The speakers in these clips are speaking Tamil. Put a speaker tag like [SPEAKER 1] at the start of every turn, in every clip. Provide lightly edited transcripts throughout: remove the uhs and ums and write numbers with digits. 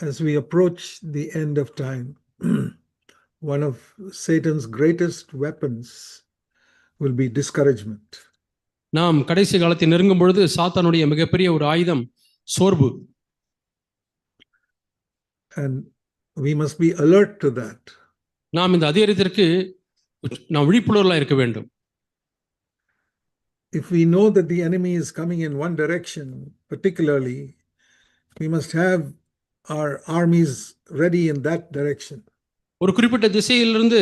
[SPEAKER 1] as we approach the end of time, one of Satan's greatest weapons will be discouragement.
[SPEAKER 2] நாம் கடைசி காலத்தை நெருங்கும் பொழுது சாத்தானுடைய மிகப்பெரிய ஒரு ஆயுதம் சோர்வு.
[SPEAKER 1] And we must be alert to that.
[SPEAKER 2] நாம் இந்த அதிகாரத்திற்கு நாம் விழிப்புணர்வுல இருக்க வேண்டும்.
[SPEAKER 1] If we know that the enemy is coming in one direction, particularly, we must have our armies ready in that direction.
[SPEAKER 2] ஒரு குறிப்பிட்ட திசையிலிருந்து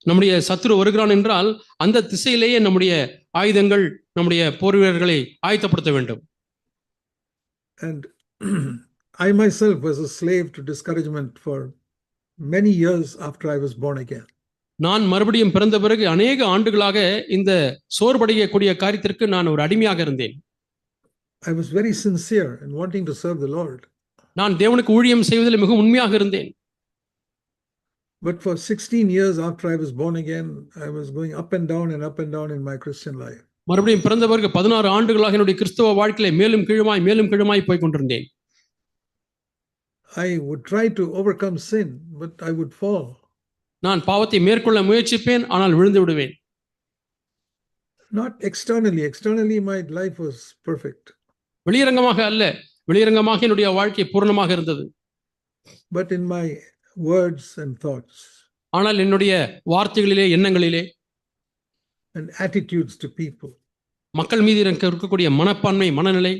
[SPEAKER 2] நம்முடைய சத்துரு வருகிறான் என்றால் அந்த திசையிலேயே நம்முடைய ஆயுதங்கள் நம்முடைய போர் வீரர்களை ஆயத்தப்படுத்த வேண்டும்.
[SPEAKER 1] And I myself was a slave to discouragement for many years after I was born again.
[SPEAKER 2] நான் மறுபடியும் பிறந்த பிறகு அநேக ஆண்டுகளாக இந்த சோர்வடையக்கூடிய காரியத்திற்கு நான் ஒரு அடிமையாக இருந்தேன்.
[SPEAKER 1] I was very sincere in wanting to serve the Lord.
[SPEAKER 2] நான் தேவனுக்கு ஊழியம் செய்வதில் மிகவும் உண்மையாக இருந்தேன்.
[SPEAKER 1] But for 16 years after I was born again, I was going up and down in my Christian life.
[SPEAKER 2] மறுபடியும் பிறந்த பிறகு 16 ஆண்டுகளாக என்னுடைய கிறிஸ்தவ வாழ்க்கையிலே மேலும் கீழுமாய் போய் கொண்டிருந்தேன்.
[SPEAKER 1] I would try to overcome sin, but I would fall.
[SPEAKER 2] நான் பாவத்தை மேற்கொள்ள முயற்சிப்பேன், ஆனால் விழுந்து விடுவேன்.
[SPEAKER 1] Not externally. Externally my life was perfect.
[SPEAKER 2] வெளியரங்கமாக அல்ல, வெளியரங்கமாக என்னுடைய வாழ்க்கை பூரணமாக இருந்தது.
[SPEAKER 1] But in my words and thoughts.
[SPEAKER 2] ஆனால் என்னுடைய வார்த்தைகளிலே, எண்ணங்களிலே
[SPEAKER 1] and attitudes to people.
[SPEAKER 2] மக்கள் மீது இருக்கக்கூடிய மனப்பான்மை, மனநிலை.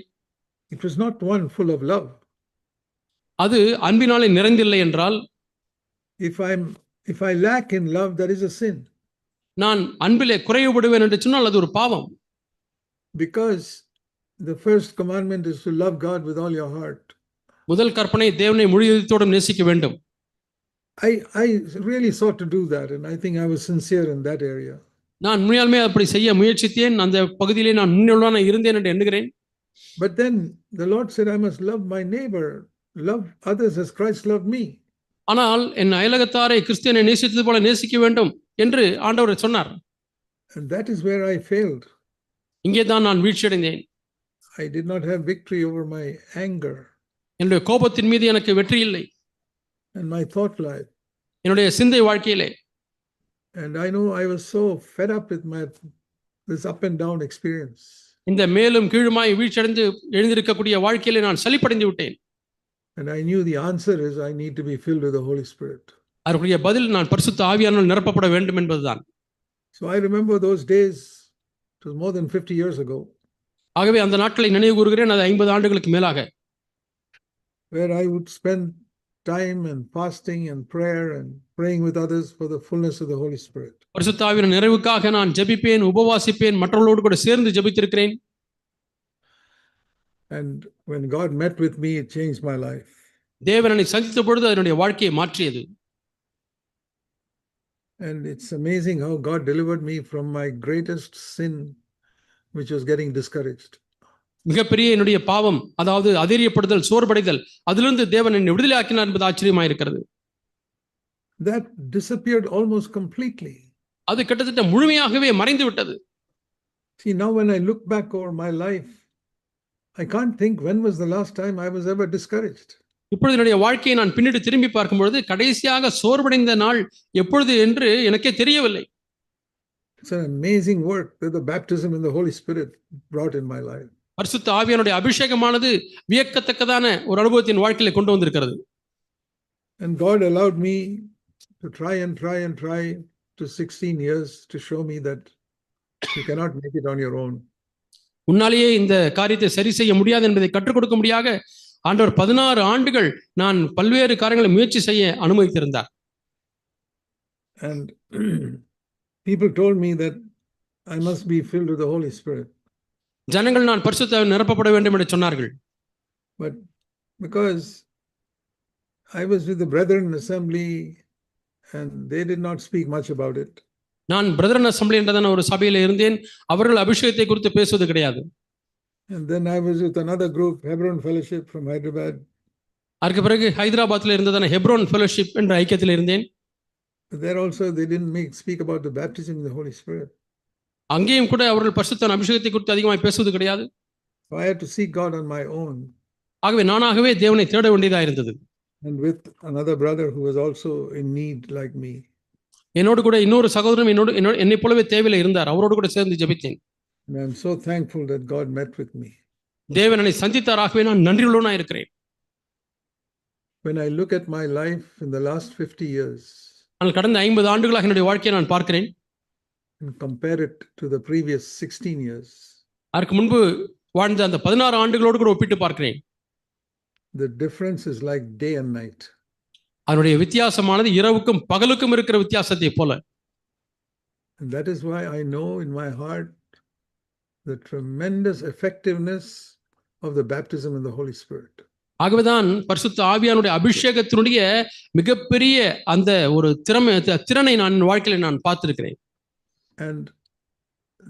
[SPEAKER 1] It was not one full of love.
[SPEAKER 2] அது அன்பினாலே நிறைந்தில்லை என்றால்,
[SPEAKER 1] if I lack in love, that is a sin.
[SPEAKER 2] நான் அன்பிலே குறைவுபடுவேன் என்று சொன்னால் அது ஒரு பாவம்.
[SPEAKER 1] Because the first commandment is to love God with all your heart.
[SPEAKER 2] முதல் கற்பனை தேவனை முழு இதயத்தோடு நேசிக்க வேண்டும்.
[SPEAKER 1] I really sought to do that, and I think I was sincere in that area.
[SPEAKER 2] நான் உண்மையாலுமே அப்படி செய்ய முயற்சித்தேன், அந்த பகுதியிலே நான் உண்மையுள்ளவனாக இருந்தேன் என்று எண்ணுகிறேன்.
[SPEAKER 1] But then the Lord said, I must love my neighbor, love others as Christ loved me.
[SPEAKER 2] ஆனால் என் அயலகத்தாரை கிறிஸ்துவை நேசித்தது போல நேசிக்க வேண்டும் என்று ஆண்டவர் சொன்னார்.
[SPEAKER 1] And that is where I failed.
[SPEAKER 2] இங்கே தான் நான் வீழ்ச்சியடைந்தேன்.
[SPEAKER 1] I did not have victory over my anger.
[SPEAKER 2] என்னுடைய கோபத்தின் மீது எனக்கு வெற்றி இல்லை.
[SPEAKER 1] And my thought life.
[SPEAKER 2] என்னுடைய சிந்தை வாழ்க்கையிலே.
[SPEAKER 1] And I know I was so fed up with this up and down experience.
[SPEAKER 2] இந்த மேலும் கீழுமாய் வீழ்ச்சியடைந்து எழுந்திருக்கக்கூடிய வாழ்க்கையிலே நான் சலிப்படைந்து விட்டேன்.
[SPEAKER 1] And I knew the answer is I need to be filled with the Holy Spirit.
[SPEAKER 2] அதற்குரிய பதில் நான் பரிசுத்த ஆவியானவரால் நிரப்பப்பட வேண்டும் என்பதுதான்.
[SPEAKER 1] So I remember those days. It was more than 50 years ago.
[SPEAKER 2] ஆகவே அந்த நாட்களை நினைவு கூறுகிறேன், அது 50 ஆண்டுகளுக்கு மேலாக.
[SPEAKER 1] Where I would spend time and fasting and prayer and praying with others for the fullness of the Holy Spirit.
[SPEAKER 2] பரிசுத்த ஆவியின் நிறைவுக்காக நான் ஜெபிப்பேன், உபவாசிப்பேன், மற்றவர்களோடு கூட சேர்ந்து ஜெபித்திருக்கிறேன்.
[SPEAKER 1] And when God met with me, it changed my life.
[SPEAKER 2] தேவன் என்னை சந்தித்த பொழுது என்னுடைய வாழ்க்கையை மாற்றியது.
[SPEAKER 1] And it's amazing how God delivered me from my greatest sin, which was getting discouraged.
[SPEAKER 2] மிகப்பெரிய என்னுடைய பாவம், அதாவது அதிரியப்படுதல், சோர்வடைதல், அதிலிருந்து தேவன் என்னை விடுதலை ஆக்கினார் என்பது ஆச்சரியமாக இருக்கிறது.
[SPEAKER 1] That disappeared almost completely.
[SPEAKER 2] அது கிட்டத்தட்ட முழுமையாகவே மறைந்து விட்டது.
[SPEAKER 1] See, now when I look back over my life, I can't think when was the last time I was ever discouraged.
[SPEAKER 2] இப்பொழுது என்னுடைய வாழ்க்கையை நான் பின்னிட்டு திரும்பி பார்க்கும் பொழுது கடைசியாக சோர்வடைந்த நாள் எப்பொழுது என்று எனக்கே தெரியவில்லை.
[SPEAKER 1] It's an amazing work that the baptism in the Holy Spirit brought in my life.
[SPEAKER 2] பரிசுத்த ஆவியானுடைய அபிஷேகமானது வியக்கத்தக்கதான ஒரு அனுபவத்தின் வாழ்க்கையில கொண்டு வந்திருக்கிறது.
[SPEAKER 1] And God allowed me to try to 16 years to show me that you cannot make it on your own.
[SPEAKER 2] உன்னாலேயே இந்த காரியத்தை சரி செய்ய முடியாது என்பதை கற்றுக் கொடுக்க முடியாக ஆண்டவர் 16 ஆண்டுகள் நான் பல்வேறு காரியங்களை முயற்சி செய்ய அனுமதித்திருந்தார்.
[SPEAKER 1] And people told me that I must be filled with the Holy Spirit.
[SPEAKER 2] ஜனங்கள் நான் பரிசுத்த ஆவியால் நிரப்பப்பட வேண்டும் என்று சொன்னார்கள்.
[SPEAKER 1] But because I was with the brethren assembly and they did not speak much about it.
[SPEAKER 2] நான் பிரதரன் அசெம்பிளி என்றதான ஒரு சபையில இருந்தேன், அவர்கள் அபிஷேகத்தை குறித்து பேசுவது கிடையாது.
[SPEAKER 1] And then I was with another group, Hebron Fellowship from Hyderabad.
[SPEAKER 2] அதற்கு பிறகு ஹைதராபாத்ல இருந்ததான ஹெப்ரோன் ஃபெலோஷிப் என்ற ஐக்கியத்தில் இருந்தேன்.
[SPEAKER 1] There also they didn't speak about the baptism in the Holy Spirit.
[SPEAKER 2] அங்கேயும் கூட அவர்கள் பரிசுத்த அபிஷேகத்தை குறித்து அதிகமாக பேசுவது கிடையாது.
[SPEAKER 1] So I had to seek God on my own.
[SPEAKER 2] ஆகவே நானாகவே தேவனை தேட வேண்டியதா இருந்தது.
[SPEAKER 1] and with another brother who was also in need like me.
[SPEAKER 2] என்னோடு கூட இன்னொரு சகோதரன் என்னைப் போலவே தேவையில இருந்தார். அவரோடு கூட சேர்ந்து ஜெபித்தேன்.
[SPEAKER 1] And I'm so thankful that God met with me.
[SPEAKER 2] தேவன் என்னை சந்தித்தாராகவே நான் நன்றியுள்ளவனாய் இருக்கிறேன்.
[SPEAKER 1] When I look at my life in the last 50 years
[SPEAKER 2] ஆனால் கடந்த 50 ஆண்டுகளாக என்னுடைய வாழ்க்கையை நான் பார்க்கிறேன்.
[SPEAKER 1] and compare it to the previous 16 years,
[SPEAKER 2] அதற்கு முன்பு வாழ்ந்த அந்த 16 ஆண்டுகளோடு கூட ஒப்பிட்டு பார்க்கிறேன்.
[SPEAKER 1] the difference is like day and night.
[SPEAKER 2] அதனுடைய வித்தியாசமானது இரவுக்கும் பகலுக்கும் இருக்கிற வித்தியாசத்தை போல.
[SPEAKER 1] And that is why I know in my heart the tremendous effectiveness of the baptism in the Holy Spirit.
[SPEAKER 2] ஆகவேதான் பரிசுத்த ஆவியானுடைய அபிஷேகத்தினுடைய மிகப்பெரிய அந்த ஒரு திறனை நான் வாழ்க்கையில நான் பார்த்திருக்கிறேன்.
[SPEAKER 1] And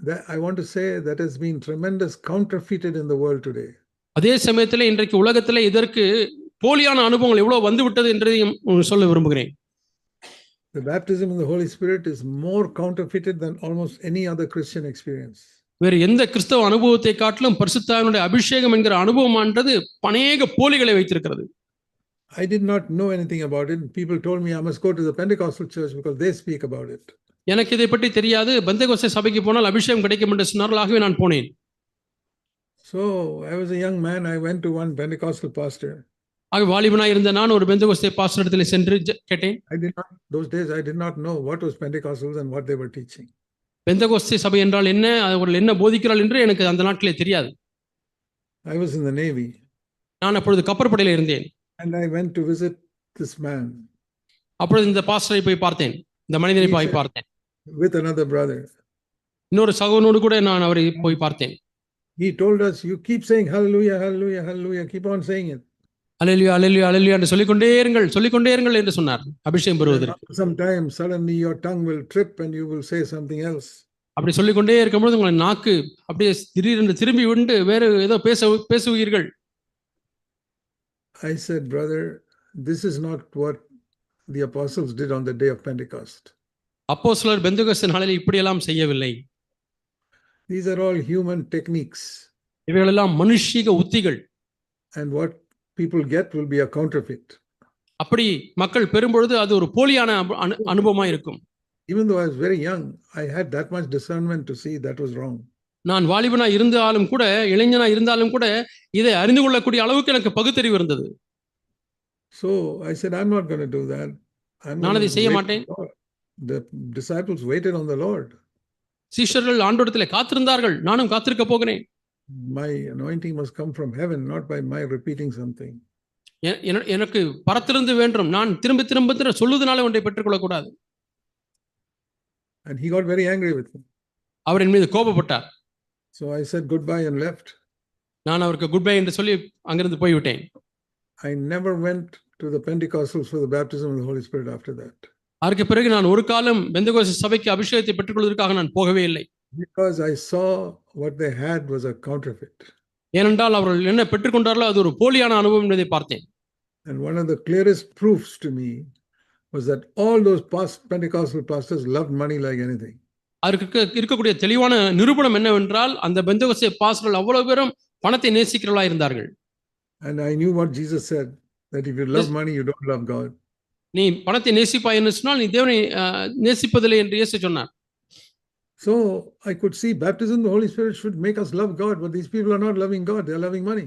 [SPEAKER 1] that I want to say that has been tremendous counterfeited in the world today.
[SPEAKER 2] அதே சமயத்தில் இன்றைக்கு உலகத்தில் இதற்கு போலியான அனுபவங்கள் எவ்வளவு வந்து விட்டது என்றதையும் சொல்ல விரும்புகிறேன்.
[SPEAKER 1] The baptism in the Holy Spirit is more counterfeited than almost any other Christian experience.
[SPEAKER 2] வேறு எந்த கிறிஸ்தவ அனுபவத்தை காட்டிலும் பரிசுத்த ஆவியானுடைய அபிஷேகம் என்கிற அனுபவமானது அநேக போலிகளை வைத்திருக்கிறது.
[SPEAKER 1] I did not know anything about it. People told me I must go to the Pentecostal church because they speak about it.
[SPEAKER 2] எனக்கு இதை பற்றி தெரியாது. பெந்தேகோஸ்தே சபைக்கு போனால் அபிஷேகம் கிடைக்கும் என்று சொன்னார்கள். ஆகவே நான் போனேன்.
[SPEAKER 1] So I was a young man. I went to one Pentecostal pastor.
[SPEAKER 2] ஆக வாலிபனாய் இருந்த நான் ஒரு பெந்தேகோஸ்தே பாஸ்டர் இடத்திலே சென்று கேட்டேன்.
[SPEAKER 1] Those days I did not know what was Pentecostals and what they were teaching.
[SPEAKER 2] Pentecost சபை என்றால் என்ன, அவர்கள் என்ன போதிக்கிறார்கள் என்று எனக்கு அந்த நாட்களே தெரியாது.
[SPEAKER 1] I was in the Navy.
[SPEAKER 2] நான் அப்பொழுது கப்பற்படையில் இருந்தேன்.
[SPEAKER 1] And I went to visit this man.
[SPEAKER 2] அப்பொழுது இந்த பாஸ்டரை போய் பார்த்தேன். இந்த மனிதனை போய் பார்த்தேன்.
[SPEAKER 1] With another brother.
[SPEAKER 2] இன்னொரு சகோதரனோடு கூட நான் அவரை போய் பார்த்தேன்.
[SPEAKER 1] He told us, you keep saying hallelujah, hallelujah, hallelujah. Keep on saying it.
[SPEAKER 2] அல்லேலூயா, அல்லேலூயா, அல்லேலூயா என்று சொல்லிக்கொண்டே இருங்கள் என்று சொன்னார். அபிஷேகம் பெறுவதற்கு.
[SPEAKER 1] Sometimes suddenly your tongue will trip and you will say something else.
[SPEAKER 2] அப்படி சொல்லிக்கொண்டே இருக்கும்போது உங்கள் நாக்கு அப்படியே திடீரென்று திரும்பி விட்டு வேறு ஏதோ பேசுவீர்கள்.
[SPEAKER 1] I said, brother, this is not what the apostles did on the day of Pentecost.
[SPEAKER 2] அப்போஸ்தலர் பெந்தேகோஸ்தே நாளில் இப்படியெல்லாம் செய்யவில்லை.
[SPEAKER 1] These are all human techniques.
[SPEAKER 2] இவைகளெல்லாம் மனுஷீக உத்திகள்.
[SPEAKER 1] And what people get will be a counterfeit.
[SPEAKER 2] அப்படி மக்கள் பெறும்பொழுது அது ஒரு போலியான அனுபவமா இருக்கும்.
[SPEAKER 1] Even though I was very young, I had that much discernment to see that was wrong.
[SPEAKER 2] நான் வாலிபனா இருந்தாலும் கூட, இளைஞனா இருந்தாலும் கூட இதை அறிந்து கொள்ளக்கூடிய அளவுக்கு எனக்கு பகுத்தறிவு இருந்தது.
[SPEAKER 1] So I said, I'm not going to do that.
[SPEAKER 2] நான் அதை செய்ய மாட்டேன்.
[SPEAKER 1] The disciples waited on the Lord.
[SPEAKER 2] சீஷர்கள் ஆண்டவரிடத்திலே காத்திருந்தார்கள். நானும் காத்திருக்க போகிறேன்.
[SPEAKER 1] My anointing must come from heaven, not by my repeating something.
[SPEAKER 2] எனக்கு பரத்திலிருந்து வேண்டும். நான் திரும்ப சொல்லுவதனால ஒன்றை பெற்றுக்கொள்ளக் கூடாது.
[SPEAKER 1] And he got very angry with me.
[SPEAKER 2] அவர் என் மீது கோபப்பட்டார்.
[SPEAKER 1] So I said goodbye and left.
[SPEAKER 2] நான் அவருக்கு குட்பை என்று சொல்லி அங்கிருந்து போய்விட்டேன்.
[SPEAKER 1] I never went to the Pentecostals for the baptism of the Holy Spirit after that.
[SPEAKER 2] அதற்கு பிறகு நான் ஒரு காலம் பெந்தேகோஸ்தே சபைக்கு அபிஷேகத்தை பெற்றுக்கொள்வதற்காக நான் போகவே இல்லை.
[SPEAKER 1] Because I saw what they had was a counterfeit.
[SPEAKER 2] ஏனென்றால் அவர்கள் என்ன பெற்றுக்கொண்டார்களோ அது ஒரு போலியான அனுபவம் என்பதை பார்த்தேன்.
[SPEAKER 1] And one of the clearest proofs to me was that all those past Pentecostal pastors loved money like anything.
[SPEAKER 2] அதற்கு இருக்கக்கூடிய தெளிவான நிரூபணம் என்னவென்றால் அந்த பெந்தேகோஸ்தே பாஸ்டர்கள் அவ்வளவு பேரும் பணத்தை நேசிக்கிறவர்களாக இருந்தார்கள்.
[SPEAKER 1] And I knew what Jesus said, that if you love money, you don't love God.
[SPEAKER 2] நீ பணத்தை நேசிப்பாய் என்று சொன்னால் நீ தேவனை நேசிப்பதில்லை என்று இயேசு சொன்னார்.
[SPEAKER 1] So I could see baptism in the Holy Spirit should make us love God, but these people are not loving God, they are loving money.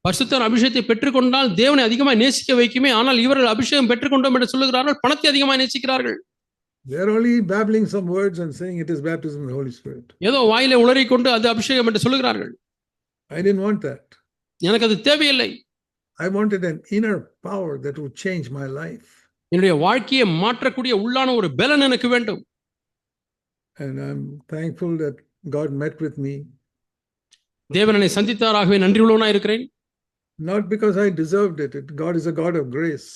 [SPEAKER 2] பரிசுத்த அபிஷேகத்தை பெற்றுக்கொண்டால் தேவனை அதிகமாக நேசிக்க வைக்குமே, ஆனால் இவர்கள் அபிஷேகம் பெற்றுக்கொண்டோம் என்று சொல்லுகிறார்கள், பணத்தை அதிகமாக நேசிக்கிறார்கள்.
[SPEAKER 1] They are only babbling some words and saying it is baptism in the Holy Spirit.
[SPEAKER 2] ஏதோ வாயிலே உளறிக்கொண்டு அது அபிஷேகம் என்று சொல்லுகிறார்கள்.
[SPEAKER 1] I didn't want that.
[SPEAKER 2] எனக்கு அது தேவையில்லை.
[SPEAKER 1] I wanted an inner power that would change my life.
[SPEAKER 2] என்னுடைய வாழ்க்கையை மாற்றக்கூடிய உள்ளான ஒரு பலன் எனக்கு வேண்டும்.
[SPEAKER 1] And I'm thankful that God met with me.
[SPEAKER 2] தேவன் என்னை சந்தித்தாராகவே நன்றி உள்ளவனாய் இருக்கிறேன்.
[SPEAKER 1] Not because I deserved it. God is a God of grace.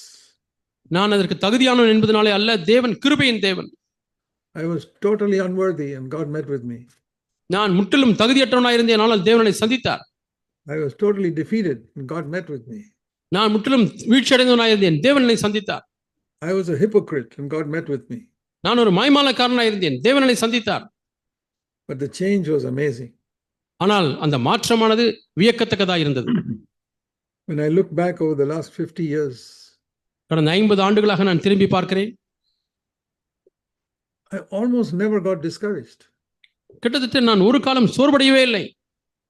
[SPEAKER 2] நான் அதற்கு தகுதியானவன் என்பதனாலே அல்ல, தேவன் கிருபையின் தேவன்.
[SPEAKER 1] I was totally unworthy and God met with me.
[SPEAKER 2] நான் முற்றிலும் தகுதியற்றவனாய் இருந்தேன், ஆனால் தேவன் என்னை சந்தித்தார்.
[SPEAKER 1] I was totally defeated and God met with me.
[SPEAKER 2] நான் முற்றிலும் வீழ்ச்சியடைந்தவனாய் இருந்தேன், தேவன் என்னை சந்தித்தார்.
[SPEAKER 1] I was a hypocrite and God met with me.
[SPEAKER 2] நான் ஒரு மாய்மாலக்காரனாய் இருந்தேன், தேவன் என்னை சந்தித்தார்.
[SPEAKER 1] But the change was amazing.
[SPEAKER 2] ஆனால் அந்த மாற்றமானது வியக்கத்தக்கதாக இருந்தது.
[SPEAKER 1] When I look back over the last 50 years,
[SPEAKER 2] கடந்த 50 ஆண்டுகளாக நான் திரும்பி பார்க்கிறேன்.
[SPEAKER 1] I almost never got discouraged.
[SPEAKER 2] கிட்டத்தட்ட நான் ஒரு காலம் சோர்வடையவே இல்லை.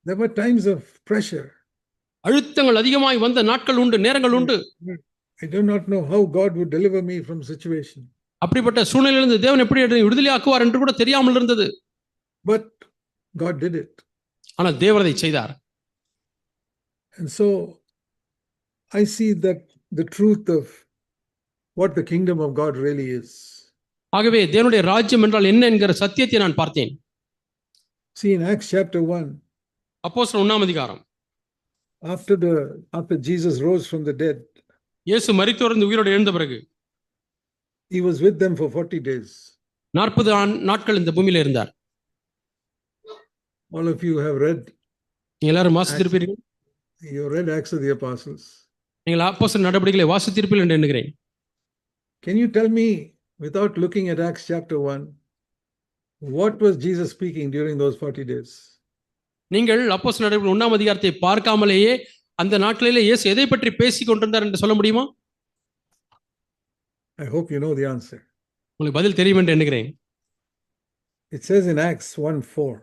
[SPEAKER 1] There were times of pressure.
[SPEAKER 2] அழுத்தங்கள் அதிகமாய் வந்த நாட்கள் உண்டு, நேரங்கள் உண்டு.
[SPEAKER 1] I do not know how God would deliver me from situation.
[SPEAKER 2] அப்படிப்பட்ட சூழ்நிலையிலிருந்து தேவன் எப்படி என்னை விடுதலை ஆக்குவார் என்று கூட தெரியாமல் இருந்தது.
[SPEAKER 1] But God did it.
[SPEAKER 2] ஆனால் தேவன் அதை செய்தார்.
[SPEAKER 1] And so I see that the truth of what the kingdom of God really is.
[SPEAKER 2] ஆகவே தேவனுடைய ராஜ்யம் என்றால் என்ன என்கிற சத்தியத்தை நான் பார்த்தேன்.
[SPEAKER 1] See in Acts chapter 1,
[SPEAKER 2] அப்போஸ்தலர் 1ஆம் அதிகாரம்,
[SPEAKER 1] after Jesus rose from the dead,
[SPEAKER 2] இயேசு மரித்தோர்ந்து உயிரோடு எழுந்த பிறகு
[SPEAKER 1] he was with them for 40 days.
[SPEAKER 2] 40 நாட்கள் இந்த பூமியில இருந்தார்.
[SPEAKER 1] All of you have read,
[SPEAKER 2] எல்லாரும் வாசித்திருப்பீர்கள்.
[SPEAKER 1] you read Acts of the Apostles.
[SPEAKER 2] நீங்கள் அப்போஸ்தலர் நடபடிகளை வாசித்திருப்பீர்கள் என்று எண்ணுகிறேன்.
[SPEAKER 1] Can you tell me, without looking at Acts chapter 1, what was Jesus speaking during those 40 days?
[SPEAKER 2] நீங்கள் அப்போஸ்தலர் நடபடிகள் 1ஆம் அதிகாரத்தை பார்க்காமலேயே அந்த நாட்களிலே இயேசு எதை பற்றி பேசிக் கொண்டிருந்தார் என்று சொல்ல முடியுமா?
[SPEAKER 1] I hope you know the answer.
[SPEAKER 2] உங்களுக்கு பதில் தெரியும் என்று எண்ணுகிறேன்.
[SPEAKER 1] It says in Acts 1:4,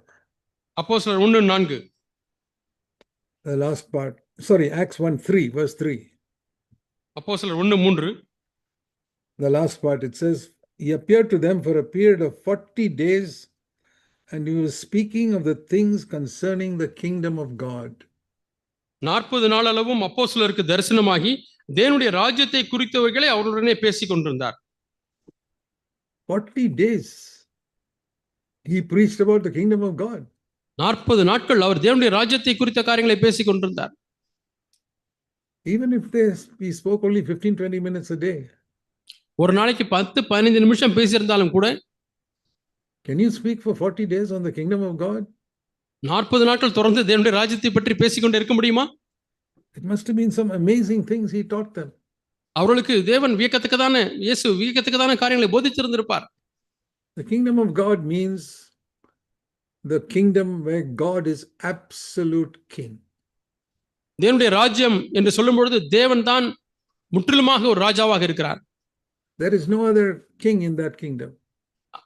[SPEAKER 2] அப்போஸ்தலர் 1:4,
[SPEAKER 1] the last part, sorry, Acts 1:3, verse 3.
[SPEAKER 2] அப்போஸ்தலர் 1:3,
[SPEAKER 1] The last part, it says, he appeared to them for a period of 40 days and he was speaking of the things concerning the kingdom of God.
[SPEAKER 2] 40 நாள் அளவும் அப்போஸ்தலருக்கு தரிசனமாகி தேவனுடைய ராஜ்யத்தை குறித்தவைகளை அவர்களுடனே பேசிக் கொண்டிருந்தார்.
[SPEAKER 1] 40 days he preached about the kingdom of God.
[SPEAKER 2] 40 நாட்கள் அவர் தேவனுடைய ராஜ்யத்தை குறித்த காரியங்களை பேசிக் கொண்டிருந்தார்.
[SPEAKER 1] Even if he spoke only 15-20 minutes a day.
[SPEAKER 2] ஒரு நாளைக்கு 10-15 நிமிஷம் பேசியிருந்தாலும் கூட,
[SPEAKER 1] can you speak for 40 days on the kingdom of God?
[SPEAKER 2] 40 நாட்கள் தொடர்ந்து தேவனுடைய ராஜ்யத்தை பற்றி பேசிக்கொண்டே இருக்க முடியுமா?
[SPEAKER 1] It must have been some amazing things he taught them.
[SPEAKER 2] அவர்களுக்கு தேவன் வியக்கத்தக்கதான, இயேசு வியக்கத்தக்கதான காரியங்களை போதித்திருந்திருப்பார்.
[SPEAKER 1] The kingdom of God means the kingdom where God is absolute king.
[SPEAKER 2] தேவனுடைய ராஜ்யம் என்று சொல்லும் பொழுது தேவன் தான் முற்றிலுமாக ஒரு ராஜாவாக இருக்கிறார்.
[SPEAKER 1] There is no other king in that kingdom.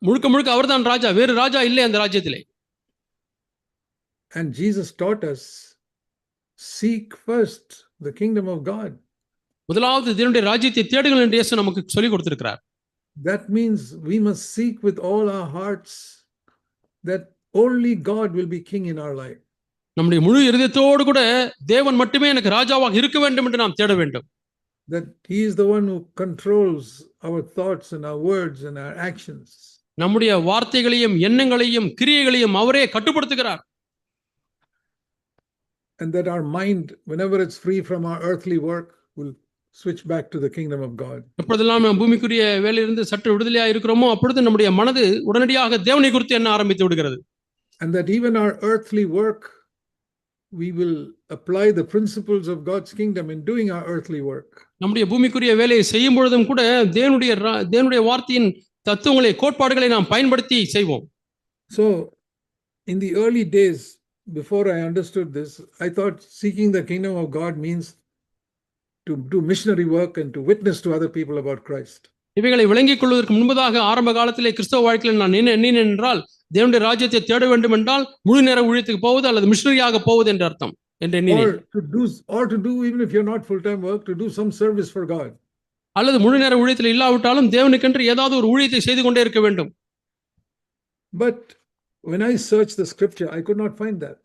[SPEAKER 2] முழுக்க முழுக்க அவர்தான் ராஜா, வேறு ராஜா இல்லை அந்த ராஜ்யத்திலே.
[SPEAKER 1] And Jesus taught us, seek first the kingdom of God.
[SPEAKER 2] முதலாவது தேவனுடைய ராஜ்யத்தை தேடுங்கள் என்று இயேசு நமக்கு சொல்லிக் கொடுத்திருக்கிறார்.
[SPEAKER 1] That means we must seek with all our hearts that only God will be king in our life.
[SPEAKER 2] நம்முடைய முழு இருதயத்தோடு கூட தேவன் மட்டுமே எனக்கு ராஜாவாக இருக்க வேண்டும் என்று நாம் தேட வேண்டும்.
[SPEAKER 1] That he is the one who controls our thoughts and our words and our actions.
[SPEAKER 2] நம்முடைய வார்த்தைகளையும் எண்ணங்களையும் கிரியைகளையும் அவரே கட்டுப்படுத்துகிறார்.
[SPEAKER 1] And that our mind, whenever it's free from our earthly work, will switch back to the kingdom of God.
[SPEAKER 2] எப்பொழுதெல்லாம் நாம் பூமிக்குரிய வேலையிலிருந்து சற்று விடுதலையாக இருக்கிறோமோ அப்பொழுது நம்முடைய மனது உடனடியாக தேவனை குறித்து எண்ண ஆரம்பித்து விடுகிறது.
[SPEAKER 1] And that even our earthly work, we will apply the principles of God's kingdom in doing our earthly work.
[SPEAKER 2] நம்முடைய பூமிக்குரிய வேலையை செய்யும் பொழுதும் கூட தேவனுடைய வார்த்தையின் தத்துவங்களை, கோட்பாடுகளை நாம் பயன்படுத்தி செய்வோம்.
[SPEAKER 1] So in the early days, before I understood this, I thought seeking the kingdom of God means to do missionary work and to witness to other people about Christ.
[SPEAKER 2] இவைகளை விளங்கிக் கொள்வதற்கு முன்பதாக ஆரம்ப காலத்திலே கிறிஸ்தவ வாழ்க்கையில் நான் எண்ணினேன் என்றால், தேவனுடைய ராஜ்யத்தை தேட வேண்டும் என்றால் முழு நேர ஊழியத்துக்கு போவது அல்லது மிஷனரியாக போவது என்ற அர்த்தம் என்று எண்ணினேன்.
[SPEAKER 1] Or to do, even if you're not full-time work, to do some service for God.
[SPEAKER 2] அல்லது முழு நேர ஊழியத்தில் இல்லாவிட்டாலும் தேவனுக்கென்று ஏதாவது ஒரு ஊழியத்தை செய்து கொண்டே இருக்க வேண்டும்.
[SPEAKER 1] But when I searched the scripture, I could not find that.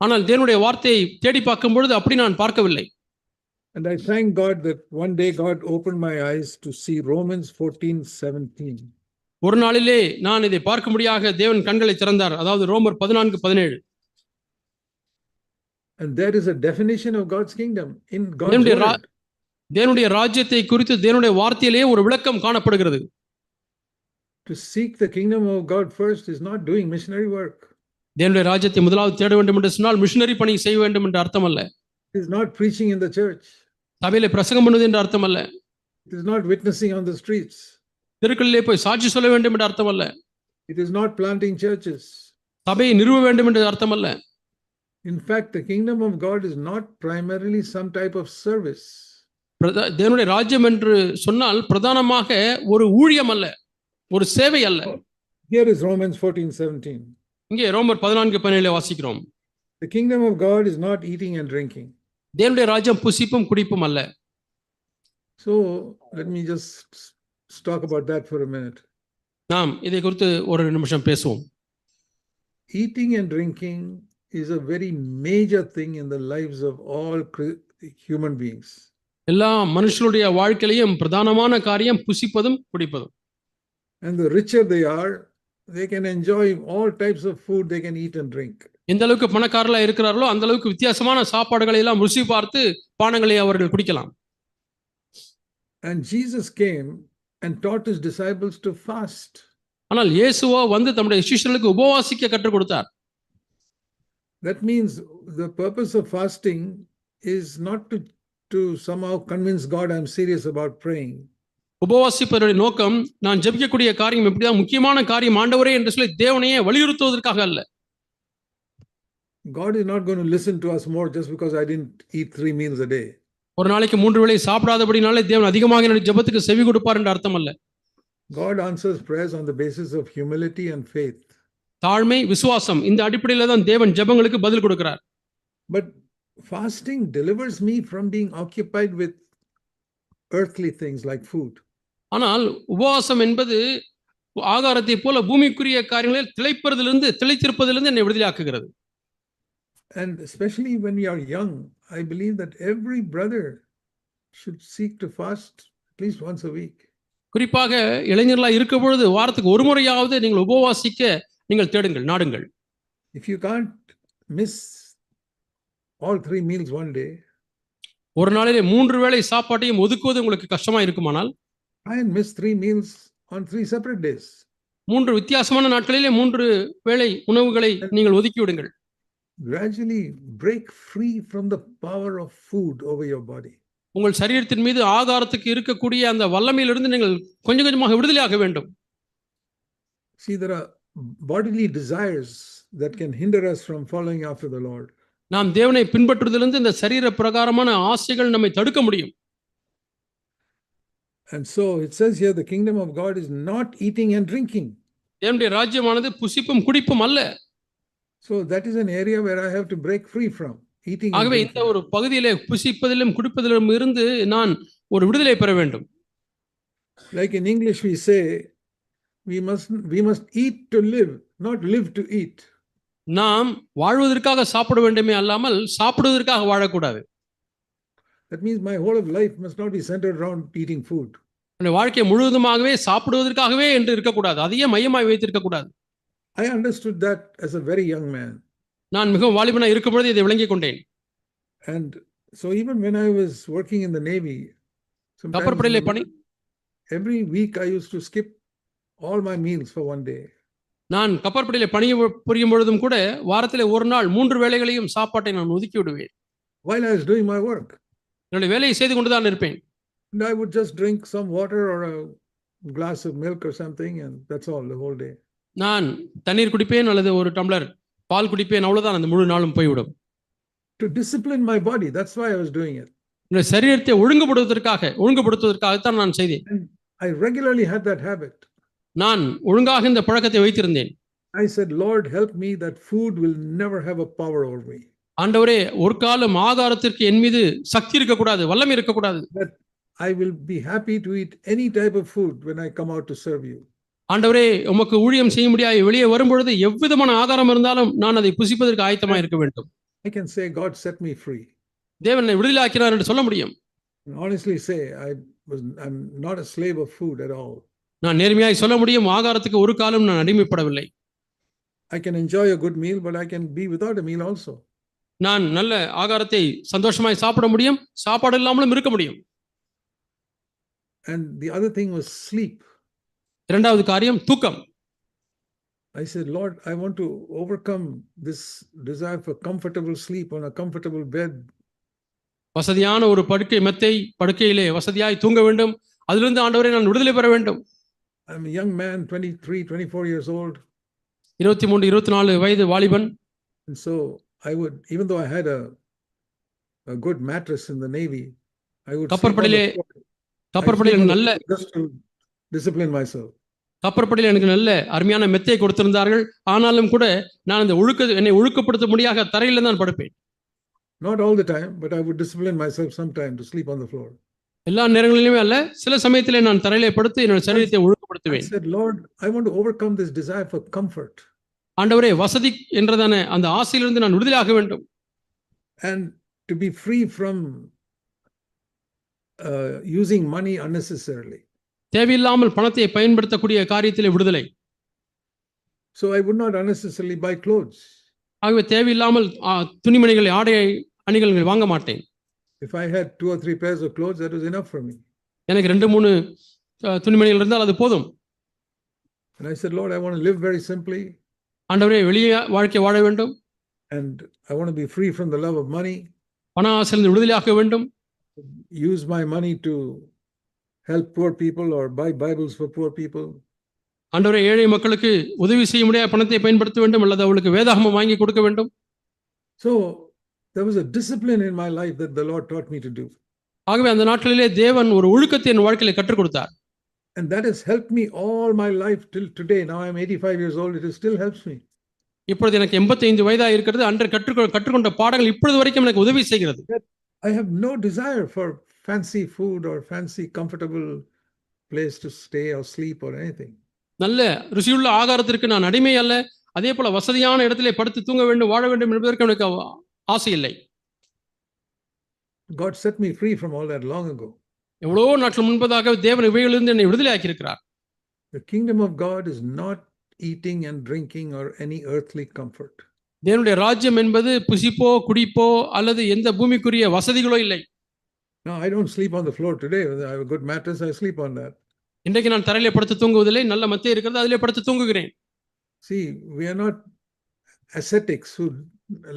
[SPEAKER 2] ஆனால் தேவனுடைய வார்த்தையை தேடி பார்க்கும் பொழுது அப்படி நான் பார்க்கவில்லை.
[SPEAKER 1] And I thank God that one day God opened my eyes to see Romans 14:17.
[SPEAKER 2] ஒரு நாளிலே நான் இதை பார்க்கும்படியாக தேவன் கண்களை திறந்தார். அதாவது ரோமர் 14:17.
[SPEAKER 1] And there is a definition of God's kingdom in God's word.
[SPEAKER 2] தேவனுடைய ராஜ்யத்தை குறித்து தேவனுடைய வார்த்தையிலே ஒரு விளக்கம் காணப்படுகிறது.
[SPEAKER 1] To seek the kingdom of God first is not doing missionary work.
[SPEAKER 2] தேவனுடைய ராஜ்யத்தை முதலாவது தேட வேண்டும் என்று சொன்னால் மிஷனரி பணி செய்ய வேண்டும் என்ற அர்த்தம் அல்ல.
[SPEAKER 1] It is not preaching in the church.
[SPEAKER 2] சபையிலே பிரசங்கம் பண்ணுவது என்ற அர்த்தம் அல்ல.
[SPEAKER 1] It is not witnessing on the streets.
[SPEAKER 2] தெருக்களிலே போய் சாட்சி சொல்ல வேண்டும் என்ற அர்த்தம் அல்ல.
[SPEAKER 1] It is not planting churches.
[SPEAKER 2] சபையை நிறுவ வேண்டும் என்ற அர்த்தம் அல்ல.
[SPEAKER 1] In fact, the kingdom of God is not primarily some type of service.
[SPEAKER 2] தேவனுடைய ராஜ்யம் என்று சொன்னால் பிரதானமாக ஒரு ஊழியம் அல்ல, ஒரு சேவை அல்ல.
[SPEAKER 1] Here is Romans 14:17.
[SPEAKER 2] இங்கே ரோமர் 14:17 வாசிக்கிறோம்.
[SPEAKER 1] The kingdom of God is not eating and drinking.
[SPEAKER 2] தேவனுடைய ராஜ்யம் புசிப்பும் குடிப்பும் அல்ல.
[SPEAKER 1] So let me just talk about that for a minute.
[SPEAKER 2] நாம் இதை குறித்து ஒரு நிமிஷம் பேசுவோம்.
[SPEAKER 1] Eating and drinking is a very major thing in the lives of all human beings.
[SPEAKER 2] எல்லா மனுஷனுடைய வாழ்க்கையிலும் பிரதானமான காரியம் புசிப்பதும் குடிப்பதும்.
[SPEAKER 1] And the richer they are, they can enjoy all types of food they can eat and drink.
[SPEAKER 2] எந்த அளவுக்கு பணக்காரர்களா இருக்கிறார்களோ அந்த அளவுக்கு வித்தியாசமான சாப்பாடுகளை எல்லாம் ருசி பார்த்து பானங்களை அவர்கள் குடிக்கலாம்.
[SPEAKER 1] And Jesus came and taught his disciples to fast.
[SPEAKER 2] ஆனால் இயேசுவோ வந்து தம்முடைய சிஷ்யர்களுக்கு உபவாசிக்க கற்றுக் கொடுத்தார்.
[SPEAKER 1] That means the purpose of fasting is not to somehow convince God I'm serious about praying.
[SPEAKER 2] உபவாசிப்பதனுடைய நோக்கம் நான் ஜெபிக்கக்கூடிய காரியம் எப்படிதான் முக்கியமான காரியம் ஆண்டவரே என்று சொல்லி தேவனையே வலியுறுத்துவதற்காக அல்ல.
[SPEAKER 1] God is not going to listen to us more just because I didn't eat 3 meals a day.
[SPEAKER 2] ஒரு நாளைக்கு 3 வேளை சாப்பிடாதபடினாலே தேவன் அதிகமாக என்னுடைய ஜெபத்துக்கு செவி கொடுப்பார் என்ற அர்த்தம் அல்ல.
[SPEAKER 1] God answers prayers on the basis of humility and faith.
[SPEAKER 2] தாழ்மை, விசுவாசம் இந்த அடிப்படையில தான் தேவன் ஜெபங்களுக்கு பதில் கொடுக்கிறார்.
[SPEAKER 1] But fasting delivers me from being occupied with earthly things like food.
[SPEAKER 2] ஆனால் உபவாசம் என்பது ஆகாரத்தை போல பூமிக்குரிய காரியங்களில் திளைத்திருப்பதிலிருந்து என்னை விடுதலையாக்குகிறது.
[SPEAKER 1] And especially when we are young, I believe that every brother should seek to fast at least once a week.
[SPEAKER 2] குறிப்பாக இளைஞர்களாக இருக்கும் பொழுது வாரத்துக்கு ஒரு முறையாவது நீங்கள் உபவாசிக்க நீங்கள் தேடுங்கள், நாடுங்கள்.
[SPEAKER 1] If you can't miss all 3 meals one day,
[SPEAKER 2] ஒரு நாளிலே 3 வேளை சாப்பாட்டையும் ஒதுக்குவது உங்களுக்கு கஷ்டமா இருக்குமானால்
[SPEAKER 1] try and miss 3 meals on 3 separate days.
[SPEAKER 2] 3 வித்தியாசமான நாட்களிலே 3 வேளை உணவுகளை நீங்கள் ஒதுக்கி விடுங்கள்.
[SPEAKER 1] Gradually break free from the power of food over your body.
[SPEAKER 2] உங்கள் சரீரத்தின் மீது ஆகாரத்துக்கு இருக்கக்கூடிய அந்த வல்லமையிலிருந்து நீங்கள் கொஞ்சம் கொஞ்சமாக விடுதலையாக வேண்டும்.
[SPEAKER 1] See, there are bodily desires that can hinder us from following after the Lord.
[SPEAKER 2] நாம் தேவனை பின்பற்றுவதிலிருந்து இந்த சரீர பிரகாரமான ஆசைகள் நம்மை தடுக்க முடியும்.
[SPEAKER 1] And so it says here the kingdom of God is not eating and drinking.
[SPEAKER 2] தேவனுடைய ராஜ்யமானது புசிப்பும் குடிப்பும் அல்ல.
[SPEAKER 1] So that is an area where I have to break free from eating.
[SPEAKER 2] ஆகவே இந்த ஒரு பகுதியிலே புசிப்பதிலும் குடிப்பதிலும் இருந்து நான் ஒரு விடுதலை பெற வேண்டும்.
[SPEAKER 1] Like in English we say we must eat to live, not live to eat.
[SPEAKER 2] நாம் வாழ்வதற்காக சாப்பிட வேண்டுமே அல்லாமல் சாப்பிடுவதற்காக வாழக்கூடாது.
[SPEAKER 1] That means my whole of life must not be centered around eating food.
[SPEAKER 2] என்னுடைய வாழ்க்கை முழுவதுமாகவே சாப்பிடுவதற்காகவே என்று இருக்கக்கூடாது, அதையே மையமாய் வைத்திருக்கக்கூடாது.
[SPEAKER 1] I understood that as a very young man.
[SPEAKER 2] நான் மிகவும் வாலிபனாக இருக்கும் பொழுது இதை விளங்கிக் கொண்டேன்.
[SPEAKER 1] And so even when I was working in the Navy,
[SPEAKER 2] கப்பற்படையிலே பணி
[SPEAKER 1] every week I used to skip all my meals for one day.
[SPEAKER 2] நான் கப்பற்படையிலே பணி புரியும் பொழுதும் கூட வாரத்திலே ஒரு நாள் 3 வேளைகளையும் சாப்பாட்டை நான் ஒதுக்கி விடுவேன்.
[SPEAKER 1] While I was doing my work.
[SPEAKER 2] என்னுடைய வேலையை செய்து கொண்டுதான் இருப்பேன்.
[SPEAKER 1] And I would just drink some water or a glass of milk or something, and that's all the whole day.
[SPEAKER 2] நான் தண்ணீர் குடிப்பேன் அல்லது ஒரு டம்ளர் பால் குடிப்பேன், அவ்வளவுதான், அந்த முழு நாளும் போய்விடும்.
[SPEAKER 1] To discipline my body, that's why I was doing it.
[SPEAKER 2] என்னுடைய சரீரத்தை ஒழுங்குபடுத்துவதற்காகத்தான் நான் செய்தேன்.
[SPEAKER 1] And I regularly had that habit.
[SPEAKER 2] நான் ஒழுங்காக இந்த பழக்கத்தை வைத்திருந்தேன்.
[SPEAKER 1] I said, Lord, help me that food will never have a power over me.
[SPEAKER 2] ஆண்டவரே, ஒரு காலம் ஆகாரத்திற்கு என் மீது சக்தி இருக்கக்கூடாது, வல்லமை இருக்கக்கூடாது.
[SPEAKER 1] That I will be happy to eat any type of food when I come out to serve you.
[SPEAKER 2] ஆண்டவரே, உமக்கு ஊழியம் செய்ய முடியாது வெளியே வரும்பொழுது எவ்விதமான ஆகாரம் இருந்தாலும் நான் அதை புசிப்பதற்கு ஆயத்தமா இருக்க வேண்டும்.
[SPEAKER 1] I can say God set me free.
[SPEAKER 2] தேவன் என்னை விடுதலையாக்கினார் என்று சொல்ல முடியும்.
[SPEAKER 1] And honestly say I'm not a slave of food at all.
[SPEAKER 2] நான் நேர்மையாய் சொல்ல முடியும், ஆகாரத்துக்கு ஒரு காலம் நான் அடிமைப்படவில்லை.
[SPEAKER 1] I can enjoy a good meal, but I can be without a meal also.
[SPEAKER 2] நான் நல்ல ஆகாரத்தை சந்தோஷமாய் சாப்பிட முடியும், சாப்பாடு இல்லாமலும் இருக்க முடியும்.
[SPEAKER 1] And the other thing was sleep.
[SPEAKER 2] இரண்டாவது காரியம் தூக்கம்.
[SPEAKER 1] I said, Lord, I want to overcome this desire for comfortable sleep on a comfortable bed.
[SPEAKER 2] வசதியான ஒரு படுக்கையிலே வசதியாய் தூங்க வேண்டும். அதிலிருந்து ஆண்டவரே நான் விடுதலை பெற வேண்டும்.
[SPEAKER 1] I'm a young man, 23, 24 years old.
[SPEAKER 2] 23, 24 வயது வாலிபன்.
[SPEAKER 1] And so I would, even though I had a good mattress in the Navy. I would sleep on the
[SPEAKER 2] கப்பற்படையிலே
[SPEAKER 1] floor. I sleep
[SPEAKER 2] கப்பற்படையில்
[SPEAKER 1] on
[SPEAKER 2] எனக்கு
[SPEAKER 1] the
[SPEAKER 2] நல்ல
[SPEAKER 1] floor just to discipline myself.
[SPEAKER 2] கப்பற்படையில் எனக்கு நல்ல அருமையான மெத்தை கொடுத்திருந்தார்கள். ஆனாலும் கூட நான் அந்த என்னை ஒழுக்கப்படுத்த முடியாத தரையில தான் படுப்பேன்.
[SPEAKER 1] Not all the time, but I would discipline myself sometime to sleep on the floor.
[SPEAKER 2] எல்லா நேரங்களிலுமே அல்ல, சில சமயத்திலே நான் தரையிலே படுத்து என்னோட சரீரத்தை
[SPEAKER 1] I
[SPEAKER 2] ஒழுக்கப்படுத்துவேன்.
[SPEAKER 1] said, Lord, I want to overcome this desire for comfort
[SPEAKER 2] ஆண்டவரே, வசதி என்றதான அந்த ஆசையிலிருந்து நான் விடுதலையாக வேண்டும்.
[SPEAKER 1] and to be free from using money unnecessarily.
[SPEAKER 2] தேவையில்லாமல் பணத்தை பயன்படுத்தக்கூடிய காரியத்திலே விடுதலை.
[SPEAKER 1] So I would not unnecessarily buy clothes.
[SPEAKER 2] ஆகவே தேவையில்லாமல் துணிமணிகளை, ஆடை அணிகலன்கள் வாங்க மாட்டேன்.
[SPEAKER 1] If I had 2 or 3 pairs of clothes, that was enough for me.
[SPEAKER 2] எனக்கு 2-3 துணிமணிகள் இருந்தால் அது போதும்.
[SPEAKER 1] And I said, Lord, I want to live very simply.
[SPEAKER 2] ஆண்டவரே, வெளியே வாழ்க்கை வாழ வேண்டும்.
[SPEAKER 1] And I want to be free from the love of money.
[SPEAKER 2] பண ஆசையிலிருந்து விடுதலையாக வேண்டும்.
[SPEAKER 1] Use my money to help poor people or buy Bibles for poor people.
[SPEAKER 2] ஆண்டவரே, ஏழை மக்களுக்கு உதவி செய்ய முடியாத பணத்தை பயன்படுத்த வேண்டும், அல்லது அவளுக்கு வேதாகமம் வாங்கி கொடுக்க வேண்டும்.
[SPEAKER 1] So there was a discipline in my life that the Lord taught me to do.
[SPEAKER 2] ஆகவே அந்த நாட்களிலே தேவன் ஒரு ஒழுக்கத்தை என் வாழ்க்கையில கற்றுக் கொடுத்தார்.
[SPEAKER 1] And that has helped me all my life till today. Now I'm 85 years old. It still helps me.
[SPEAKER 2] இப்பொழுது எனக்கு 85 வயதாக இருக்கிறது. அன்று கற்றுக்கொண்ட பாடங்கள் இப்பொழுது வரைக்கும் எனக்கு உதவி செய்கிறது.
[SPEAKER 1] I have no desire for fancy food or fancy comfortable place to stay or sleep or anything.
[SPEAKER 2] நல்ல ருசியுள்ள ஆகாரத்திற்கு நான் அடிமை அல்ல. அதே போல வசதியான இடத்திலே படுத்து தூங்க வேண்டும், வாழ வேண்டும் என்பதற்கு எனக்கு ஆசை இல்லை.
[SPEAKER 1] God set me free from all that long ago.
[SPEAKER 2] எவ்வளவோ நாட்கள் முன்பதாக தேவன் இவைகளிலிருந்து என்னை விடுதலை ஆக்கி இருக்கிறார்.
[SPEAKER 1] The kingdom of God is not eating and drinking or any earthly comfort.
[SPEAKER 2] தேவனுடைய ராஜ்யம் என்பது புசிப்போ குடிப்போ அல்லது எந்த பூமிக்குரிய வசதிகளோ இல்லை.
[SPEAKER 1] No, I don't sleep on the floor today. I have a good mattress. I sleep on that.
[SPEAKER 2] இன்றைக்கு நான் தரையிலே படுத்து தூங்குவதில்லை. நல்ல மெத்தை இருக்கிறது, அதிலே படுத்து தூங்குகிறேன்.
[SPEAKER 1] See, we are not ascetics who,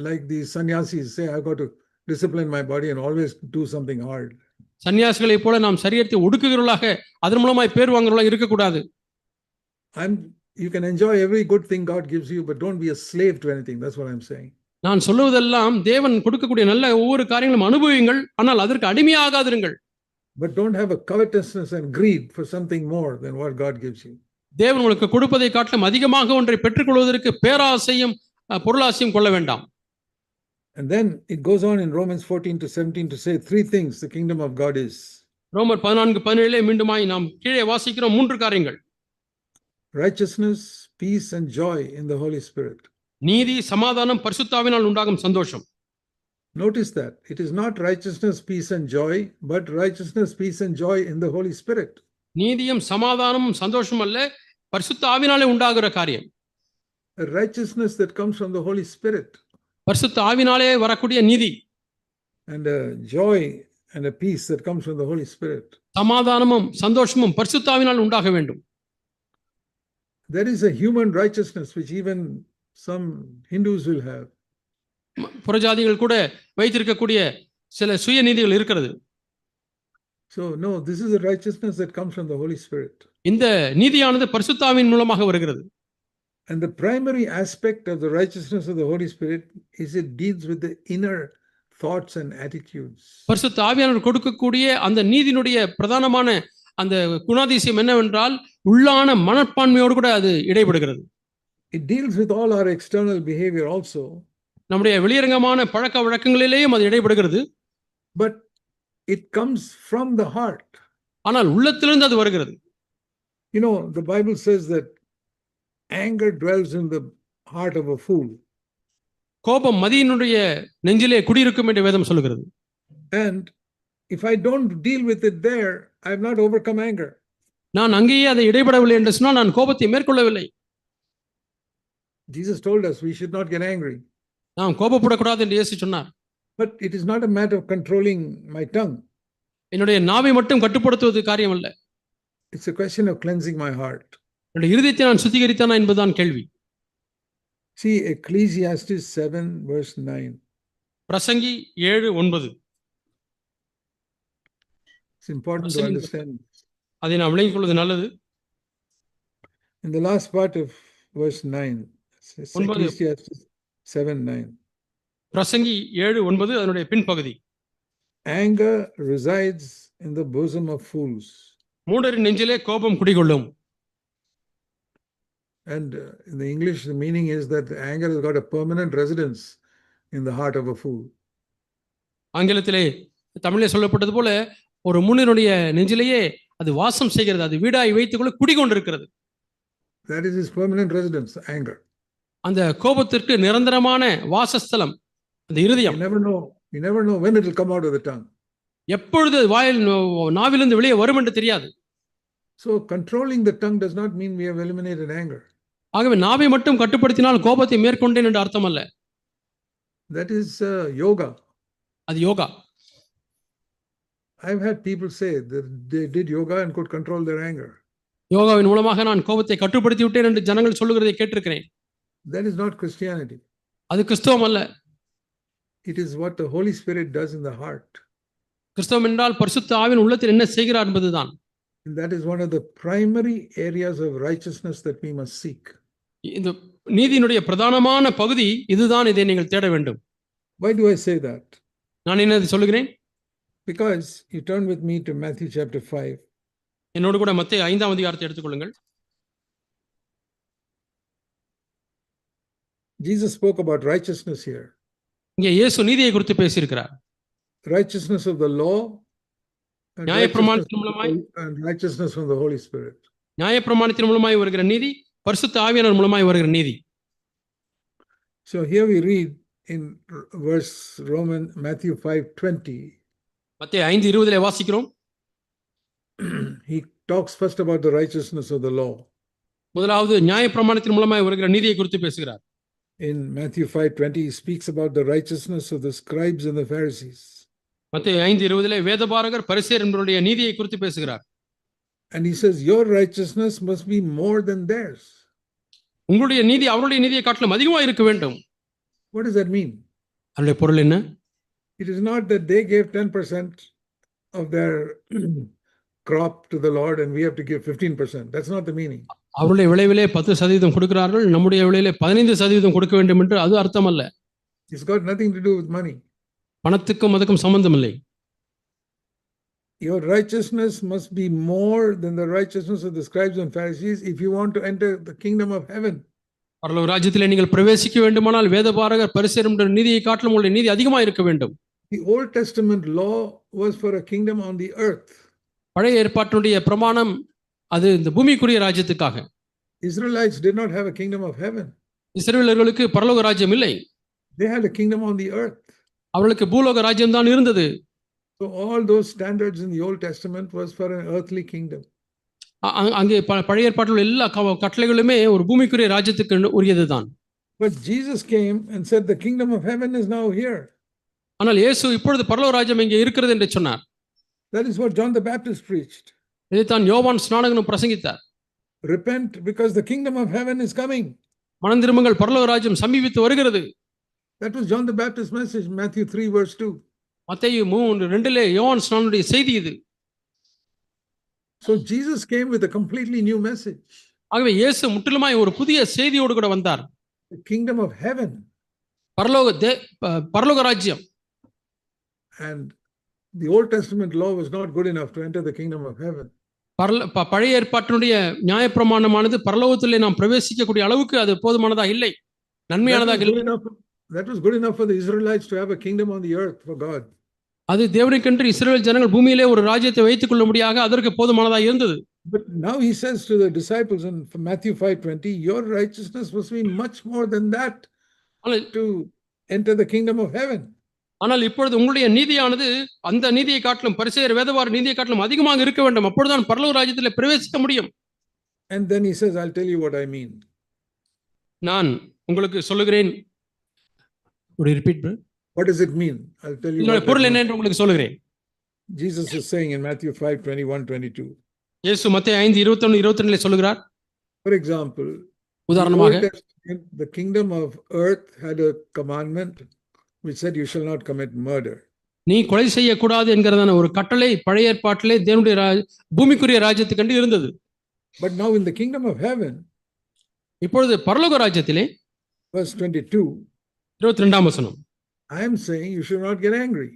[SPEAKER 1] like these sannyasis, say, I've got to discipline my body and always do something hard.
[SPEAKER 2] சன்னியாசிகளை போல நாம் சரீரத்தை ஒடுக்குகிறவர்களாக, அதன் மூலமாய் பேர் வாங்குறவர்களாக இருக்கக்கூடாது.
[SPEAKER 1] You can enjoy every good thing God gives you, but don't be a slave to anything. That's what I'm saying.
[SPEAKER 2] நான் சொல்லுவதெல்லாம் தேவன் கொடுக்கக்கூடிய நல்ல ஒவ்வொரு காரியங்களும் அனுபவியுங்கள், ஆனால் அதற்கு அடிமையாகாதிருங்கள்.
[SPEAKER 1] But don't have a covetousness and greed for something more than what God gives you.
[SPEAKER 2] தேவன் உங்களுக்கு கொடுப்பதை காட்டிலும் அதிகமாக ஒன்றை பெற்றுக்கொள்வதற்கு பேராசையும் பொருளாசையும் கொள்ள வேண்டாம்.
[SPEAKER 1] And then it goes on in Romans 14 to 17 to say 3 things the kingdom of God is.
[SPEAKER 2] ரோமர் 14:17 மீண்டுமாய் நாம் கீழே வாசிக்கிறோம் 3 காரியங்கள்.
[SPEAKER 1] Righteousness, peace and joy in the Holy Spirit.
[SPEAKER 2] நீதி, சமாதானம், பரிசுத்தாவினால் உண்டாகும் சந்தோஷம்.
[SPEAKER 1] Notice that it is not righteousness, peace and joy, but righteousness, peace and joy in the Holy Spirit.
[SPEAKER 2] நீதியும் சமாதானமும் சந்தோஷம் அல்ல, பரிசுத்த ஆவினாலே உண்டாகிற காரியம்.
[SPEAKER 1] A righteousness that comes from the Holy Spirit.
[SPEAKER 2] பரிசுத்த ஆவினாலே வரக்கூடிய நீதி.
[SPEAKER 1] And a joy and a peace that comes from the Holy Spirit.
[SPEAKER 2] சமாதானமும் சந்தோஷமும் பரிசுத்த ஆவினால் உண்டாக வேண்டும்.
[SPEAKER 1] There is a human righteousness which even some Hindus will have.
[SPEAKER 2] புறஜாதிகள் கூட வைத்திருக்கக்கூடிய சில சுய நீதிகள் இருக்கிறது.
[SPEAKER 1] So no, this is a righteousness that comes from the Holy Spirit.
[SPEAKER 2] இந்த நீதியானது பரிசுத்த ஆவியின் மூலமாக வருகிறது.
[SPEAKER 1] And the primary aspect of the righteousness of the Holy Spirit is it deals with the inner thoughts and attitudes.
[SPEAKER 2] பரிசுத்த ஆவியானவர் கொடுக்கக்கூடிய அந்த நீதியினுடைய பிரதானமான அந்த குணாதிசயம் என்னவென்றால் உள்ளான மனப்பான்மையோடு கூட அது இடைபடுகிறது.
[SPEAKER 1] It deals with all our external behavior also.
[SPEAKER 2] நம்முடைய வெளியரங்கமான பழக்க வழக்கங்களிலேயும் அது இடைபடுகிறது.
[SPEAKER 1] But it comes from the heart.
[SPEAKER 2] ஆனால் உள்ளத்திலிருந்து அது வருகிறது.
[SPEAKER 1] You know, the Bible says that anger dwells in the heart of a fool.
[SPEAKER 2] கோபம் மதியினுடைய நெஞ்சிலே குடியிருக்கும் என்று வேதம் சொல்கிறது.
[SPEAKER 1] And if I don't deal with it there, I have not overcome anger.
[SPEAKER 2] நான் அங்கேயே அதை இடைபடவில்லை என்று சொன்னால் நான் கோபத்தை மேற்கொள்ளவில்லை.
[SPEAKER 1] Jesus told us we should not get angry.
[SPEAKER 2] நாம் கோபப்படக்கூடாது என்று இயேசு சொன்னார்.
[SPEAKER 1] But it is not a matter of controlling my tongue.
[SPEAKER 2] என்னுடைய நாவை மட்டும் கட்டுப்படுத்துவது காரியம் அல்ல.
[SPEAKER 1] It's a question of cleansing my heart.
[SPEAKER 2] என்னுடைய இருதயத்தை நான் சுத்திகரித்தானா என்பதுதான் கேள்வி.
[SPEAKER 1] See Ecclesiastes 7 verse 9.
[SPEAKER 2] பிரசங்கி 7:9.
[SPEAKER 1] It's important to understand.
[SPEAKER 2] அதை நாம் விளங்கிக் கொள்வது நல்லது.
[SPEAKER 1] In the last part of verse 9, Ecclesiastes 7:9.
[SPEAKER 2] பிரசங்கி 7:9 அதனுடைய பின்பகுதி.
[SPEAKER 1] anger resides in the bosom of fools.
[SPEAKER 2] மூடரின் நெஞ்சிலே கோபம் குடிகொள்ளும்.
[SPEAKER 1] And in the English, the meaning is that anger has got a permanent residence in the heart of a fool.
[SPEAKER 2] ஆங்கிலத்திலே தமிழிலே சொல்லப்பட்டது போல ஒரு மூடனுடைய நெஞ்சிலேயே அது வாசம் செய்கிறது, அது வீடாய் வைத்துக்கொள்ள குடிகொண்டிருக்கிறது.
[SPEAKER 1] That is his permanent residence, anger.
[SPEAKER 2] அந்த கோபத்திற்கு நிரந்தரமான வாசஸ்தலம் அந்த இருதயம்.
[SPEAKER 1] You never know when it will come out of the tongue.
[SPEAKER 2] எப்பொழுது வாயில் நாவிலிருந்து வெளியே வரும் என்று தெரியாது.
[SPEAKER 1] So controlling the tongue does not mean we have eliminated anger.
[SPEAKER 2] ஆகவே நாவை மட்டும் கட்டுப்படுத்தினால் கோபத்தை மேற்கொண்டேன் என்று அர்த்தம் அல்ல.
[SPEAKER 1] That is yoga.
[SPEAKER 2] அது yoga.
[SPEAKER 1] I've had people say that they did yoga and could control their anger.
[SPEAKER 2] யோகாவின் மூலமாக நான் கோபத்தை கட்டுப்படுத்தி விட்டேன் என்று ஜனங்கள் சொல்லுகிறதை கேட்டிருக்கிறேன்.
[SPEAKER 1] That is not Christianity.
[SPEAKER 2] அது கிறிஸ்தவம் அல்ல.
[SPEAKER 1] It is what the Holy Spirit does in the heart.
[SPEAKER 2] கிறிஸ்தவம் என்றால் பரிசுத்த ஆவியின் உள்ளத்தில் என்ன செய்கிறார் என்பதுதான்.
[SPEAKER 1] And that is one of the primary areas of righteousness that we must seek.
[SPEAKER 2] இந்த நீதியினுடைய பிரதானமான பகுதி இதுதான், இதை நீங்கள் தேட வேண்டும்.
[SPEAKER 1] Why do I say that?
[SPEAKER 2] நான் என்ன சொல்லுகிறேன்?
[SPEAKER 1] Because you turn with me to Matthew chapter 5.
[SPEAKER 2] என்னோடு கூட மத்தேயு 5ஆம் அதிகாரத்தை எடுத்துக்கொள்ளுங்கள்.
[SPEAKER 1] Jesus spoke about righteousness here.
[SPEAKER 2] இங்கே இயேசு நீதியை குறித்து பேசியிருக்கிறார்.
[SPEAKER 1] Righteousness of the law and righteousness from the Holy Spirit.
[SPEAKER 2] நியாயப்பிரமாணத்தின் மூலமாய் வருகிற நீதி, பரிசுத்த ஆவியானவர் மூலமாய் வருகிற நீதி.
[SPEAKER 1] So here we read in verse Matthew 5:20.
[SPEAKER 2] மத்தேயு 5:20 வாசிக்கிறோம்.
[SPEAKER 1] He talks first about the righteousness of the law.
[SPEAKER 2] முதலாவது நியாயப்பிரமாணத்தின் மூலமாய் வருகிற நீதியை குறித்து பேசுகிறார்.
[SPEAKER 1] In Matthew 5:20 he speaks about the righteousness of the scribes and the Pharisees.
[SPEAKER 2] மத்தேயு 5:20 வேதபாரகர் பரிசேயர் என்பவருடைய நீதியை குறித்து பேசுகிறார்.
[SPEAKER 1] And he says your righteousness must be more than theirs.
[SPEAKER 2] உங்களுடைய நீதி அவருடைய நீதியை காட்டிலும் அதிகமாக இருக்க வேண்டும்.
[SPEAKER 1] What does that mean?
[SPEAKER 2] அதனுடைய பொருள் என்ன?
[SPEAKER 1] It is not that they gave 10% of their crop to the Lord and we have to give 15%. That's not the meaning.
[SPEAKER 2] அவருடைய விளைவிலே 10% கொடுக்கிறார்கள், நம்முடைய விளைவிலே 15% கொடுக்க வேண்டும் என்று அது அர்த்தம் அல்ல.
[SPEAKER 1] It's got nothing to do with money.
[SPEAKER 2] பணத்துக்கும் அதுக்கும் சம்பந்தம் இல்லை.
[SPEAKER 1] Your righteousness must be more than the righteousness of the scribes and Pharisees if you want to enter the kingdom of heaven.
[SPEAKER 2] பரலோக ராஜ்யத்திலே நீங்கள் பிரவேசிக்க வேண்டுமானால் வேதபாரகர் பரிசேயர் என்ற நீதியை காட்டிலும் உங்களுடைய நீதி அதிகமாக இருக்க வேண்டும்.
[SPEAKER 1] The Old Testament law was for a kingdom on the earth.
[SPEAKER 2] பழைய ஏற்பாட்டினுடைய பிரமாணம் அது இந்த பூமிக்குரிய ராஜ்யத்துக்காக.
[SPEAKER 1] Israelites did not have a kingdom of heaven.
[SPEAKER 2] இஸ்ரவேலர்களுக்கு பரலோக ராஜ்யம் இல்லை.
[SPEAKER 1] They had a kingdom on the earth.
[SPEAKER 2] அவர்களுக்கு பூலோக ராஜ்யம் தான் இருந்தது.
[SPEAKER 1] So all those standards in the Old Testament was for an earthly kingdom.
[SPEAKER 2] அங்கே பழைய ஏற்பாட்டில் எல்லா கட்டளைகளுமே ஒரு பூமிக்குரிய ராஜ்யத்துக்கு உரியதுதான்.
[SPEAKER 1] But Jesus came and said the kingdom of heaven is now here.
[SPEAKER 2] ஆனால் இயேசு இப்பொழுது பரலோக ராஜ்யம் இங்கே இருக்கிறது என்று சொன்னார்.
[SPEAKER 1] That is what John the Baptist preached.
[SPEAKER 2] இதைத்தான் யோவான் ஸ்நானகனும் பிரசங்கித்தார்.
[SPEAKER 1] Repent because the kingdom of heaven is coming.
[SPEAKER 2] மனம் திரும்புங்கள், பரலோக ராஜ்யம் சமீபித்து வருகிறது.
[SPEAKER 1] That was John the Baptist's message, Matthew 3 verse 2.
[SPEAKER 2] மத்தேயு 3:2 யோவான் ஸ்நானனுடைய செய்தி இது.
[SPEAKER 1] So Jesus came with a completely new message.
[SPEAKER 2] ஆகவே இயேசு முற்றிலுமாய் ஒரு புதிய செய்தியோடு கூட வந்தார்.
[SPEAKER 1] The kingdom of heaven.
[SPEAKER 2] பரலோக ராஜ்யம்.
[SPEAKER 1] And the Old Testament law was not good enough to enter the kingdom of heaven.
[SPEAKER 2] பழைய ஏற்பாட்டினுடைய நியாயப்பிரமாணமானது பரலோகத்திலே நாம் பிரவேசிக்கக்கூடிய அளவுக்கு அது போதுமானதாக இல்லை, நன்மையானதாக இல்லை.
[SPEAKER 1] That was good enough for the Israelites to have a kingdom on the earth for God.
[SPEAKER 2] அது தேவனுக்கென்று இஸ்ரவேல் ஜனங்கள் பூமியிலே ஒரு ராஜ்யத்தை வைத்துக் கொள்ள முடியாக அதற்கு போதுமானதாக இருந்தது.
[SPEAKER 1] But now he says to the disciples in Matthew 5:20, your righteousness must be much more than that to enter the kingdom of heaven.
[SPEAKER 2] ஆனால் இப்பொழுது உங்களுடைய நீதியானது அந்த நீதியை காட்டிலும் பரிசேயர் வேதபார நீதியை காட்டிலும் அதிகமாக இருக்க வேண்டும், அப்பொழுதுதான் பரலோக ராஜ்யத்திலே பிரவேசிக்க முடியும்.
[SPEAKER 1] And then he says, I'll tell you what I mean.
[SPEAKER 2] நான் உங்களுக்கு சொல்லுகிறேன். Would you repeat, brother?
[SPEAKER 1] What does it mean? I'll tell you.
[SPEAKER 2] பொருள் என்ன என்று உங்களுக்கு சொல்லுகிறேன்.
[SPEAKER 1] Jesus is saying in Matthew 5:21-22.
[SPEAKER 2] இயேசு மத்தேயு 5:21-22 சொல்லுகிறார்.
[SPEAKER 1] For example,
[SPEAKER 2] உதாரணமாக
[SPEAKER 1] the kingdom of earth had a commandment which said you shall not commit murder.
[SPEAKER 2] நீ கொலை செய்யக்கூடாது என்கிறதான ஒரு கட்டளை பழைய ஏற்பாட்டிலே தேவனுடைய பூமிக்குரிய ராஜ்யத்துக்கு இருந்தது.
[SPEAKER 1] But now in the kingdom of heaven,
[SPEAKER 2] இப்பொழுது பரலோக ராஜ்யத்திலே
[SPEAKER 1] verse 22,
[SPEAKER 2] 22ஆம் வசனம்,
[SPEAKER 1] I am saying you should not get angry.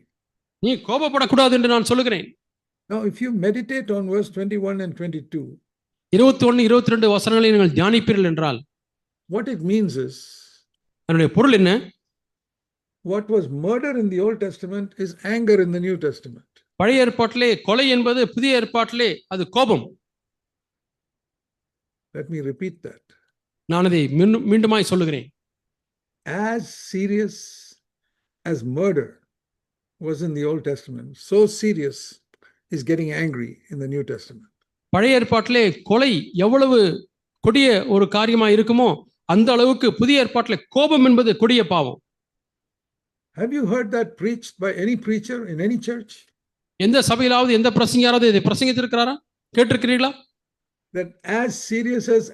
[SPEAKER 2] நீ கோபப்படக்கூடாது என்று நான் சொல்லுகிறேன்.
[SPEAKER 1] Now, if you meditate on verse 21 and 22,
[SPEAKER 2] 21, 22 வசனங்களை நீங்கள் தியானிப்பீர்கள் என்றால்
[SPEAKER 1] what it means is,
[SPEAKER 2] அதனுடைய பொருள் என்ன?
[SPEAKER 1] what was murder in the Old Testament is anger in the New Testament.
[SPEAKER 2] பழைய ஏற்பாட்டிலே கொலை என்பது, புதிய ஏற்பாட்டிலே அது கோபம்.
[SPEAKER 1] Let me repeat that.
[SPEAKER 2] நான் அதை மீண்டுமாய் சொல்லுகிறேன்.
[SPEAKER 1] As serious as murder was in the Old Testament, so serious is getting angry in the New Testament.
[SPEAKER 2] பழைய ஏற்பாட்டிலே கொலை எவ்வளவு கொடிய ஒரு காரியமா இருக்குமோ அந்த அளவுக்கு புதிய ஏற்பாட்டிலே கோபம் என்பது கொடிய பாவம்.
[SPEAKER 1] Have you heard that preached by any preacher in any church?
[SPEAKER 2] எந்த சபையிலாவது எந்த பிரசங்கியாராவது இதை பிரசங்கித்திருக்கிறாரா? கேட்டிருக்கிறீர்களா?
[SPEAKER 1] That as serious as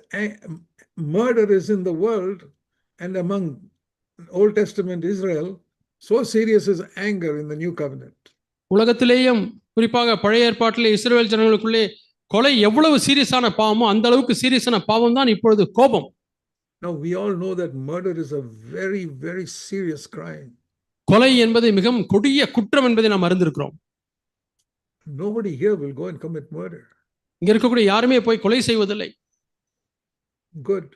[SPEAKER 1] murder is in the world and among Old Testament Israel, so serious is anger in the New Covenant.
[SPEAKER 2] உலகத்திலேயும் குறிப்பாக பழைய ஏற்பாட்டிலே இஸ்ரவேல் ஜனங்களுக்குள்ளே கொலை எவ்வளவு சீரியஸான பாவமோ அந்த அளவுக்கு சீரியஸான பாவம் தான் இப்பொழுது கோபம்.
[SPEAKER 1] Now we all know that murder is a very, very serious crime.
[SPEAKER 2] கொலை என்பது மிகவும் கொடிய குற்றம் என்பதை நாம் அறிந்திருக்கிறோம்.
[SPEAKER 1] Nobody here will go and commit murder.
[SPEAKER 2] இங்க இருக்கக்கூடிய யாருமே போய் கொலை செய்வதில்லை.
[SPEAKER 1] Good.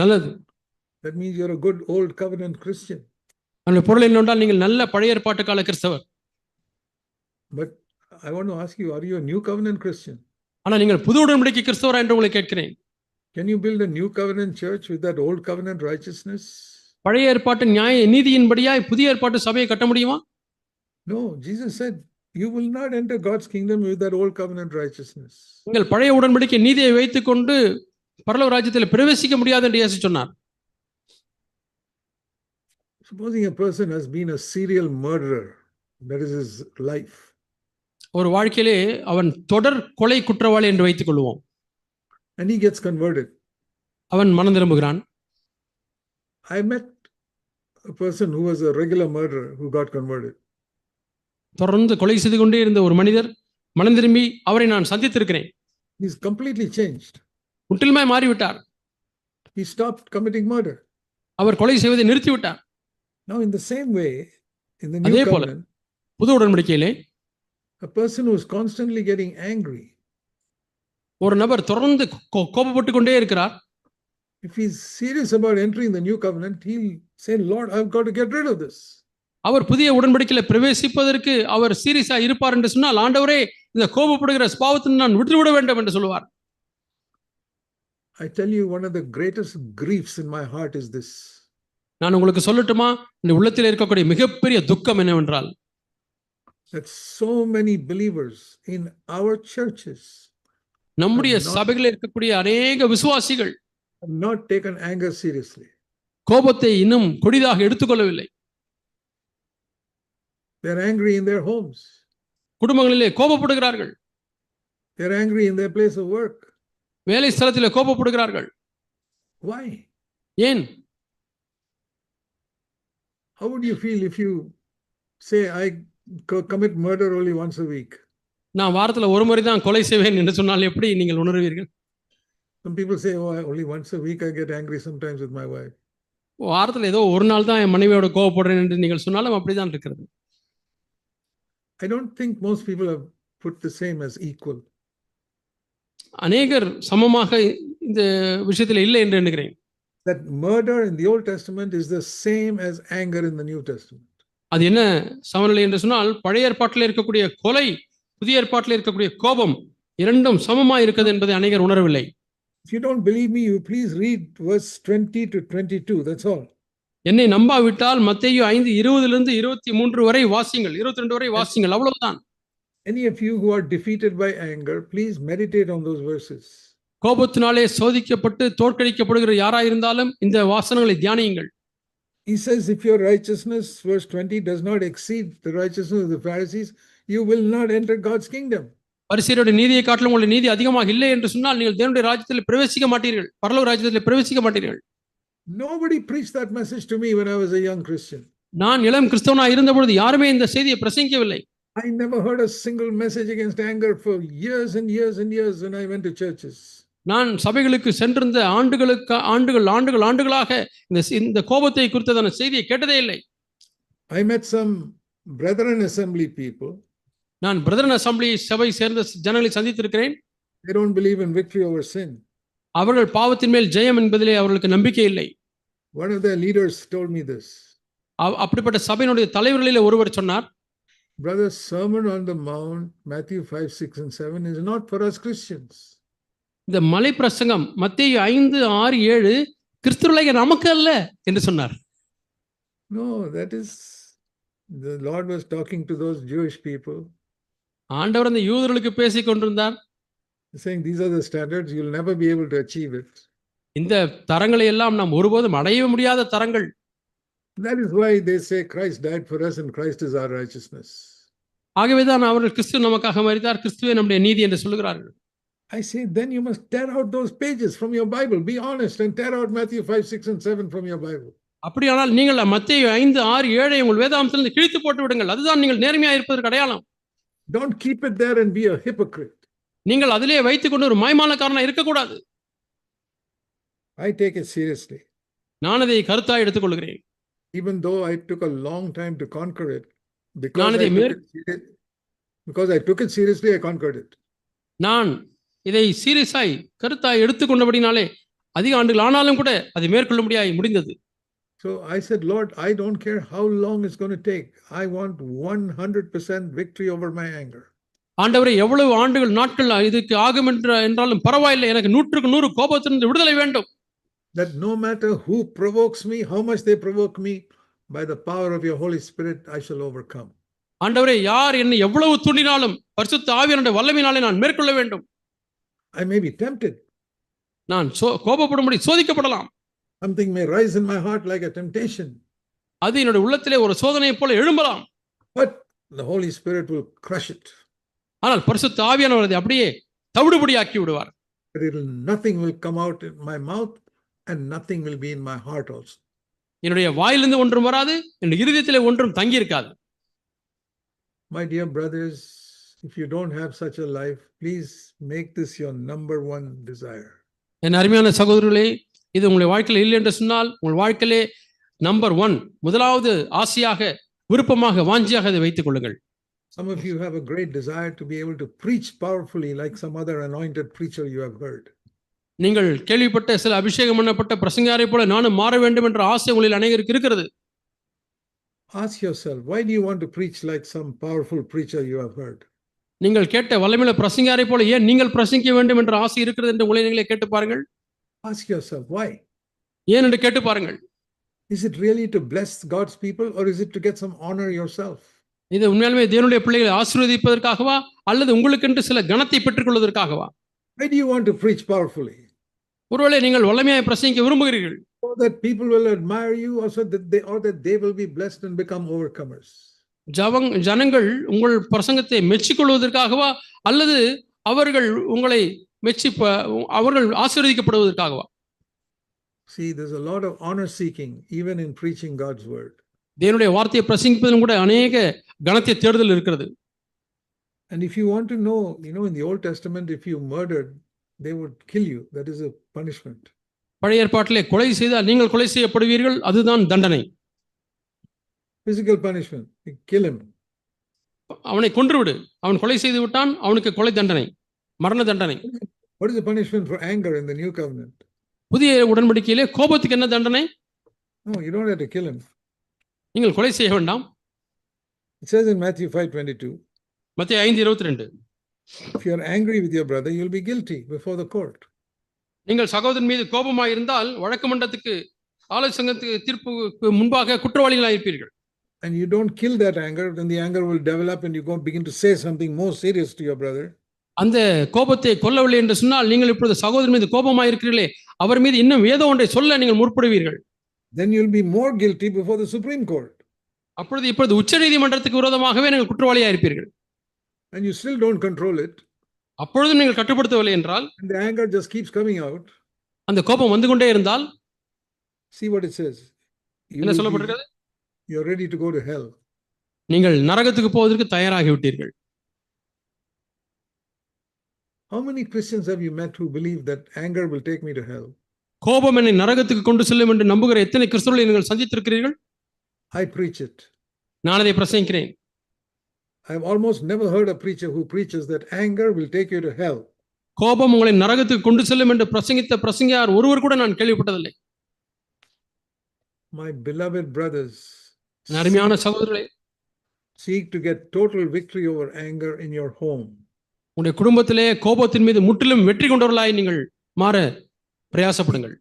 [SPEAKER 2] நல்லது.
[SPEAKER 1] That means you're a good old covenant Christian.
[SPEAKER 2] அந்த பொருள் என்னவென்றால் நீங்கள் நல்ல பழைய ஏற்பாட்டு கால கிறிஸ்தவர்.
[SPEAKER 1] But I want to ask you, are you a new covenant Christian?
[SPEAKER 2] ஆனா நீங்கள் புது உடன்படிக்கை கிறிஸ்தவரா என்று உங்களை கேட்கிறேன்.
[SPEAKER 1] Can you build a new covenant church with that old covenant righteousness?
[SPEAKER 2] பழைய ஏற்பாட்டு நியாய நீதியின்படியாய் புதிய ஏற்பாட்டு சபையை கட்ட முடியுமா?
[SPEAKER 1] No, Jesus said you will not enter God's kingdom with that old covenant righteousness.
[SPEAKER 2] நீங்கள் பழைய உடன்படிக்கை நீதியை வைத்துக்கொண்டு பரலோக ராஜ்யத்தில் பிரவேசிக்க முடியாது என்று இயேசு சொன்னார்.
[SPEAKER 1] Supposing a person has been a serial murderer, that is his life.
[SPEAKER 2] ஒரு வாழ்க்கையிலே அவன் தொடர் கொலை குற்றவாளி என்று வைத்துக் கொள்வோம்.
[SPEAKER 1] And he gets converted.
[SPEAKER 2] அவன் மனம் திரும்புகிறான்.
[SPEAKER 1] I met a person who was a regular murderer who got converted.
[SPEAKER 2] தொடர்ந்து கொலை செய்து கொண்டே இருந்த ஒரு மனிதர் மனம் திரும்பி அவரை நான் சந்தித்திருக்கிறேன்.
[SPEAKER 1] He's completely changed.
[SPEAKER 2] முற்றிலுமாய் மாறிவிட்டார்.
[SPEAKER 1] He stopped committing murder.
[SPEAKER 2] அவர் கொலை செய்வதை நிறுத்திவிட்டார்.
[SPEAKER 1] Now in the same way, in the new covenant,
[SPEAKER 2] புது உடன்படிக்கையிலே
[SPEAKER 1] a person who is constantly getting angry,
[SPEAKER 2] ஒரு நபர் தொடர்ந்து கோபப்பட்டு கொண்டே இருக்கிறார்.
[SPEAKER 1] if he's serious about entering the new covenant, he'll say, Lord, I've got to get rid of this.
[SPEAKER 2] அவர் புதிய உடன்படிக்கையில பிரவேசிப்பதற்கு அவர் சீரியஸா இருப்பார் என்று சொன்னால், ஆண்டவரே இந்த கோபப்படுகிற பாவத்தை நான் விட்டுவிட வேண்டும் என்று சொல்லுவார்.
[SPEAKER 1] I tell you, one of the greatest griefs in my heart is this.
[SPEAKER 2] நான் உங்களுக்கு சொல்லட்டுமா, இந்த உள்ளத்தில் இருக்கக்கூடிய மிகப்பெரிய துக்கம் என்னவென்றால்,
[SPEAKER 1] that so many believers in our churches
[SPEAKER 2] நம்முடைய சபைகளில் இருக்கக்கூடிய அநேக விசுவாசிகள்
[SPEAKER 1] have not taken anger seriously.
[SPEAKER 2] கோபத்தை இன்னும் கொடிதாக எடுத்துக்கொள்ளவில்லை.
[SPEAKER 1] They are angry in their homes.
[SPEAKER 2] குடும்பங்களிலே கோபப்படுகிறார்கள்.
[SPEAKER 1] They are angry in their place of work.
[SPEAKER 2] வேலை ஸ்தலத்திலே கோபப்படுகிறார்கள்.
[SPEAKER 1] Why?
[SPEAKER 2] ஏன்?
[SPEAKER 1] How would you feel if you say, I commit murder only once a week?
[SPEAKER 2] நான் வாரத்துல ஒரு முறை தான் கொலை செய்வேன் என்று சொன்னால் எப்படி நீங்கள் உணர்வீர்கள்?
[SPEAKER 1] Some people say, oh, only once a week I get angry sometimes with my wife.
[SPEAKER 2] வாரத்துல ஏதோ ஒரு நாள் தான் என் மனைவியோட கோபப்படுறேன் என்று நீங்கள் சொன்னாலும் அப்படிதான் இருக்கிறது.
[SPEAKER 1] I don't think most people have put the same as equal.
[SPEAKER 2] அநேகர் சமமாக இந்த விஷயத்தில் இல்லை என்று எண்ணுகிறேன்.
[SPEAKER 1] That murder in the Old Testament is the same as anger in the New Testament.
[SPEAKER 2] அது என்ன சமநிலை என்று சொன்னால், பழைய ஏற்பாட்டில் இருக்கக்கூடிய கொலை, புதிய ஏற்பாட்டில் இருக்கக்கூடிய கோபம் இரண்டும் சமமா இருக்கிறது என்பதை அநேகர் உணரவில்லை.
[SPEAKER 1] If you don't believe me, you please read verse 20 to 22. That's all.
[SPEAKER 2] என்னை நம்பாவிட்டால் மத்தேயு 5:20 23 வரை வாசிங்கள், 22 வரை வாசிங்கள், அவ்வளவுதான்.
[SPEAKER 1] Any of you who are defeated by anger, please meditate on those verses.
[SPEAKER 2] கோபத்தினாலே சோதிக்கப்பட்டு தோற்கடிக்கப்படுகிற யாராயிருந்தாலும் இந்த வாசனங்களை தியானியுங்கள்.
[SPEAKER 1] He says, if your righteousness, verse 20, does not exceed the righteousness of the Pharisees, you will not enter God's kingdom.
[SPEAKER 2] பரிசேயருடைய நீதியை காட்டிலும் உங்களுடைய நீதி அதிகமாக இல்லை என்று சொன்னால் நீங்கள் தேவனுடைய ராஜ்யத்தில் பிரவேசிக்க மாட்டீர்கள், பரலோக ராஜ்யத்தில் பிரவேசிக்க மாட்டீர்கள்.
[SPEAKER 1] Nobody preached that message to me when I was a young Christian.
[SPEAKER 2] நான் இளம் கிறிஸ்தவனாக இருந்தபொழுது யாருமே இந்த செய்தியை பிரசங்கிக்கவில்லை.
[SPEAKER 1] I never heard a single message against anger for years and years and years when I went to churches.
[SPEAKER 2] நான் சபைகளுக்கு சென்றிருந்த ஆண்டுகளாக இந்த கோபத்தை குறித்ததான செய்தியை கேட்டதே இல்லை.
[SPEAKER 1] I met some brethren assembly people,
[SPEAKER 2] நான் பிரதரன் அசம்பிளி சபை சேர்ந்த ஜனங்களை சந்தித்திருக்கிறேன்.
[SPEAKER 1] they don't believe in victory over sin.
[SPEAKER 2] அவர்கள் பாவத்தின் மேல் ஜெயம் என்பதிலே அவர்களுக்கு நம்பிக்கை இல்லை.
[SPEAKER 1] One of their leaders told me this.
[SPEAKER 2] அப்படிப்பட்ட சபையினுடைய தலைவர்களில் ஒருவர் சொன்னார்,
[SPEAKER 1] Brother, Sermon on the Mount, Matthew 5, 6 and 7 is not for us Christians.
[SPEAKER 2] இந்த மலை பிரசங்கம் மத்தேயு 5, 6, 7 கிறிஸ்துவர்களாகிய நமக்கு அல்ல என்று சொன்னார்.
[SPEAKER 1] No, that is, the Lord was talking to those Jewish people.
[SPEAKER 2] ஆண்டவர் அந்த யூதர்களுக்கு பேசிக் கொண்டிருந்தார்.
[SPEAKER 1] Saying these are the standards, you'll never be able to achieve it.
[SPEAKER 2] இந்த தரங்களை எல்லாம் நாம் ஒருபோதும் அடைய முடியாத தரங்கள்.
[SPEAKER 1] That is why they say Christ died for us and Christ is our righteousness.
[SPEAKER 2] ஆகவேதான் அவர்கள் கிறிஸ்து நமக்காக மரித்தார், கிறிஸ்துவே நம்முடைய நீதி என்று சொல்கிறார்கள்.
[SPEAKER 1] I say then you must tear out those pages from your Bible. Be honest and tear out Matthew 5, 6 and 7 from your Bible.
[SPEAKER 2] அப்படியானால் நீங்கள் மத்தேயு 5, 6, 7 உங்கள் வேதாகமத்திலிருந்து கிழித்து போட்டு விடுங்கள். அதுதான் நீங்கள் நேர்மையாக இருப்பதற்கு அடையாளம்.
[SPEAKER 1] Don't keep it there and be a hypocrite.
[SPEAKER 2] நீங்கள் அதிலே வைத்துக் கொண்டு ஒரு மாய்மாலக்காரனா இருக்கக்கூடாது.
[SPEAKER 1] I take it seriously.
[SPEAKER 2] நான் அதை கருத்தாய் எடுத்துக்கொள்கிறேன்.
[SPEAKER 1] Even though I took a long time to conquer it,
[SPEAKER 2] நான் இதை
[SPEAKER 1] because I took it seriously, I conquered it.
[SPEAKER 2] நான் இதை சீரியஸாய் கருத்தாய் எடுத்துக்கொண்டபடினாலே அதிக ஆண்டுகள் ஆனாலும் கூட அதை மேற்கொள்ள முடிந்தது.
[SPEAKER 1] So I said, Lord, I don't care how long it's going to take. I want 100% victory over my anger.
[SPEAKER 2] ஆண்டவரே, எவ்வளவு ஆண்டுகள் நாட்கள் இதுக்கு ஆகும் என்றாலும் பரவாயில்லை, எனக்கு 100க்கு 100 கோபத்திலிருந்து விடுதலை வேண்டும்.
[SPEAKER 1] That no matter who provokes me, how much they provoke me, by the power of your Holy Spirit, I shall overcome.
[SPEAKER 2] ஆண்டவரே, யார் என்னை எவ்வளவு தூண்டினாலும் பரிசுத்த ஆவியானவருடைய வல்லமையினாலே நான் மேற்கொள்ள வேண்டும்.
[SPEAKER 1] I may be tempted.
[SPEAKER 2] நான் கோபப்படும்படி சோதிக்கப்படலாம்.
[SPEAKER 1] Something may rise in my heart like a temptation.
[SPEAKER 2] அது என்னுடைய உள்ளத்திலே ஒரு சோதனை போல எழும்பலாம்.
[SPEAKER 1] But the Holy Spirit will crush it.
[SPEAKER 2] ஆனால் பரிசுத்த ஆவியானவர் அதை அப்படியே தவிடுபடியாக்கி விடுவார்.
[SPEAKER 1] Nothing will come out in my mouth and nothing will be in my heart also.
[SPEAKER 2] என்னுடைய வாயிலிருந்து ஒன்றும் வராது, என்னுடைய இருதயத்திலே ஒன்றும் தங்கி இருக்காது.
[SPEAKER 1] My dear brothers, if you don't have such a life, please make this your number one desire.
[SPEAKER 2] என் அருமையான சகோதரர்களே, இது உங்களுடைய வாழ்க்கையில் இல்லை என்று சொன்னால் உங்கள் வாழ்க்கையிலே நம்பர் 1 முதலாவது ஆசையாக, விருப்பமாக, வாஞ்சியாக அதை வைத்துக் கொள்ளுங்கள்.
[SPEAKER 1] Some of you have a great desire to be able to preach powerfully like some other anointed preacher you have heard.
[SPEAKER 2] நீங்கள் கேள்விப்பட்ட சில அபிஷேகம் பண்ணப்பட்ட பிரசங்கியாரை போல நானும் மாற வேண்டும் என்ற ஆசை உங்களில் அநேகருக்கு இருக்கிறது.
[SPEAKER 1] Ask yourself, why do you want to preach like some powerful preacher you have heard?
[SPEAKER 2] நீங்கள் கேட்ட வல்லமையுள்ள பிரசங்கியாரை போல ஏன் நீங்கள் பிரசங்கிக்க வேண்டும் என்ற ஆசை இருக்கிறது என்று உங்களை நீங்களே கேட்டு பாருங்கள்.
[SPEAKER 1] Ask yourself, why?
[SPEAKER 2] ஏன் என்று கேட்டு பாருங்கள்.
[SPEAKER 1] Is it really to bless God's people or is it to get some honor yourself?
[SPEAKER 2] இது உண்மையாலுமே தேவனுடைய பிள்ளைகளை ஆசீர்வதிப்பதற்காகவா அல்லது உங்களுக்கென்று சில கனத்தை பெற்றுக் கொள்வதற்காகவா?
[SPEAKER 1] Why do you want to preach powerfully?
[SPEAKER 2] ஒருவேளை நீங்கள் வல்லமையாய் பிரசங்கிக்க விரும்புகிறீர்கள்.
[SPEAKER 1] So that people will admire you, also that they will be blessed and become overcomers.
[SPEAKER 2] ஜனங்கள் உங்கள் பிரசங்கத்தை மெச்சிக்கொள்வதற்காகவா அல்லது அவர்கள் உங்களை அவர்கள் ஆசீர்வதிக்கப்படுவதற்காகவா?
[SPEAKER 1] See, there's a lot of honor seeking even in preaching God's word.
[SPEAKER 2] தேவனுடைய வார்த்தையை பிரசங்கிப்பதிலும் கூட அநேக கனத்தை தேடுதல் இருக்கிறது.
[SPEAKER 1] And if you want to know, in the Old Testament, if you murdered, they would kill you. That is a punishment.
[SPEAKER 2] பழைய ஏற்பாட்டிலே கொலை செய்தால் நீங்கள் கொலை செய்யப்படுவீர்கள், அதுதான் தண்டனை.
[SPEAKER 1] Physical punishment, you kill him.
[SPEAKER 2] அவனை கொன்றுவிடு, அவன் கொலை செய்து விட்டான், அவனுக்கு கொலை தண்டனை, மரண தண்டனை.
[SPEAKER 1] What is the punishment for anger in the new covenant?
[SPEAKER 2] புதிய உடன்படிக்கையிலே கோபத்துக்கு என்ன தண்டனை?
[SPEAKER 1] No, you don't have to kill him.
[SPEAKER 2] நீங்கள் கொலை செய்ய வேண்டாம்.
[SPEAKER 1] It says in Matthew 5:22.
[SPEAKER 2] மத்தேயு 5:22.
[SPEAKER 1] If you are angry with your brother, you'll be guilty before the court.
[SPEAKER 2] நீங்கள் சகோதரன் மீது கோபமாய் இருந்தால் வழக்கு மன்றத்துக்கு ஆலோசனைக்கு தீர்ப்புக்கு முன்பாக குற்றவாளிகளாக இருப்பீர்கள்.
[SPEAKER 1] And you don't kill that anger, then the anger will develop and you go begin to say something more serious to your brother.
[SPEAKER 2] அந்த கோபத்தை கொல்லவில்லை என்று சொன்னால் நீங்கள் இப்பொழுது சகோதரன் மீது கோபமாய் இருக்கிறீர்களே, அவர் மீது இன்னும் ஏதோ ஒன்றை சொல்ல நீங்கள் முற்படுவீர்கள்.
[SPEAKER 1] Then you'll be more guilty before the Supreme Court.
[SPEAKER 2] இப்பொழுது உச்ச நீதிமன்றத்துக்கு விரோதமாகவே நீங்கள் குற்றவாளியாக இருப்பீர்கள்.
[SPEAKER 1] And you still don't control it.
[SPEAKER 2] அப்பொழுதும் நீங்கள் கட்டுப்படுத்தவில்லை என்றால்,
[SPEAKER 1] and the anger just keeps coming out.
[SPEAKER 2] அந்த கோபம் வந்து கொண்டே இருந்தால்,
[SPEAKER 1] see what it says.
[SPEAKER 2] என்ன சொல்லப்பட்டிருக்கிறது?
[SPEAKER 1] You're ready to go to hell.
[SPEAKER 2] நீங்கள் நரகத்துக்கு போவதற்கு தயாராகி விட்டீர்கள்.
[SPEAKER 1] How many Christians have you met who believe that anger will take me to hell?
[SPEAKER 2] கோபம் என்னை நரகத்துக்கு கொண்டு செல்லும் என்று நம்புகிற எத்தனை கிறிஸ்தவர்களை நீங்கள் சந்தித்திருக்கிறீர்கள்?
[SPEAKER 1] I preach it.
[SPEAKER 2] நான் அதை பிரசங்கிக்கிறேன்.
[SPEAKER 1] I've almost never heard a preacher who preaches that anger will take you to hell.
[SPEAKER 2] கோபம் உங்களை நரகத்துக்கு கொண்டு செல்லும் என்று பிரசங்கித்த பிரசங்கியார் ஒருவர் கூட நான் கேள்விப்பட்டதில்லை.
[SPEAKER 1] My beloved brothers,
[SPEAKER 2] அருமையான சகோதரர்களே,
[SPEAKER 1] seek to get total victory over anger in your home.
[SPEAKER 2] உங்களுடைய குடும்பத்திலே கோபத்தின் மீது முற்றிலும் வெற்றி கொண்டவர்களாய் நீங்கள் மாற பிரயாசப்படுங்கள்.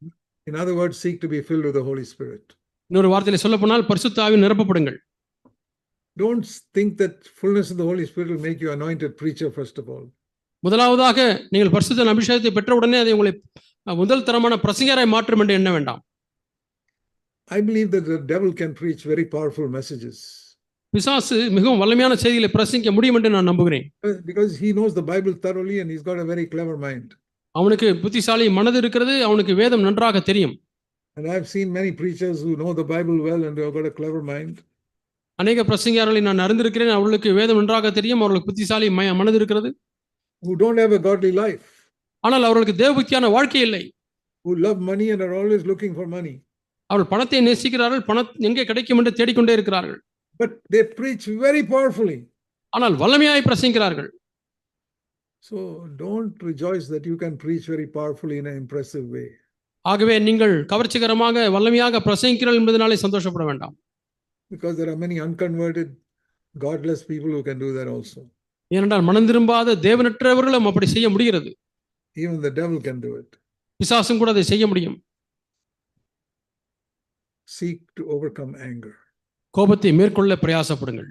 [SPEAKER 1] In other words, seek to be filled with the Holy Spirit.
[SPEAKER 2] இன்னொரு வார்த்தையில சொல்ல போனால் பரிசுத்த ஆவியில் நிரப்பப்படுங்கள்.
[SPEAKER 1] Don't think that fullness of the Holy Spirit will make you anointed preacher first of all.
[SPEAKER 2] முதலாவதாக நீங்கள் பரிசுத்த அபிஷேகத்தை பெற்ற உடனே அதை உங்களை முதல் தரமான பிரசங்கராய் மாற்றும் என்று எண்ண வேண்டாம்.
[SPEAKER 1] I believe that the devil can preach very powerful messages.
[SPEAKER 2] பிசாசு மிகவும் வல்லமையான செய்திகளை பிரசங்கிக்க முடியும் என்று நான் நம்புகிறேன்.
[SPEAKER 1] Because he knows the Bible thoroughly and he's got a very clever mind.
[SPEAKER 2] அவனுக்கு புத்திசாலி மனது இருக்கிறது, அவனுக்கு வேதம் நன்றாக தெரியும்.
[SPEAKER 1] And I've seen many preachers who know the Bible well and they've got a clever mind.
[SPEAKER 2] அநேக பிரசங்கியார்களை நான் அறிந்திருக்கிறேன், அவர்களுக்கு வேதம் நன்றாக தெரியும், அவர்களுக்கு புத்திசாலி மனது இருக்கிறது.
[SPEAKER 1] Who don't have a godly life.
[SPEAKER 2] ஆனால் அவர்களுக்கு தேவபக்தியான வாழ்க்கை இல்லை.
[SPEAKER 1] Who love money and are always looking for money.
[SPEAKER 2] அவர்கள் பணத்தை நேசிக்கிறார்கள், பணம் எங்கே கிடைக்கும் என்று தேடிக்கொண்டே இருக்கிறார்கள்.
[SPEAKER 1] But they preach very powerfully.
[SPEAKER 2] ஆனால் வல்லமையாய் பிரசங்கிக்கிறார்கள்.
[SPEAKER 1] So don't rejoice that you can preach very powerfully in an impressive way.
[SPEAKER 2] ஆகவே நீங்கள் கவர்ச்சிகரமாக வல்லமையாக பிரசங்கிக்கிறீர்கள் என்பதனாலே சந்தோஷப்பட வேண்டாம்.
[SPEAKER 1] Because there are many unconverted, godless people who can do that also.
[SPEAKER 2] ஏனென்றால் மனம் திரும்பாத தேவனற்றவர்களும் அப்படி செய்ய முடிகிறது.
[SPEAKER 1] Even the devil can do it.
[SPEAKER 2] பிசாசும் கூட அதை செய்ய முடியும்.
[SPEAKER 1] Seek to overcome anger.
[SPEAKER 2] கோபத்தை மேற்கொள்ள பிரயாசப்படுங்கள்.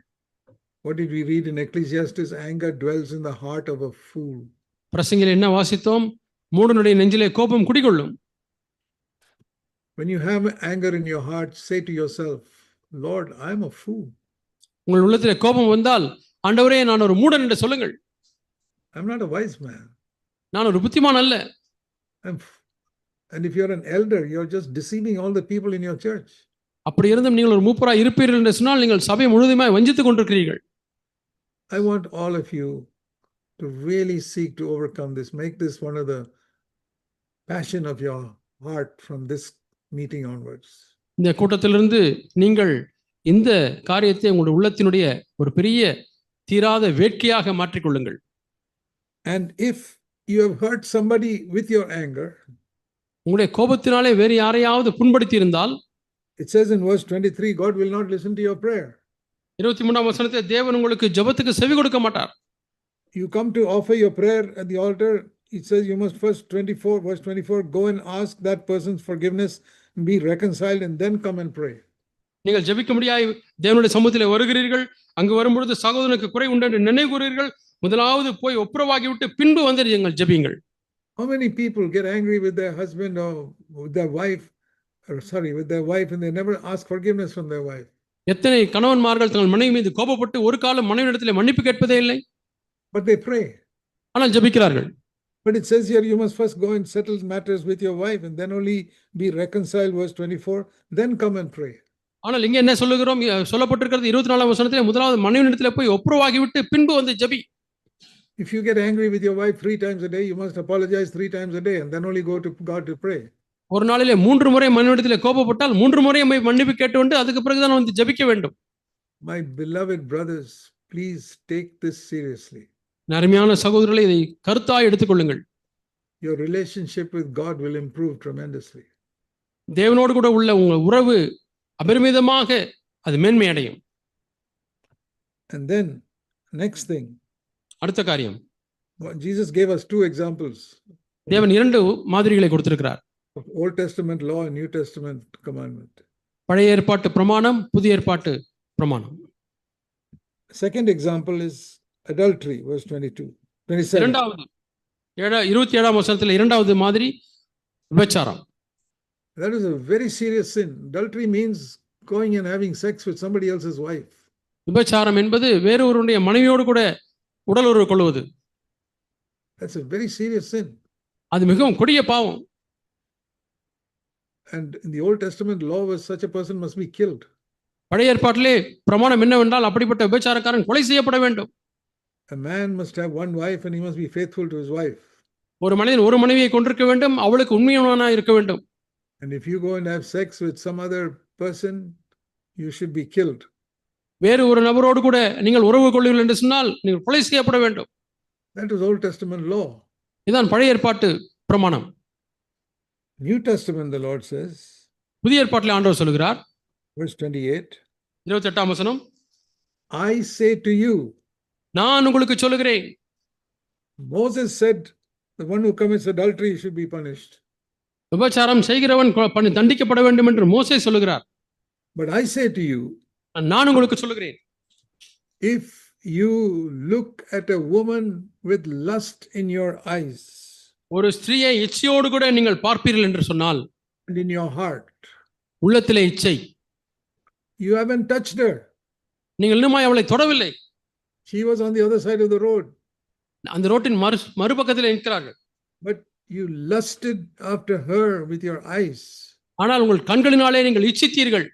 [SPEAKER 1] What did we read in Ecclesiastes? Anger dwells in the heart of a fool.
[SPEAKER 2] பிரசங்கில் என்ன வாசித்தோம்? மூடனுடைய நெஞ்சிலே கோபம் குடிகொள்ளும்.
[SPEAKER 1] When you have anger in your heart, say to yourself, Lord, I am a fool.
[SPEAKER 2] உங்கள் உள்ளத்திலே கோபம் வந்தால், ஆண்டவரே நான் ஒரு மூடன் என்று சொல்லுங்கள்.
[SPEAKER 1] I'm not a wise man.
[SPEAKER 2] நான் ஒரு புத்திமான் அல்ல.
[SPEAKER 1] And if you're an elder, you're just deceiving all the people in your church.
[SPEAKER 2] அப்படி இருந்தும் நீங்கள் ஒரு மூப்பராய் இருப்பீர்கள் என்று சொன்னால் நீங்கள் சபை முழுவதுமாய் வஞ்சித்துக் கொண்டிருக்கிறீர்கள்.
[SPEAKER 1] I want all of you to really seek to overcome this. Make this one of the passion of your heart from this meeting onwards.
[SPEAKER 2] இந்த கூட்டத்திலிருந்து நீங்கள் இந்த காரியத்தை உங்களுடைய உள்ளத்தினுடைய ஒரு பெரிய தீராத வேட்கையாக மாற்றிக்கொள்ளுங்கள்.
[SPEAKER 1] And if you have hurt somebody with your anger,
[SPEAKER 2] உங்களுடைய கோபத்தினாலே வேறு யாரையாவது புண்படுத்தி இருந்தால்,
[SPEAKER 1] it says in verse 23, God will not listen to your prayer.
[SPEAKER 2] 23ஆம் வசனத்திலே தேவன் உங்களுக்கு ஜெபத்துக்கு செவி கொடுக்க மாட்டார்.
[SPEAKER 1] You come to offer your prayer at the altar, it says you must first verse 24, go and ask that person's forgiveness, be reconciled and then come and pray.
[SPEAKER 2] நீங்கள் ஜெபிக்க முடியாய் தேவனுடைய சமூகத்திலே வருகிறீர்கள், அங்கு வரும்பொழுது சகோதரனுக்கு குறை உண்டு என்று நினைவு கூறுகிறீர்கள், முதலாவது போய் ஒப்புரவாகி விட்டு பின்பு வந்து நீங்கள் ஜெபியுங்கள்.
[SPEAKER 1] How many people get angry with their husband or with their wife, with their wife, and they never ask forgiveness from their wife?
[SPEAKER 2] எத்தனை கணவன்மார்கள் தங்கள் மனைவி மீது கோபப்பட்டு ஒரு காலம் மனைவியிடத்திலே மன்னிப்பு கேட்பதே இல்லை.
[SPEAKER 1] But they pray.
[SPEAKER 2] ஆனால் ஜெபிக்கிறார்கள்.
[SPEAKER 1] But it says here you must first go and settle matters with your wife and then only be reconciled, verse 24, then come and pray.
[SPEAKER 2] ஆனால் இங்க என்ன சொல்லுகிறோம்? சொல்லப்பட்டிருக்கிறது 24ஆம் வசனத்திலே முதலாவது மனைவியிடத்திலே போய் ஒப்புரவாகி விட்டு பின்பு வந்து JP.
[SPEAKER 1] If you get angry with your wife 3 times a day, you must apologize 3 times a day and then only go to God to pray.
[SPEAKER 2] ஒரு நாளிலே 3 முறை மனைவியிடத்திலே கோபப்பட்டால் 3 முறை மன்னிப்பு கேட்டுவிட்டு அதுக்கு பிறகுதான் வந்து ஜெபிக்க வேண்டும்.
[SPEAKER 1] My beloved brothers, please take this seriously.
[SPEAKER 2] அருமையான சகோதரர்களே, இதை கருத்தாய் எடுத்துக்கொள்ளுங்கள்.
[SPEAKER 1] Your relationship with God will improve tremendously.
[SPEAKER 2] தேவனோடு கூட உள்ள உங்கள் உறவு அபரிமிதமாக அது மேன்மை அடையும்.
[SPEAKER 1] And then next thing,
[SPEAKER 2] அடுத்த காரியம்,
[SPEAKER 1] Jesus gave us 2 examples.
[SPEAKER 2] தேவன் 2 மாதிரிகளை கொடுத்திருக்கிறார்.
[SPEAKER 1] Old Testament law and New Testament commandment.
[SPEAKER 2] பழைய ஏற்பாட்டு பிரமாணம், புதிய ஏற்பாட்டு பிரமாணம்.
[SPEAKER 1] Second example is adultery, verse 27.
[SPEAKER 2] இரண்டாவது 27ஆம் வசனத்தில் இரண்டாவது மாதிரி விபச்சாரம்.
[SPEAKER 1] That is a very serious sin. Adultery means going and having sex with somebody else's wife.
[SPEAKER 2] விபச்சாரம் என்பது வேறொருவருடைய மனைவியோடு கூட உடல் உறவு கொள்வது.
[SPEAKER 1] That's a very serious sin.
[SPEAKER 2] அது மிகவும் கொடிய பாவம்.
[SPEAKER 1] And in the Old Testament law was such a person must be killed.
[SPEAKER 2] பழைய ஏற்பாட்டிலே பிரமாணம் என்னவென்றால் அப்படிப்பட்ட விபச்சாரக்காரன் கொலை செய்யப்பட வேண்டும்.
[SPEAKER 1] A man must have one wife and he must be faithful to his wife.
[SPEAKER 2] ஒரு மனிதன் ஒரு மனைவியை கொண்டிருக்க வேண்டும், அவளுக்கு உண்மையானவனாக இருக்க வேண்டும்.
[SPEAKER 1] And if you go and have sex with some other person, you should be killed.
[SPEAKER 2] வேறு ஒரு நபரோடு கூட நீங்கள் உறவு கொள்வீர்கள் என்று சொன்னால் நீங்கள் கொலை செய்யப்பட வேண்டும்.
[SPEAKER 1] That was Old Testament law.
[SPEAKER 2] இதான் பழைய ஏற்பாட்டு பிரமாணம்.
[SPEAKER 1] New Testament, the Lord says,
[SPEAKER 2] புதிய ஏற்பாட்டில் ஆண்டவர் சொல்கிறார்,
[SPEAKER 1] verse 28,
[SPEAKER 2] 28ஆம் வசனம்,
[SPEAKER 1] I say to you,
[SPEAKER 2] நான் உங்களுக்கு சொல்லுகிறேன்.
[SPEAKER 1] Moses said, the one who commits adultery should be punished.
[SPEAKER 2] விபச்சாரம் செய்கிறவன் தண்டிக்கப்பட வேண்டும் என்று மோசே சொல்லுகிறார்.
[SPEAKER 1] But I say to you,
[SPEAKER 2] நான் உங்களுக்கு சொல்லுகிறேன்,
[SPEAKER 1] if you look at a woman with lust in your eyes
[SPEAKER 2] ஒரு ஸ்திரீயை இச்சையோடு கூட நீங்கள் பார்ப்பீர்கள் என்று சொன்னால்,
[SPEAKER 1] and in your heart,
[SPEAKER 2] உள்ளத்திலே இச்சை,
[SPEAKER 1] you haven't touched her.
[SPEAKER 2] நீங்கள் இன்னுமாய் அவளை தொடவில்லை.
[SPEAKER 1] She was on the other side of the road.
[SPEAKER 2] அந்த ரோட்டின் மறுபக்கத்தில் இருக்கிறார்கள்.
[SPEAKER 1] But you lusted after her with your eyes.
[SPEAKER 2] ஆனால் உங்கள் கண்களினாலே நீங்கள் இச்சித்தீர்கள்.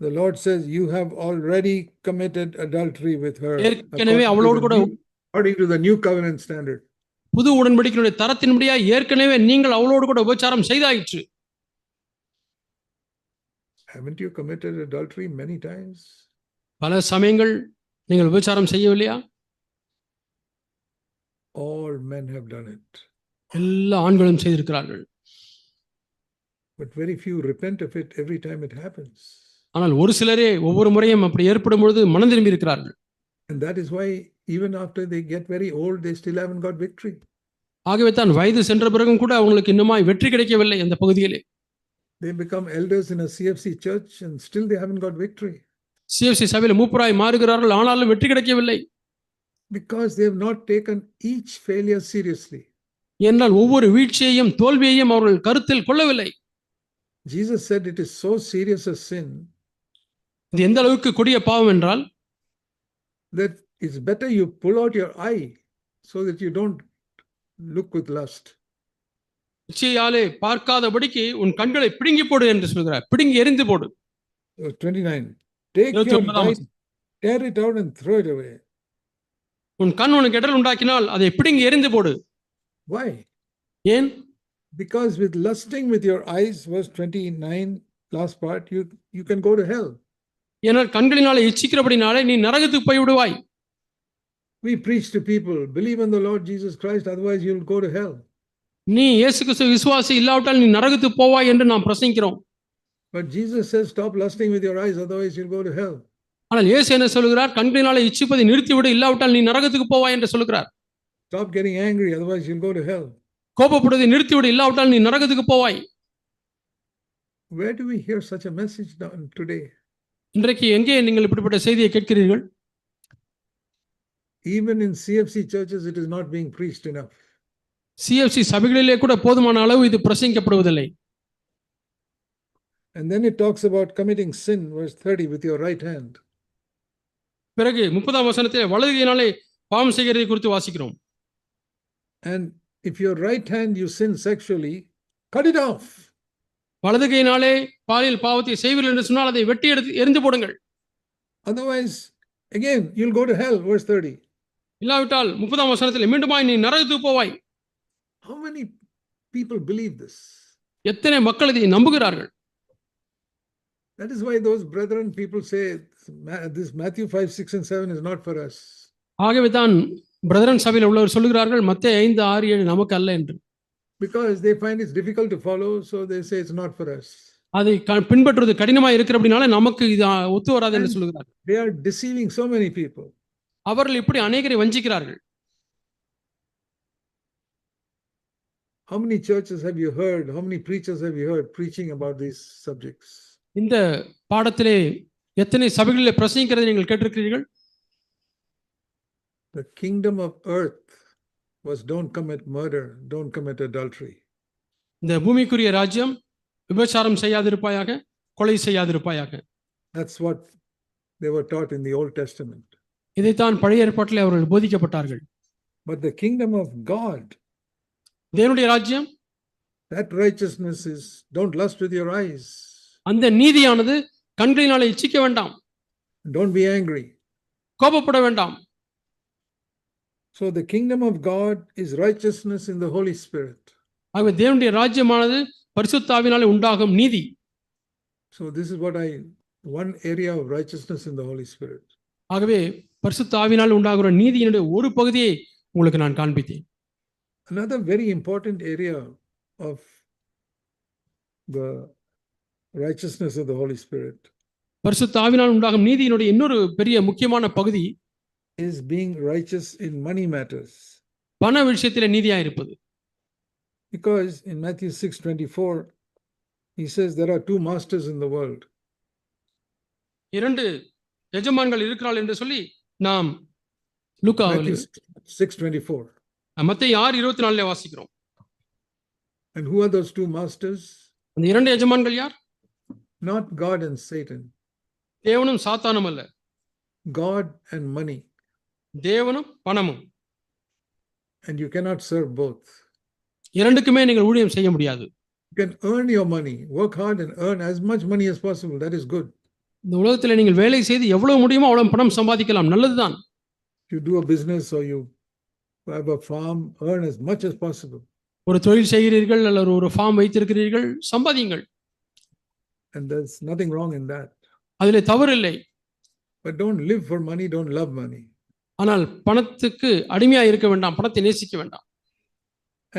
[SPEAKER 1] The Lord says you have already committed adultery with her.
[SPEAKER 2] ஏற்கனவே அவளோடு கூட
[SPEAKER 1] According to the new covenant standard.
[SPEAKER 2] புது உடன்படிக்கையுடைய தரத்தின்படியா ஏற்கனவே நீங்கள் அவளோடு கூட விபச்சாரம் செய்தாயிற்று.
[SPEAKER 1] Haven't you committed adultery many times?
[SPEAKER 2] பல சமயங்கள் நீங்கள் விபச்சாரம் செய்யவில்லையா?
[SPEAKER 1] All men have done it.
[SPEAKER 2] எல்லா ஆண்களும் செய்திருக்கிறார்கள்.
[SPEAKER 1] But very few repent of it every time it happens.
[SPEAKER 2] ஆனால் ஒரு சிலரே ஒவ்வொரு முறையும் அப்படி ஏற்படும் பொழுது மனம் திரும்பி இருக்கிறார்கள்.
[SPEAKER 1] And that is why even after they get very old, they still haven't got victory.
[SPEAKER 2] ஆகவே தான் வயது சென்ற பிறகும் கூட அவங்களுக்கு இன்னுமாய் வெற்றி கிடைக்கவில்லை அந்த பகுதியிலே.
[SPEAKER 1] They become elders in a CFC church and still they haven't got victory.
[SPEAKER 2] CFC சபையில் மூப்பராய் மாறுகிறார்கள், ஆனாலும் வெற்றி கிடைக்கவில்லை.
[SPEAKER 1] Because they have not taken each failure seriously.
[SPEAKER 2] என்றால் ஒவ்வொரு வீழ்ச்சியையும் தோல்வியையும் அவர்கள் கருத்தில் கொள்ளவில்லை.
[SPEAKER 1] Jesus said it is so serious a sin
[SPEAKER 2] இது எந்த அளவுக்கு கொடிய பாவம் என்றால்,
[SPEAKER 1] that it's better you pull out your eye so that you don't look with lust.
[SPEAKER 2] இச்சையாலே பார்க்காதபடிக்கு உன் கண்களை பிடுங்கி போடு என்று சொல்கிறார். பிடுங்கி எரிந்து போடு.
[SPEAKER 1] 29. Take your eye, tear it out and throw it away.
[SPEAKER 2] உன் கண் உனக்கு இடர் உண்டாக்கினால் அதை பிடுங்கி எரிந்து போடு.
[SPEAKER 1] Why?
[SPEAKER 2] ஏன்?
[SPEAKER 1] Because with lusting with your eyes, verse 29, last part, you can go to hell.
[SPEAKER 2] ஏனால் கண்களினாலே இச்சிக்கிறபடினாலே நீ நரகத்துக்கு போய் விடுவாய்.
[SPEAKER 1] We preach to people, believe in the Lord Jesus Christ, otherwise you'll go to hell.
[SPEAKER 2] நீ இயேசு கிறிஸ்து விசுவாசி இல்லாவிட்டால் நீ நரகத்துக்கு போவாய் என்று நாம் பிரசங்கிக்கிறோம்.
[SPEAKER 1] But Jesus says, stop lusting with your eyes, otherwise you'll go to hell.
[SPEAKER 2] ஆனால் இயேசு என்ன சொல்கிறார்? கண்களினாலே இச்சிப்பதை நிறுத்திவிடு, இல்லாவிட்டால் நீ நரகத்துக்கு போவாய் என்று சொல்கிறார்.
[SPEAKER 1] Stop getting angry, otherwise you'll go to hell.
[SPEAKER 2] கோபப்படுவதை நிறுத்திவிடு, இல்லாவிட்டால் நீ நரகத்துக்கு போவாய்.
[SPEAKER 1] Where do we hear such a message today?
[SPEAKER 2] இன்றைக்கு எங்கே நீங்கள் இப்படிப்பட்ட செய்தியை கேட்கிறீர்கள்?
[SPEAKER 1] Even in CFC churches, it is not being preached enough.
[SPEAKER 2] CFC சபைகளிலே கூட போதுமான அளவு இது பிரசங்கிக்கப்படுவதில்லை.
[SPEAKER 1] And then it talks about committing sin, verse 30, with your right hand.
[SPEAKER 2] பிறகு 30ஆம் வசனத்திலே வலது கையினாலே பாவம் செய்கிறதை குறித்து வாசிக்கிறோம்.
[SPEAKER 1] And if your right hand you sin sexually, cut it off.
[SPEAKER 2] வலது கையினாலே பாலியல் பாவத்தை செய்வீர்கள் என்று சொன்னால் அதை வெட்டி எடுத்து எரிந்து போடுங்கள்.
[SPEAKER 1] Otherwise, again, you'll go to hell, verse 30.
[SPEAKER 2] இல்லாவிட்டால் 30ஆம் வசனத்திலே மீண்டுமாய் நீ நரகத்துக்கு போவாய்.
[SPEAKER 1] How many people believe this?
[SPEAKER 2] எத்தனை மக்கள் இதை நம்புகிறார்கள்?
[SPEAKER 1] That is why those brethren people say this Matthew 5, 6 and 7 is not for us.
[SPEAKER 2] ஆகவே தான் பிரதரன் சபையில் உள்ளவர் சொல்லுகிறார்கள் மத்தேயு 5, 6, 7 நமக்கு அல்ல என்று.
[SPEAKER 1] Because they find it's difficult to follow, so they say it's not for us.
[SPEAKER 2] அதை பின்பற்றுவது கடினமாக இருக்கிறபடினால நமக்கு இது ஒத்து வராது என்று சொல்லுகிறார்கள்.
[SPEAKER 1] They are deceiving so many people.
[SPEAKER 2] அவர்கள் இப்படி அநேகரை வஞ்சிக்கிறார்கள்.
[SPEAKER 1] How many churches have you heard? How many preachers have you heard preaching about these subjects?
[SPEAKER 2] இந்த பாடத்திலே எத்தனை சபைகளிலே பிரசங்கிக்கிறதை நீங்கள் கேட்டிருக்கிறீர்கள்?
[SPEAKER 1] The kingdom of earth was don't commit murder, don't commit adultery.
[SPEAKER 2] இந்த பூமிக்குரிய ராஜ்யம் விபச்சாரம் செய்யாதிருப்பாயாக, கொலை செய்யாதிருப்பாயாக.
[SPEAKER 1] That's what they were taught in the Old Testament.
[SPEAKER 2] இதைத்தான் பழைய ஏற்பாட்டிலே அவர்கள் போதிக்கப்பட்டார்கள்.
[SPEAKER 1] But the kingdom of God,
[SPEAKER 2] தேவனுடைய ராஜ்யம்,
[SPEAKER 1] that righteousness is don't lust with your eyes.
[SPEAKER 2] அந்த நீதியானது கண்களினாலே இச்சிக்க வேண்டாம்.
[SPEAKER 1] Don't be angry.
[SPEAKER 2] கோபப்பட வேண்டாம்.
[SPEAKER 1] So the kingdom of God is righteousness in the Holy Spirit.
[SPEAKER 2] ஆகவே தேவனுடைய ராஜ்யமானது பரிசுத்த ஆவியினாலே உண்டாகும் நீதி.
[SPEAKER 1] So this is what I one area of righteousness in the Holy Spirit.
[SPEAKER 2] ஆகவே பரிசுத்த ஆவியினால் உண்டாகிற நீதியினுடைய ஒரு பகுதியை உங்களுக்கு நான் காண்பித்தேன்.
[SPEAKER 1] Another very important area of the righteousness of the Holy Spirit
[SPEAKER 2] பரிசுத்த ஆவியினால் உண்டாகும் நீதியினுடைய இன்னொரு பெரிய முக்கியமான பகுதி
[SPEAKER 1] is being righteous in money matters.
[SPEAKER 2] பண விஷயத்திலே நீதியாக இருப்பது.
[SPEAKER 1] Because in Matthew 6:24 he says there are two masters in the world.
[SPEAKER 2] இரண்டு எஜமான்கள் இருக்கிறார்கள் என்று சொல்லி நாம்
[SPEAKER 1] Matthew 6:24.
[SPEAKER 2] மத்தேயு 6:24 வாசிக்கிறோம்.
[SPEAKER 1] And who are those two masters?
[SPEAKER 2] அந்த இரண்டு எஜமான்கள் யார்?
[SPEAKER 1] Not God and Satan.
[SPEAKER 2] தேவனும் சாத்தானும் அல்ல.
[SPEAKER 1] God and money.
[SPEAKER 2] தேவனும் பணமும்.
[SPEAKER 1] And you cannot serve both.
[SPEAKER 2] இரண்டுக்குமே நீங்கள் ஊழியம் செய்ய முடியாது.
[SPEAKER 1] You can earn your money, work hard and earn as much money as possible. That is good.
[SPEAKER 2] இந்த உலகத்தில் நீங்கள் வேலை செய்து எவ்வளவு முடியுமோ அவ்வளவு பணம் சம்பாதிக்கலாம், நல்லதுதான்.
[SPEAKER 1] You do a business or you have a farm, earn as much as possible.
[SPEAKER 2] ஒரு தொழில் செய்கிறீர்கள் அல்லது ஒரு ஃபார்ம் வைத்திருக்கிறீர்கள், சம்பாதியுங்கள்.
[SPEAKER 1] And there's nothing wrong in that.
[SPEAKER 2] அதிலே தவறு இல்லை.
[SPEAKER 1] But don't live for money, don't love money.
[SPEAKER 2] ஆனால் பணத்துக்கு அடிமையா இருக்க வேண்டாம், பணத்தை நேசிக்க வேண்டாம்.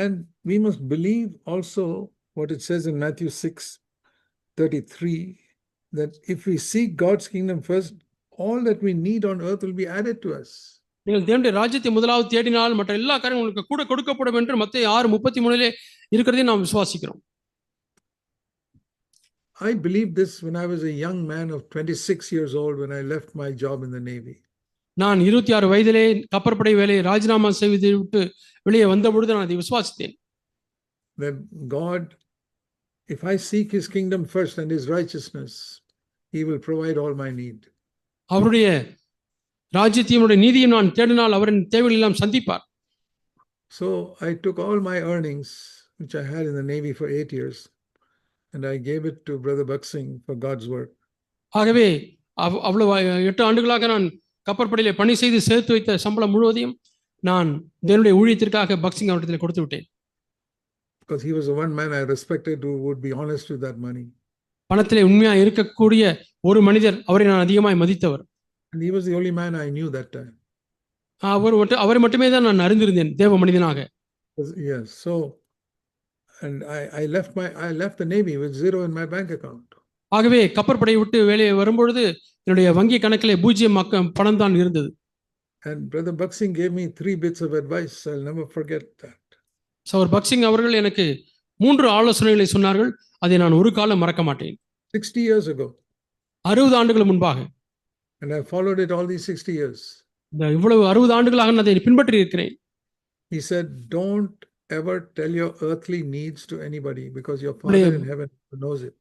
[SPEAKER 1] And we must believe also what it says in Matthew 6:33, that if we seek God's kingdom first, all that we need on earth will be added to us.
[SPEAKER 2] நீங்கள் தேவனுடைய ராஜ்யத்தை முதலாவது தேடினால் மற்ற எல்லா காரியங்களும் உங்களுக்கு கூட கொடுக்கப்படும் என்று மத்தேயு 6:33 இருக்கிறதை நாம் விசுவாசிக்கிறோம்.
[SPEAKER 1] I believed this when I was a young man of 26 years old when I left my job in the Navy.
[SPEAKER 2] நான் 26 வயதிலே கப்பற்படை வேலையை ராஜினாமா செய்து விட்டு வெளியே வந்த பொழுது நான் அதை விசுவாசித்தேன்.
[SPEAKER 1] That God, if I seek his kingdom first and his righteousness, he will provide all my need.
[SPEAKER 2] அவருடைய ராஜ்யத்தையும் நீதியையும் நான் தேடினால் அவரின் தேவைகளை எல்லாம் சந்திப்பார்.
[SPEAKER 1] So I took all my earnings which I had in the Navy for 8 years and I gave it to Brother Buxing for God's work.
[SPEAKER 2] ஆகவே அவ்வளவு 8 ஆண்டுகளாக நான் கப்பற்படையிலே பணி செய்து சேர்த்து வைத்த சம்பளம் முழுவதையும் நான் தேவனுடைய ஊழியத்திற்காக பக்சிங் அவரிடத்தில் கொடுத்து விட்டேன்.
[SPEAKER 1] Because he was the one man I respected who would be honest with that money.
[SPEAKER 2] பணத்திலே உண்மையா இருக்கக்கூடிய ஒரு மனிதர், அவரை நான் அதிகமாய் மதித்தவர்.
[SPEAKER 1] And he was the only man I knew that time.
[SPEAKER 2] அவரை மட்டுமே தான் நான் அறிந்திருந்தேன் தேவ மனிதனாக.
[SPEAKER 1] Yes, so and I left the Navy with zero in my bank account.
[SPEAKER 2] ஆகவே கப்பற்படையை விட்டு வெளியே வரும்பொழுது என்னுடைய வங்கி கணக்கிலே 0 பணம் தான் இருந்தது.
[SPEAKER 1] And Brother Buxing gave me 3 bits of advice. I'll never forget that.
[SPEAKER 2] சகோதரர் பக்சிங் அவர்கள் எனக்கு 3 ஆலோசனைகளை சொன்னார்கள், அதை நான் ஒரு காலம் மறக்க மாட்டேன்.
[SPEAKER 1] 60 years ago.
[SPEAKER 2] 60 ஆண்டுகள் முன்பாக.
[SPEAKER 1] And I followed it all these 60 years.
[SPEAKER 2] இந்த இவ்வளவு 60 ஆண்டுகளாக நான் அதை பின்பற்றி இருக்கிறேன்.
[SPEAKER 1] He said, don't ever tell your earthly needs to anybody because your Father in heaven knows it.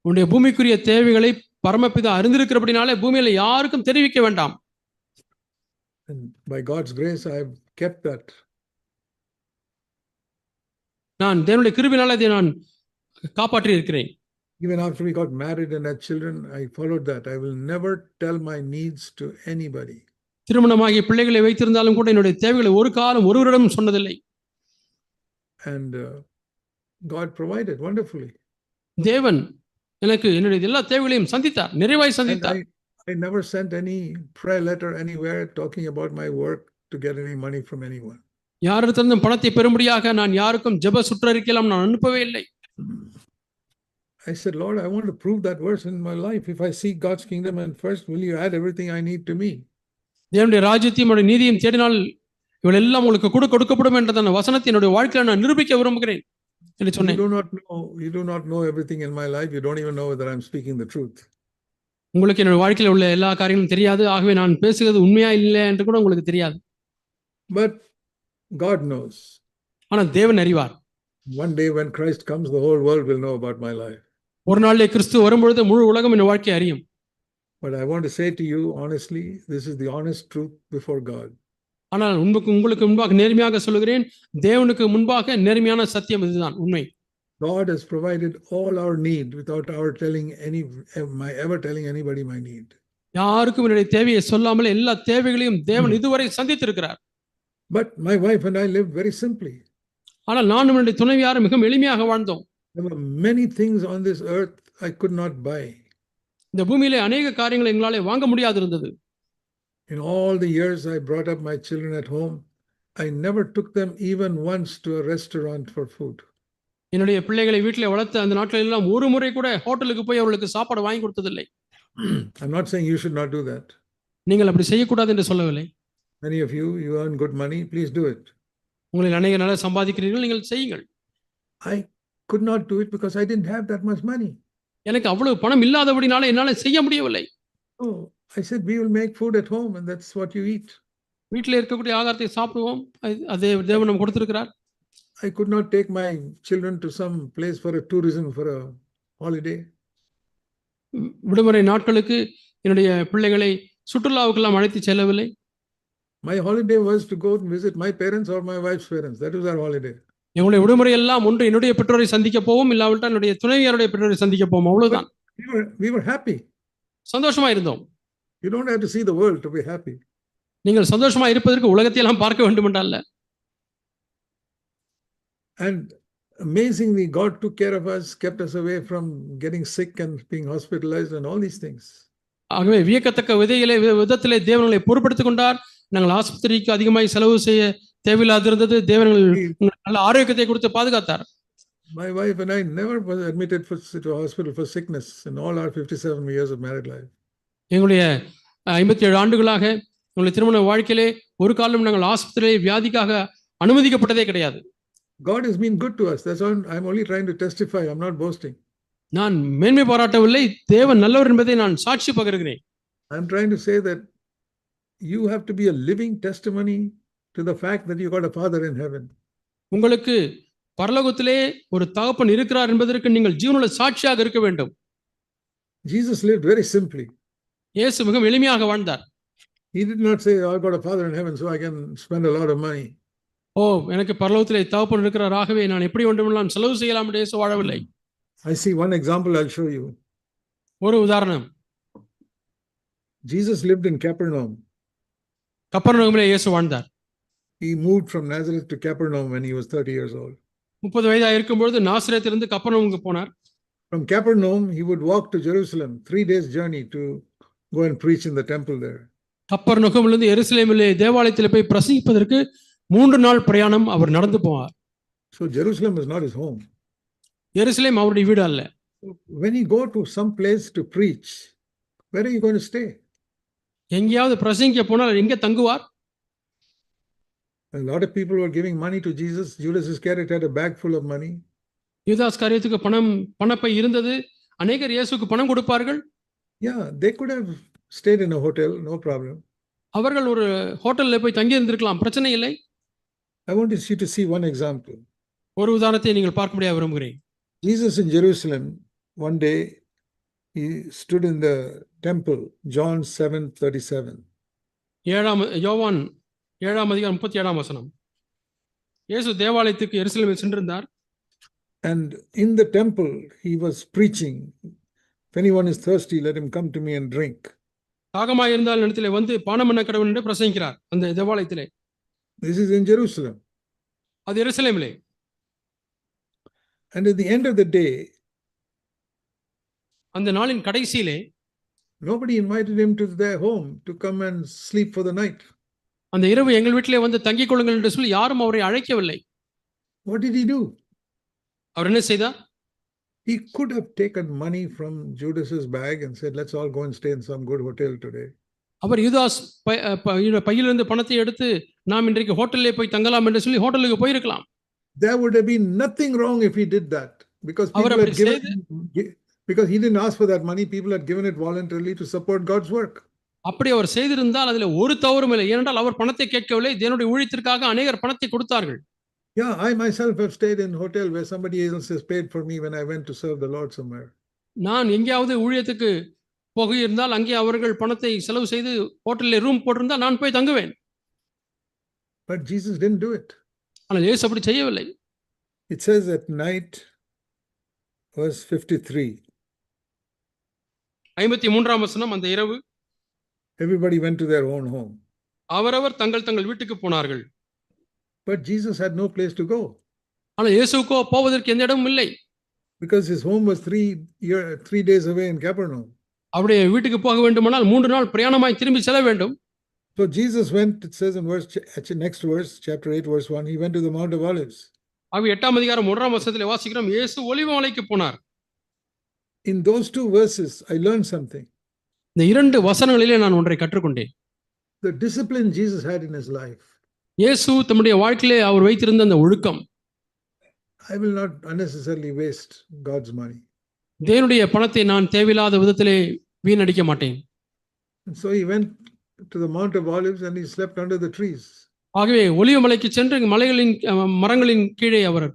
[SPEAKER 2] உன்னுடைய பூமிக்குரிய தேவைகளை பரமபிதா அறிந்திருக்கிறபடினாலே பூமியில யாருக்கும் தெரிவிக்க வேண்டாம்.
[SPEAKER 1] And by God's grace I have kept that.
[SPEAKER 2] நான் தேவனுடைய கிருபையினால அதை நான் காப்பாற்றி இருக்கிறேன்.
[SPEAKER 1] Even after we got married and had children, I followed that. I will never tell my needs to anybody.
[SPEAKER 2] திருமணமாகிய பிள்ளைகளை வைத்திருந்தாலும் கூட என்னுடைய தேவைகளை ஒரு காலம் ஒருவரிடம் சொன்னதில்லை.
[SPEAKER 1] And God provided wonderfully.
[SPEAKER 2] தேவன் எனக்கு என்னுடைய எல்லா தேவைகளையும் சந்தித்தார், நிறைவாய் சந்தித்தார்.
[SPEAKER 1] I never sent any prayer letter anywhere talking about my work to get any money from anyone.
[SPEAKER 2] யாரிடத்திலிருந்தும் பணத்தை பெறும்படியாக நான் யாருக்கும் ஜெப சுற்றறிக்கையெல்லாம் நான் அனுப்பவே இல்லை.
[SPEAKER 1] I said, Lord, I want to prove that verse in my life. If I seek God's kingdom and first, will you add everything I need to me?
[SPEAKER 2] தேவனுடைய ராஜ்யத்தையும் அவருடைய நீதியையும் தேடினால் இவள் எல்லாம் உங்களுக்கு கூட கொடுக்கப்படும் என்ற அந்த வசனத்தை என்னுடைய வாழ்க்கையில நான் நிரூபிக்க விரும்புகிறேன் என்று சொன்னேன்.
[SPEAKER 1] You do not know everything in my life. You don't even know whether I'm speaking the truth.
[SPEAKER 2] உங்களுக்கு என்னோட வாழ்க்கையில உள்ள எல்லா காரியங்களும் தெரியாது, ஆகவே நான் பேசுகிறது உண்மையா இல்லை என்று கூட உங்களுக்கு தெரியாது.
[SPEAKER 1] But God knows.
[SPEAKER 2] ஆனா தேவன் அறிவார்.
[SPEAKER 1] One day when Christ comes, the whole world will know about my life.
[SPEAKER 2] ஒரு நாளிலே கிறிஸ்து வரும்பொழுது முழு உலகம் என் வாழ்க்கையை அறியும்.
[SPEAKER 1] But I want to say to you honestly, this is the honest truth before God.
[SPEAKER 2] ஆனால் உங்களுக்கு முன்பாக நேர்மையாக சொல்லுகிறேன், தேவனுக்கு முன்பாக நேர்மையான சத்தியம் இதுதான் உண்மை.
[SPEAKER 1] God has provided all our need without ever telling anybody my need.
[SPEAKER 2] யாருக்கும் என்னுடைய தேவையை சொல்லாமல் எல்லா தேவைகளையும் தேவன் இதுவரை சந்தித்திருக்கிறார்.
[SPEAKER 1] But my wife and I lived very simply.
[SPEAKER 2] ஆனால் நானும் என்னுடைய துணைவியாரும் மிகவும் எளிமையாக வாழ்ந்தோம்.
[SPEAKER 1] There were many things on this earth I could not buy.
[SPEAKER 2] இந்த பூமியிலே அநேக காரியங்களை எங்களாலே வாங்க முடியாது இருந்தது.
[SPEAKER 1] In all the years I brought up my children at home, I never took them even once to a restaurant for food.
[SPEAKER 2] என்னுடைய பிள்ளைகளை வீட்டிலே வளர்த்த அந்த நாட்களில் எல்லாம் ஒரு முறை கூட ஹோட்டலுக்கு போய் அவர்களுக்கு சாப்பாடு வாங்கி கொடுத்ததில்லை.
[SPEAKER 1] I'm not saying you should not do that.
[SPEAKER 2] நீங்கள் அப்படி செய்யக்கூடாது என்று சொல்லவில்லை.
[SPEAKER 1] Many of you earn good money, please do it.
[SPEAKER 2] உங்களில் அநேக நல்லா சம்பாதிக்கிறீர்கள், நீங்கள் செய்யுங்கள்.
[SPEAKER 1] I could not do it because I didn't have that much money.
[SPEAKER 2] எனக்கு அவ்வளவு பணம் இல்லாதபடினால என்னால செய்ய முடியவில்லை.
[SPEAKER 1] Oh, I said we will make food at home and that's what you eat.
[SPEAKER 2] வீட்டில் இருக்கக்கூடிய ஆகாரத்தை சாப்பிடுவோம், அதே தேவன் நமக்கு கொடுத்திருக்கிறார்.
[SPEAKER 1] I could not take my children to some place for a tourism for a holiday.
[SPEAKER 2] விடுமுறை நாட்களுக்கு என்னுடைய பிள்ளைகளை சுற்றுலாவுக்கெல்லாம் அழைத்து செல்லவில்லை.
[SPEAKER 1] My holiday was to go and visit my parents or my wife's parents. That was our holiday.
[SPEAKER 2] எங்களுடைய விடுமுறை எல்லாம் ஒன்று என்னுடைய பெற்றோரை சந்திக்க போவோம், இல்லாவிட்டால் என்னுடைய துணைவியாருடைய பெற்றோரை சந்திக்க போவோம், அவ்வளவுதான்.
[SPEAKER 1] We were happy.
[SPEAKER 2] சந்தோஷமா இருந்தோம்.
[SPEAKER 1] You don't have to see the world to be happy.
[SPEAKER 2] நீங்கள் சந்தோஷமா இருப்பதற்கு உலகத்தை எல்லாம் பார்க்க வேண்டும் என்றல்ல.
[SPEAKER 1] And amazingly, God took care of us, kept us away from getting sick and being hospitalized and all these things.
[SPEAKER 2] ஆகவே வியக்கத்தக்க விதத்திலே தேவனை பொறுப்படுத்திக் கொண்டார். நாங்கள் ஆஸ்பத்திரிக்கு அதிகமாக செலவு செய்ய தேவையில்லாதிருந்தது. தேவன் நல்ல ஆரோக்கியத்தை கொடுத்து பாதுகாத்தார்.
[SPEAKER 1] My wife and I never was admitted to a hospital for sickness in all our 57 years of married life.
[SPEAKER 2] எங்களுடைய 57 ஆண்டுகளாக எங்களுடைய திருமண வாழ்க்கையிலே ஒரு காலம் நாங்கள் ஆஸ்பத்திரியிலே வியாதிக்காக அனுமதிக்கப்பட்டதே கிடையாது.
[SPEAKER 1] God has been good to us. That's all. I'm only trying to testify. I'm not boasting.
[SPEAKER 2] நான் மேன்மை பாராட்டவில்லை, தேவன் நல்லவர் என்பதை நான் சாட்சி பகருகிறேன்.
[SPEAKER 1] I'm trying to say that you have to be a living testimony to the fact that you got a father in heaven.
[SPEAKER 2] உங்களுக்கு பரலோகத்திலே ஒரு தகப்பன் இருக்கிறார் என்பதற்கு நீங்கள் ஜீவனுள்ள சாட்சியாக இருக்க வேண்டும்.
[SPEAKER 1] Jesus lived very simply.
[SPEAKER 2] இயேசு மிகவும் எளிமையாக வாழ்ந்தார்.
[SPEAKER 1] He did not say, I got a father in heaven so I can spend a lot of money.
[SPEAKER 2] ஓ, எனக்கு பரலோகத்திலே தகப்பன் இருக்கிறார், ஆகவே நான் எப்படி வேண்டுமென்றாலும் செலவு செய்யலாம் என்று இயேசு வாழவில்லை.
[SPEAKER 1] I see one example I'll show you.
[SPEAKER 2] ஒரு உதாரணம்.
[SPEAKER 1] Jesus lived in Capernaum.
[SPEAKER 2] கப்பர்நகூமிலே இயேசு வாழ்ந்தார்.
[SPEAKER 1] He moved from Nazareth to Capernaum when he was 30 years old.
[SPEAKER 2] 30 வயதாக இருக்கும்போது நாசரேத்திலிருந்து கப்பர்நகூமுக்கு போனார்.
[SPEAKER 1] From Capernaum he would walk to Jerusalem, 3 days journey to go and preach in the temple there.
[SPEAKER 2] கப்பர்நகூமிலிருந்து எருசலேமிலே தேவாலயத்திலே போய் பிரசங்கிப்பதற்கு 3 நாள் பிரயாணம் அவர் நடந்து போவார்.
[SPEAKER 1] So Jerusalem is not his home.
[SPEAKER 2] எருசலேம் அவருடைய வீடு அல்ல.
[SPEAKER 1] When you go to some place to preach, where are you going to stay?
[SPEAKER 2] எங்கேயாவது பிரசங்கிக்க போனால் எங்கே தங்குவார்?
[SPEAKER 1] A lot of people were giving money to Jesus. Judas Iscariot had a bag full of money.
[SPEAKER 2] யூதாஸ் காரியத்துக்கு பணப்பை இருந்தது. அநேகர் இயேசுவுக்கு பணம் கொடுப்பார்கள்.
[SPEAKER 1] Yeah, they could have stayed in a hotel, no problem.
[SPEAKER 2] அவர்கள் ஒரு ஹோட்டல்ல போய் தங்கி இருந்திருக்கலாம், பிரச்சனை இல்லை.
[SPEAKER 1] I want you to see one example.
[SPEAKER 2] ஒரு உதாரணத்தை நீங்கள் பார்க்க முடியாது விரும்புகிறேன்.
[SPEAKER 1] Jesus in Jerusalem, one day he stood in the temple, John 7:37.
[SPEAKER 2] யோவான் 7ஆம் அதிகாரம் 37ஆம் வசனம். இயேசு தேவாலயத்துக்கு எருசலேமில் சென்றிருந்தார்.
[SPEAKER 1] And in the temple he was preaching, if anyone is thirsty, let him come to me and drink.
[SPEAKER 2] தாகமாக இருந்தால் இடத்திலே வந்து பானம் பண்ண கடவுள் என்று பிரசங்கிக்கிறார் அந்த தேவாலயத்திலே.
[SPEAKER 1] This is in Jerusalem.
[SPEAKER 2] அது எருசலேமிலே.
[SPEAKER 1] And at the end of the day,
[SPEAKER 2] அந்த நாளின் கடைசியிலே
[SPEAKER 1] nobody invited him to their home to come and sleep for the night.
[SPEAKER 2] அந்த இரவு எங்கள் வீட்டிலே வந்து தங்கிக் கொள்ளுங்கள் என்று சொல்லி யாரும் அவரை அழைக்கவில்லை.
[SPEAKER 1] What did he do?
[SPEAKER 2] அவர் என்ன செய்தார்?
[SPEAKER 1] He could have taken money from Judas's bag and said, let's all go and stay in some good hotel today.
[SPEAKER 2] அவர் யூதாஸ் பையிலிருந்து பணத்தை எடுத்து நாம் இன்றைக்கு ஹோட்டலிலே போய் தங்கலாம் என்று சொல்லி ஹோட்டலுக்கு போயிருக்கலாம்.
[SPEAKER 1] There would have been nothing wrong if he did that, because people had given, because he didn't ask for that money, people had given it voluntarily to support God's work.
[SPEAKER 2] அப்படி அவர் செய்திருந்தால் அதில் ஒரு தவறும் இல்லை. ஏனென்றால் அவர் பணத்தை கேட்கவில்லை, தேவனுடைய ஊழியத்திற்காக அநேகர் பணத்தை கொடுத்தார்கள்.
[SPEAKER 1] Yeah, I myself have stayed in hotel where somebody else has paid for me when I went to serve the Lord somewhere.
[SPEAKER 2] நான் எங்கேயாவது ஊழியத்துக்கு போகியிருந்தால் அங்கே அவர்கள் பணத்தை செலவு செய்து ஹோட்டலில் ரூம் போட்டிருந்தால் நான் போய் தங்குவேன்.
[SPEAKER 1] But Jesus didn't do it.
[SPEAKER 2] ஆனால் இயேசு அப்படி செய்யவில்லை.
[SPEAKER 1] It says at night, verse 53.
[SPEAKER 2] 53ஆம் வசனம், அந்த இரவு
[SPEAKER 1] Everybody went to their own home.
[SPEAKER 2] அவரவர் தங்கள் வீட்டுக்கு போனார்கள்.
[SPEAKER 1] But Jesus had no place to go.
[SPEAKER 2] ஆனால் இயேசுக்கோ போவதற்கு எந்த இடமும் இல்லை.
[SPEAKER 1] Because his home was 3 days away in Capernaum.
[SPEAKER 2] அவருடைய வீட்டுக்கு போக வேண்டுமானால் 3 நாள் பிரயாணமாய் திரும்பி செல்ல வேண்டும்.
[SPEAKER 1] So Jesus went, it says in next verse, chapter 8, verse 1, he went to the Mount of Olives.
[SPEAKER 2] ஆகவே 8ஆம் அதிகாரம் 1ஆம் வசனத்திலே வாசிக்கிறோம், இயேசு ஒலிவ மலைக்கு போனார்.
[SPEAKER 1] In those 2 verses, I learned something.
[SPEAKER 2] இந்த 2 வசனங்களிலே நான் ஒன்றை கற்றுக்கொண்டேன்.
[SPEAKER 1] The discipline Jesus had in his life.
[SPEAKER 2] இயேசு தம்முடைய வாழ்க்கையிலே அவர் வைத்திருந்த அந்த ஒழுக்கம்.
[SPEAKER 1] I will not unnecessarily waste God's money.
[SPEAKER 2] தேவனுடைய பணத்தை நான் தேவையில்லாத விதத்திலே வீணடிக்க மாட்டேன்.
[SPEAKER 1] And so he went to the Mount of Olives and he slept under the trees.
[SPEAKER 2] ஆகவே ஒலிவ மலைக்கு சென்று மரங்களின் கீழே அவர்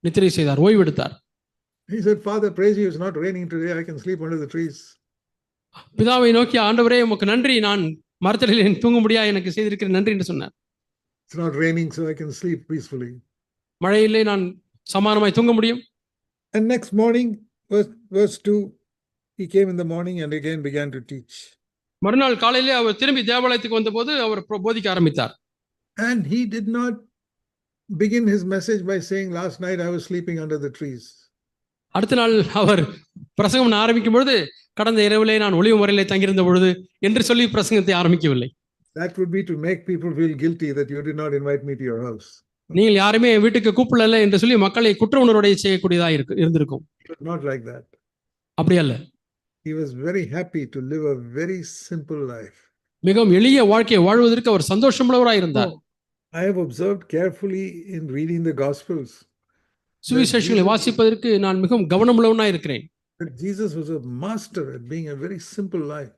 [SPEAKER 2] நித்திரை செய்தார், ஓய்வெடுத்தார்.
[SPEAKER 1] He said, Father, praise you, it's not raining today, I can sleep under the trees.
[SPEAKER 2] பிதாவை நோக்கி, ஆண்டவரே உமக்கு நன்றி, நான் மரத்தடியிலே தூங்கும்படியா எனக்கு செய்திருக்கிற நன்றி என்று சொன்னார்.
[SPEAKER 1] It's not raining, so I can sleep peacefully.
[SPEAKER 2] மழையிலே நான் சமானமாய் தூங்க முடியும்.
[SPEAKER 1] And next morning, verse 2, he came in the morning and again began to teach.
[SPEAKER 2] மறுநாள் காலையிலே அவர் திரும்பி தேவாலயத்துக்கு வந்தபோது அவர் போதிக்க ஆரம்பித்தார்.
[SPEAKER 1] And he did not begin his message by saying, last night I was sleeping under the trees.
[SPEAKER 2] அடுத்த நாள் அவர் பிரசங்கம் ஆரம்பிக்கும் பொழுது, கடந்த இரவிலே நான் ஒலிவ மலையிலே தங்கியிருந்த பொழுது என்று சொல்லி பிரசங்கத்தை ஆரம்பிக்கவில்லை.
[SPEAKER 1] That would be to make people feel guilty that you did not invite me to your house.
[SPEAKER 2] நீங்கள் யாருமே வீட்டுக்கு கூப்பிடல என்று சொல்லி மக்களை குற்ற உணர்வோடு செய்யக்கூடியதா இருந்திருக்கும்.
[SPEAKER 1] Not like that.
[SPEAKER 2] அப்படி அல்ல.
[SPEAKER 1] He was very happy to live a very simple life.
[SPEAKER 2] மிகவும் எளிய வாழ்க்கையை வாழ்வதற்கு அவர் சந்தோஷமுள்ளவராய் இருந்தார்.
[SPEAKER 1] I have observed carefully in reading the Gospels.
[SPEAKER 2] சுவிசேஷங்களை வாசிப்பதற்கு நான் மிகவும் கவனமுள்ளவனாய் இருக்கிறேன்.
[SPEAKER 1] That Jesus was a master at being a very simple life.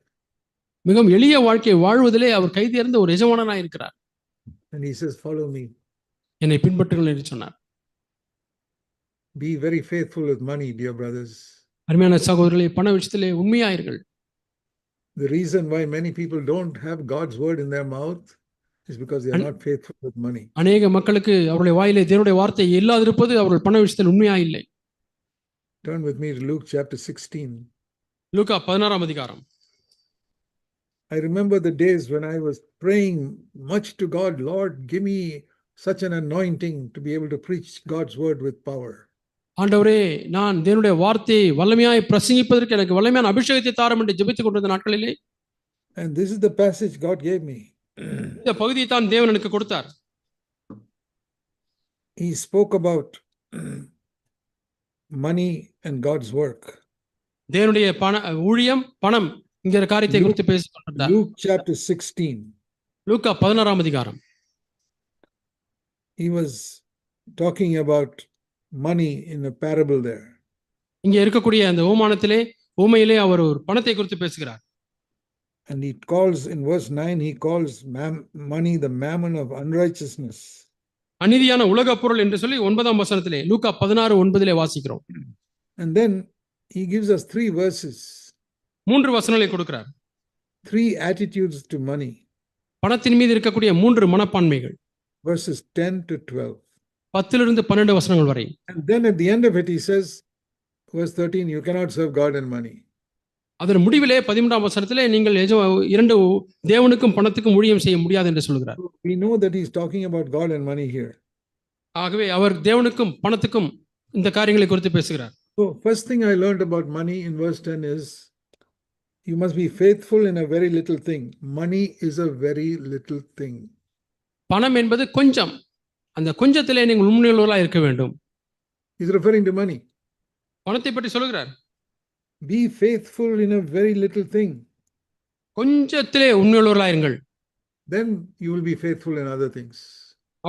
[SPEAKER 2] மிகவும் எளிய வாழ்க்கையை வாழ்வதிலே அவர் கைதேர்ந்த ஒரு எஜமானனாய் இருக்கிறார்.
[SPEAKER 1] And he says, follow me.
[SPEAKER 2] என்னை பின்பற்றுங்கள் என்று சொன்னார்.
[SPEAKER 1] Be very faithful with money, dear brothers.
[SPEAKER 2] அருமையான சகோதரர்களே, பண விஷயத்திலே உண்மையாயிருங்கள்.
[SPEAKER 1] The reason why many people don't have God's word in their mouth is because they are not faithful with money.
[SPEAKER 2] அநேக மக்களுக்கு அவருடைய வாயிலே தேவனுடைய வார்த்தை இல்லாதிருப்பது அவர்கள் பண விஷயத்தில் உண்மையாயில்லை.
[SPEAKER 1] Turn with me to Luke chapter 16.
[SPEAKER 2] லூக்கா 16ஆம் அதிகாரம்.
[SPEAKER 1] I remember the days when I was praying much to God, Lord, give me such an anointing to be able to preach God's word with power.
[SPEAKER 2] ஆண்டவரே, நான் தேவனுடைய வார்த்தையை வல்லமையாய் பிரசங்கிப்பதற்கு எனக்கு வல்லமையான அபிஷேகத்தை தாரும் என்று ஜெபித்துக் கொண்டிருந்த நாட்களிலே,
[SPEAKER 1] and this is the passage God gave me.
[SPEAKER 2] இந்த பகுதியை தான் தேவன் எனக்கு கொடுத்தார்.
[SPEAKER 1] He spoke about money and God's work.
[SPEAKER 2] தேவனுடைய ஊழியம், பணம் என்கிற காரியத்தை குறித்து பேசிக் கொண்டிருந்தார்.
[SPEAKER 1] Luke chapter 16.
[SPEAKER 2] லூக்கா 16ஆம் அதிகாரம்.
[SPEAKER 1] He was talking about money in a parable there.
[SPEAKER 2] இங்க இருக்கக்கூடிய அந்த ஊமையிலே அவர் ஒரு பணத்தை குறித்து பேசுகிறார்.
[SPEAKER 1] And he calls in verse 9, he calls money the mammon of unrighteousness.
[SPEAKER 2] அநீதியான உலக பொருள் என்று சொல்லி 9ஆம் வசனத்திலே லூக்கா 16:9 வாசிக்கிறோம்.
[SPEAKER 1] And then he gives us 3 verses.
[SPEAKER 2] 3 வசனங்களை கொடுக்கிறார்.
[SPEAKER 1] 3 attitudes to money.
[SPEAKER 2] பணத்தின் மீது இருக்கக்கூடிய 3 மனப்பான்மைகள்.
[SPEAKER 1] Verses 10 to 12.
[SPEAKER 2] 10 12 வசனங்கள் வரை.
[SPEAKER 1] And then at the end of it he says, verse 13, you cannot serve God and money.
[SPEAKER 2] அதன் முடிவிலே 13ஆம் வசனத்திலே நீங்கள் இரண்டு தேவனுக்கும் பணத்துக்கும் ஊழியம் செய்ய முடியாது என்று சொல்கிறார்.
[SPEAKER 1] We know that he's talking about God and money here.
[SPEAKER 2] ஆகவே அவர் தேவனுக்கும் பணத்துக்கும் இந்த காரியங்களை குறித்து பேசுகிறார்.
[SPEAKER 1] So first thing I learned about money in verse 10 is you must be faithful in a very little thing. Money is a very little thing.
[SPEAKER 2] பணம் என்பது கொஞ்சம். அந்த கொஞ்சத்திலே நீங்கள் உண்மையுள்ளவர்களாக இருக்க வேண்டும்.
[SPEAKER 1] He's referring to money.
[SPEAKER 2] பணத்தை பற்றி சொல்கிறார்.
[SPEAKER 1] Be faithful in a very little thing.
[SPEAKER 2] கொஞ்சத்திலே உண்மையுள்ளவர்களாக இருங்கள்.
[SPEAKER 1] Then you will be faithful in other things.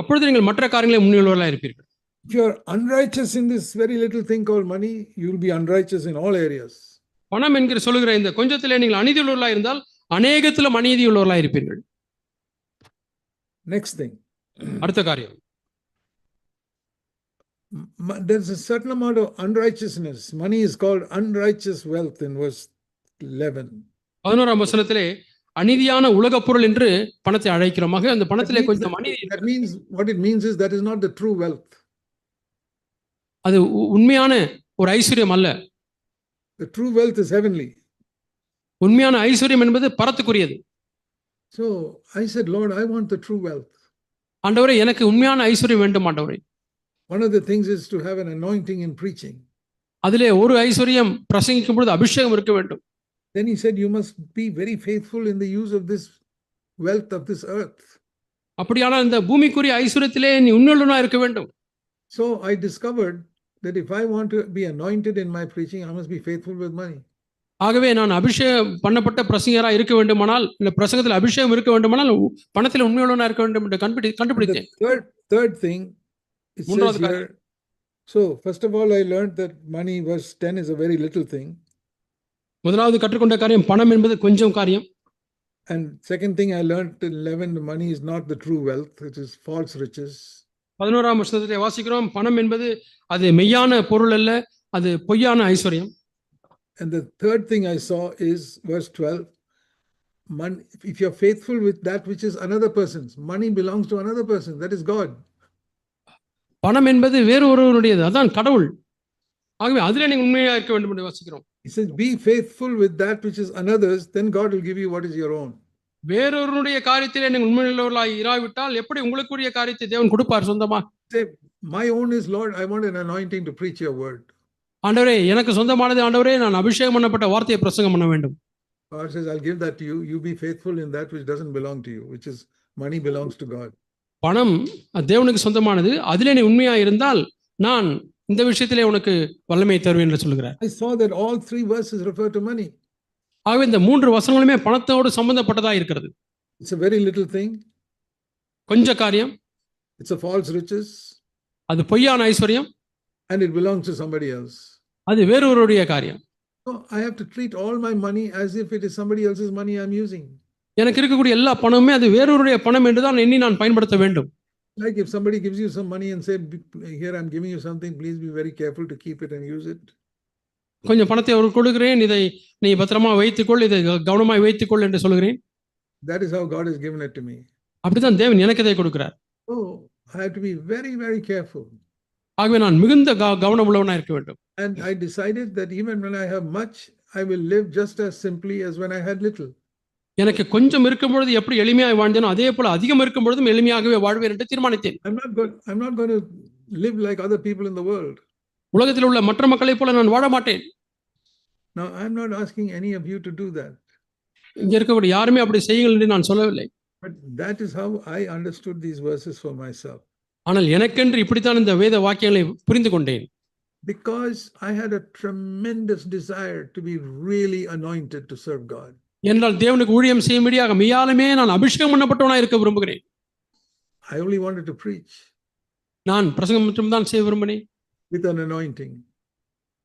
[SPEAKER 2] அப்பொழுது நீங்கள் மற்ற காரியங்களில் உண்மையுள்ளவர்களாக இருப்பீர்கள்.
[SPEAKER 1] If you are unrighteous in this very little thing called money, you will be unrighteous in all areas.
[SPEAKER 2] பணம் என்கிற சொல்லுகிற இந்த கொஞ்சத்திலே நீங்கள் அநீதியுள்ளவர்களாக இருந்தால் அநேகத்திலும் அநீதியுள்ளவர்களாக இருப்பீர்கள்.
[SPEAKER 1] Next thing.
[SPEAKER 2] அடுத்த காரியம்.
[SPEAKER 1] There's a certain amount of unrighteousness. Money is called unrighteous wealth in verse 11.
[SPEAKER 2] 11ஆம் வசனத்திலே அநீதியான உலக பொருள் என்று பணத்தை அழைக்கிறோம். அந்த பணத்திலே கொஞ்சம் அநீதி.
[SPEAKER 1] That means what it means is that is not the true wealth.
[SPEAKER 2] அது உண்மையான ஒரு ஐஸ்வர்யம் அல்ல.
[SPEAKER 1] The true wealth is heavenly.
[SPEAKER 2] உண்மையான ஐஸ்வர்யம் என்பது பரத்துக்குரியது.
[SPEAKER 1] So I said, Lord, I want the true wealth.
[SPEAKER 2] ஆண்டவரே, எனக்கு உண்மையான ஐஸ்வர்யம் வேண்டும் ஆண்டவரே.
[SPEAKER 1] One of the things is to have an anointing in preaching.
[SPEAKER 2] அதிலே ஒரு ஐஸ்வர்யம் பிரசங்கிக்கும் பொழுது அபிஷேகம் இருக்க வேண்டும்.
[SPEAKER 1] Then he said, you must be very faithful in the use of this wealth of this earth.
[SPEAKER 2] அப்படியானால் இந்த பூமிக்குரிய ஐஸ்வர்யத்திலே நீ உண்மையுள்ளவனா இருக்க வேண்டும்.
[SPEAKER 1] So I discovered that if I want to be anointed in my preaching, I must be faithful with money.
[SPEAKER 2] ஆகவே நான் அபிஷேகம் பண்ணப்பட்ட பிரசங்கராக இருக்க வேண்டுமானால், இந்த பிரசங்கத்தில் அபிஷேகம் இருக்க வேண்டுமானால் பணத்தில் உண்மையுள்ளவனா இருக்க வேண்டும் என்று கண்டுபிடித்தேன்.
[SPEAKER 1] The third thing it says
[SPEAKER 2] மூன்றாவது
[SPEAKER 1] here. So first of all, I learned that money, verse 10, is a very little thing.
[SPEAKER 2] முதலாவது கற்றுக்கொண்ட காரியம் பணம் என்பது கொஞ்சம் காரியம்.
[SPEAKER 1] And second thing I learned in 11, money is not the true wealth, it is false riches.
[SPEAKER 2] 11ஆம் வசனத்திலே வாசிக்கிறோம், பணம் என்பது அது மெய்யான பொருள் அல்ல, அது பொய்யான ஐஸ்வர்யம்.
[SPEAKER 1] And the third thing I saw is verse 12. If you're faithful with that which is another person's, money belongs to another person, that is God.
[SPEAKER 2] பணம் என்பது வேறு ஒருவருடையது, அதான் கடவுள். ஆகவே அதிலே நீங்க உண்மையா இருக்க வேண்டும் என்று வாசிக்கிறோம்.
[SPEAKER 1] He says, be faithful with that which is another's, then God will give you what is your own.
[SPEAKER 2] வேறொருடைய காரியத்திலே நீங்கள் உண்மையுள்ளவர்களாய் இராவிட்டால் எப்படி உங்களுக்குரிய காரியத்தை தேவன் கொடுப்பார் சொந்தமா?
[SPEAKER 1] Say, my own is Lord, I want an anointing to preach your word.
[SPEAKER 2] ஆண்டவரே, எனக்கு சொந்தமானது ஆண்டவரே, நான் அபிஷேகம் பண்ணப்பட்ட வார்த்தையை பிரசங்கம் பண்ண வேண்டும்.
[SPEAKER 1] God says, I'll give that to you. You be faithful in that which doesn't belong to you, which is money belongs to God.
[SPEAKER 2] பணம் தேவனுக்கு சொந்தமானது, அதிலே நீ உண்மையா இருந்தால் நான் இந்த விஷயத்திலே உனக்கு வல்லமை தருவேன் என்று சொல்கிறார்.
[SPEAKER 1] I saw that all three verses refer to money.
[SPEAKER 2] ஆகவே இந்த 3 வசனங்களுமே பணத்தோடு சம்பந்தப்பட்டதா இருக்கிறது.
[SPEAKER 1] It's a very little thing.
[SPEAKER 2] கொஞ்ச காரியம்.
[SPEAKER 1] It's a false riches.
[SPEAKER 2] அது பொய்யான ஐஸ்வர்யம்.
[SPEAKER 1] And it belongs to somebody else.
[SPEAKER 2] அது வேறொருடைய காரியம்.
[SPEAKER 1] So I have to treat all my money as if it is somebody else's money I'm using.
[SPEAKER 2] எனக்கு இருக்கக்கூடிய எல்லா பணமுமே அது வேறொருடைய பணம் என்று தான் எண்ணி நான் பயன்படுத்த வேண்டும்.
[SPEAKER 1] Like if somebody gives you some money and say, here I'm giving you something, please be very careful to keep it and use it.
[SPEAKER 2] கொஞ்சம் பணத்தை அவருக்கு கொடுக்கிறேன், இதை நீ பத்திரமா வைத்துக்கொள், இதை கவனமாய் வைத்துக்கொள் என்று சொல்கிறேன்.
[SPEAKER 1] That is how God has given it to me.
[SPEAKER 2] அப்படிதான் தேவன் எனக்கு இதை கொடுக்கிறார்.
[SPEAKER 1] So I have to be very, very careful.
[SPEAKER 2] ஆகவே நான் மிகுந்த கவனம் உள்ளவனா இருக்க வேண்டும்.
[SPEAKER 1] And I decided that even when I have much, I will live just as simply as when I had little.
[SPEAKER 2] எனக்கு கொஞ்சம் இருக்கும் பொழுது எப்படி எளிமையாய் வாழ்ந்தேனோ அதே போல அதிகம் இருக்கும் பொழுதும் எளிமையாகவே வாழ்வேன் என்று தீர்மானித்தேன்.
[SPEAKER 1] I'm not going to live like other people in the world.
[SPEAKER 2] உலகத்தில் உள்ள மற்ற மக்களைப் போல நான் வாழ மாட்டேன்.
[SPEAKER 1] Now I'm not asking any of you to do that.
[SPEAKER 2] இங்க இருக்கக்கூடிய யாருமே அப்படி செய்யுங்கள் என்று நான் சொல்லவில்லை.
[SPEAKER 1] But that is how I understood these verses for myself.
[SPEAKER 2] ஆனால் எனக்கென்று இப்படித்தான் இந்த வேத வாக்கியங்களை புரிந்து கொண்டேன்.
[SPEAKER 1] Because I had a tremendous desire to be really anointed to serve God.
[SPEAKER 2] என்றால் தேவனுக்கு ஊழியம் செய்யும்படியாக மெய்யாலுமே நான் அபிஷேகம் பண்ணப்பட்டவனாக இருக்க விரும்புகிறேன்.
[SPEAKER 1] I only wanted to preach.
[SPEAKER 2] நான் பிரசங்கம் மட்டும் தான் செய்ய விரும்பினேன்.
[SPEAKER 1] With an anointing.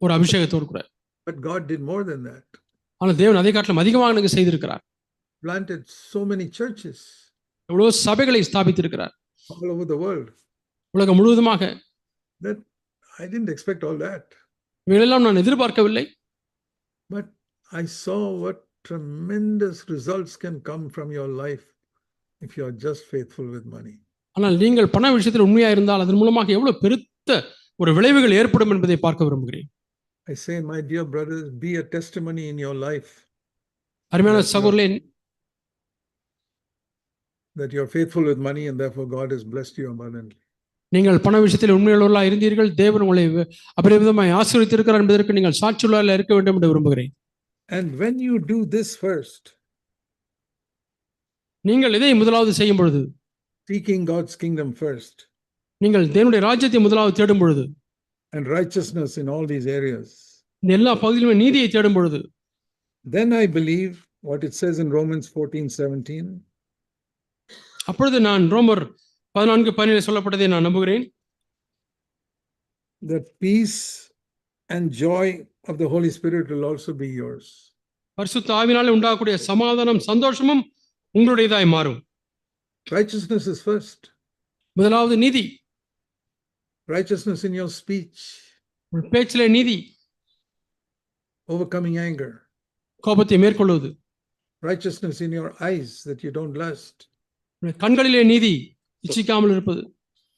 [SPEAKER 2] ஒரு அபிஷேகத்தோடு கூட.
[SPEAKER 1] But God did more than that.
[SPEAKER 2] ஆனால் தேவன் அதை காட்டிலும் அதிகமாக எனக்கு செய்திருக்கிறார்.
[SPEAKER 1] Planted so many churches.
[SPEAKER 2] எவ்வளவு சபைகளை ஸ்தாபித்திருக்கிறார்.
[SPEAKER 1] All over the world.
[SPEAKER 2] உலகம் முழுவதுமாக.
[SPEAKER 1] That I didn't expect all that.
[SPEAKER 2] இவையெல்லாம் நான் எதிர்பார்க்கவில்லை.
[SPEAKER 1] But I saw what tremendous results can come from your life if you are just faithful with money.
[SPEAKER 2] ஆனால் நீங்கள் பண விஷயத்தில் உண்மையா இருந்தால் அதன் மூலமாக எவ்வளவு பெருத்த ஒரு விளைவுகள் ஏற்படும் என்பதை பார்க்க விரும்புகிறேன்.
[SPEAKER 1] I say, my dear brothers, be a testimony in your life.
[SPEAKER 2] அருமையான சகோதரர்களே,
[SPEAKER 1] that you are faithful with money and therefore God has blessed you abundantly.
[SPEAKER 2] நீங்கள் பண விஷயத்தில் உண்மையுள்ளவர்களாக இருந்தீர்கள், தேவன் உங்களை அபரிமிதமாய் ஆசீர்வதித்திருக்கிறார் என்பதற்கு நீங்கள் சாட்சியுள்ளவர்களாக இருக்க வேண்டும் என்று விரும்புகிறேன்.
[SPEAKER 1] And when you do this first,
[SPEAKER 2] நீங்கள் இதை முதலாவது செய்யும் பொழுது,
[SPEAKER 1] seeking God's kingdom first,
[SPEAKER 2] நீங்கள் தேவனுடைய ராஜ்யத்தை முதலாவது தேடும் பொழுது,
[SPEAKER 1] and righteousness in all these areas,
[SPEAKER 2] இந்த எல்லா பகுதியிலுமே நீதியை தேடும் பொழுது,
[SPEAKER 1] then I believe what it says in Romans 14:17.
[SPEAKER 2] அப்பொழுது நான் ரோமர் 14:17 சொல்லப்பட்டதை நான் நம்புகிறேன்.
[SPEAKER 1] That peace and joy of the Holy Spirit will also be yours.
[SPEAKER 2] பரிசுத்த ஆவியினாலே உண்டாகக்கூடிய சமாதானம் சந்தோஷமும் உங்களுடையதாய் மாறும்.
[SPEAKER 1] Righteousness is first.
[SPEAKER 2] முதலாவது நீதி.
[SPEAKER 1] Righteousness in your speech.
[SPEAKER 2] உங்கள் பேச்சிலே நீதி.
[SPEAKER 1] Overcoming anger.
[SPEAKER 2] கோபத்தை மேற்கொள்வது.
[SPEAKER 1] Righteousness in your eyes, that you don't lust.
[SPEAKER 2] கண்களிலே நீதி, இச்சிக்காமல் இருப்பது.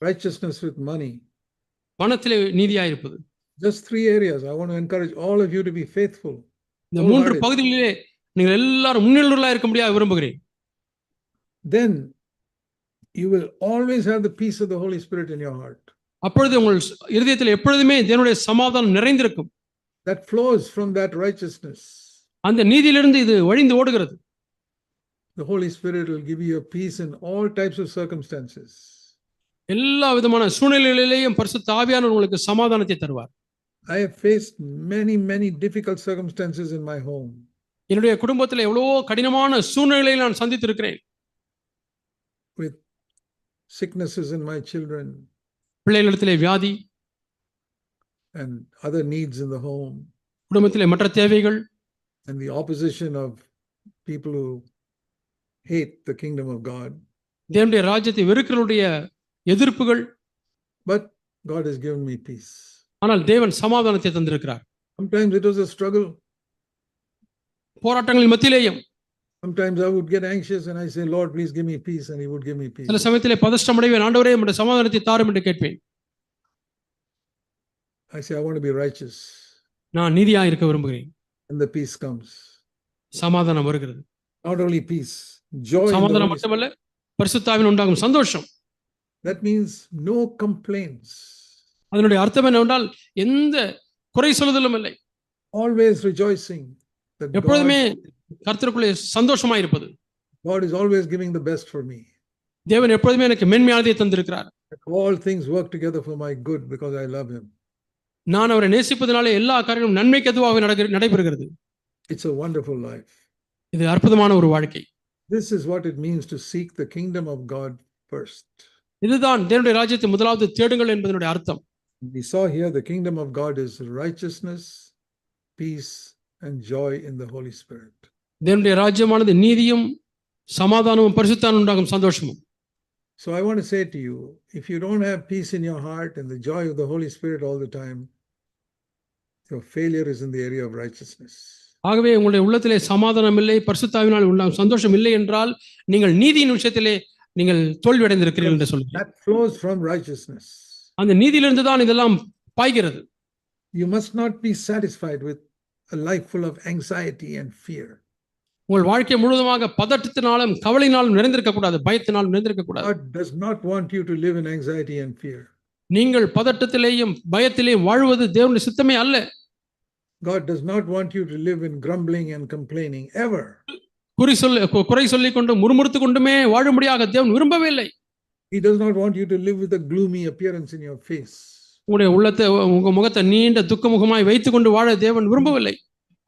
[SPEAKER 1] Righteousness with money.
[SPEAKER 2] பணத்திலே நீதியாய் இருப்பது.
[SPEAKER 1] Just 3 areas. I want to encourage all of you to be faithful.
[SPEAKER 2] இந்த 3 பகுதிகளிலே நீங்கள் எல்லாரும் முன்னிலையுள்ளவர்களாக இருக்க முடியாது விரும்புகிறேன்.
[SPEAKER 1] Then you will always have the peace of the Holy Spirit in your heart.
[SPEAKER 2] அப்பொழுது உங்கள் இருதயத்தில் எப்பொழுதுமே தேவனுடைய சமாதானம் நிறைந்திருக்கும்.
[SPEAKER 1] That flows from that righteousness.
[SPEAKER 2] அந்த நீதியிலிருந்து இது வழிந்து ஓடுகிறது.
[SPEAKER 1] The Holy Spirit will give you a peace in all types of circumstances.
[SPEAKER 2] எல்லா விதமான சூழ்நிலைகளிலேயும் பரிசுத்த ஆவியானவர் உங்களுக்கு சமாதானத்தை தருவார்.
[SPEAKER 1] I have faced many difficult circumstances in my home.
[SPEAKER 2] என்னுடைய குடும்பத்தில் எவ்வளவோ கடினமான சூழ்நிலைகளை நான் சந்தித்திருக்கிறேன்.
[SPEAKER 1] With sicknesses in my children.
[SPEAKER 2] பிள்ளைகளிடத்திலே வியாதி
[SPEAKER 1] and other needs in the home.
[SPEAKER 2] குடும்பத்திலே மற்ற தேவைகள்.
[SPEAKER 1] And the opposition of people who hate the kingdom of God.
[SPEAKER 2] தேவனுடைய ராஜ்யத்தை வெறுக்கிறவருடைய எதிர்ப்புகள்.
[SPEAKER 1] But God has given me peace.
[SPEAKER 2] ஆனால் தேவன் சமாதானத்தை தந்திருக்கிறார்.
[SPEAKER 1] Sometimes it was a struggle.
[SPEAKER 2] போராட்டங்களின் மத்தியிலேயும்.
[SPEAKER 1] Sometimes I would get anxious and I say, Lord, please give me peace, and He would give me peace.
[SPEAKER 2] சில சமயத்திலே பதஷ்டமடைவேன், ஆண்டவரே உம்முடைய சமாதானத்தை தாரும் என்று கேட்பேன்.
[SPEAKER 1] I say, I want to be righteous.
[SPEAKER 2] நான் நீதியாக இருக்க விரும்புகிறேன்.
[SPEAKER 1] And the peace comes.
[SPEAKER 2] சமாதானம் வருகிறது.
[SPEAKER 1] Not only peace, joy.
[SPEAKER 2] சமாதானம் மட்டுமல்ல, பரிசுத்த ஆவியில் உண்டாகும் சந்தோஷம்.
[SPEAKER 1] That means no complaints.
[SPEAKER 2] அதனுடைய அர்த்தம் என்னவென்றால் எந்த குறை சொல்லுதலும் இல்லை.
[SPEAKER 1] Always rejoicing.
[SPEAKER 2] எப்பொழுதுமே கர்த்தருக்குள்ளே சந்தோஷமாய் இருப்பது.
[SPEAKER 1] God is always giving the best for me.
[SPEAKER 2] தேவன் எப்பொழுதுமே எனக்கு மேன்மையானதை தந்திருக்கிறார்.
[SPEAKER 1] All things work together for my good because I love Him.
[SPEAKER 2] நான் அவரை நேசிப்பதனாலே எல்லா காரியங்களும் நன்மைக்கு எதுவாக நடைபெறுகிறது.
[SPEAKER 1] It's a wonderful life.
[SPEAKER 2] இது அற்புதமான ஒரு வாழ்க்கை.
[SPEAKER 1] This is what it means to seek the kingdom of God first.
[SPEAKER 2] இதுதான் தேவனுடைய ராஜ்யத்தை முதலாவது தேடுங்கள் என்பதனுடைய அர்த்தம்.
[SPEAKER 1] We saw here the kingdom of God is righteousness, peace and joy in the Holy Spirit.
[SPEAKER 2] தேவனுடைய ராஜ்யமானது நீதியும் சமாதானமும் பரிசுத்தாவினால் உண்டாகும் சந்தோஷமும்.
[SPEAKER 1] So I want to say to you, if you don't have peace in your heart and the joy of the Holy Spirit all the time, your failure is in the area of righteousness.
[SPEAKER 2] ஆகவே உங்களுடைய உள்ளத்திலே சமாதானம் இல்லை, பரிசுத்தாவினால் உண்டாகும் சந்தோஷம் இல்லை என்றால் நீங்கள் நீதியின் விஷயத்திலே நீங்கள் தோல்வி அடைந்திருக்கிறீர்கள் என்று சொல்கிறேன்.
[SPEAKER 1] That flows from righteousness.
[SPEAKER 2] அந்த நீதியிலிருந்து தான் இதெல்லாம் பாய்கிறது.
[SPEAKER 1] You must not be satisfied with a life full of anxiety and fear.
[SPEAKER 2] உங்கள் வாழ்க்கை முழுவதுமாக பதட்டத்தினாலும் கவலையினாலும் நிறைந்திருக்க கூடாது, பயத்தினாலும் நிறைந்திருக்க கூடாது.
[SPEAKER 1] God does not want you to live in anxiety and fear.
[SPEAKER 2] நீங்கள் பதட்டத்திலேயும் பயத்திலேயும் வாழ்வது தேவனுடைய சித்தமே அல்ல.
[SPEAKER 1] God does not want you to live in grumbling and complaining ever.
[SPEAKER 2] குறை சொல்லிக் கொண்டு முறுமுறுத்து கொண்டுமே வாழும்படியாக தேவன் விரும்பவே இல்லை.
[SPEAKER 1] He does not want you to live with a gloomy appearance in your face.
[SPEAKER 2] உங்களுடைய உள்ளத்தை உங்க முகத்தை நீண்ட துக்க முகமாய் வைத்துக் கொண்டு வாழ தேவன் விரும்பவில்லை.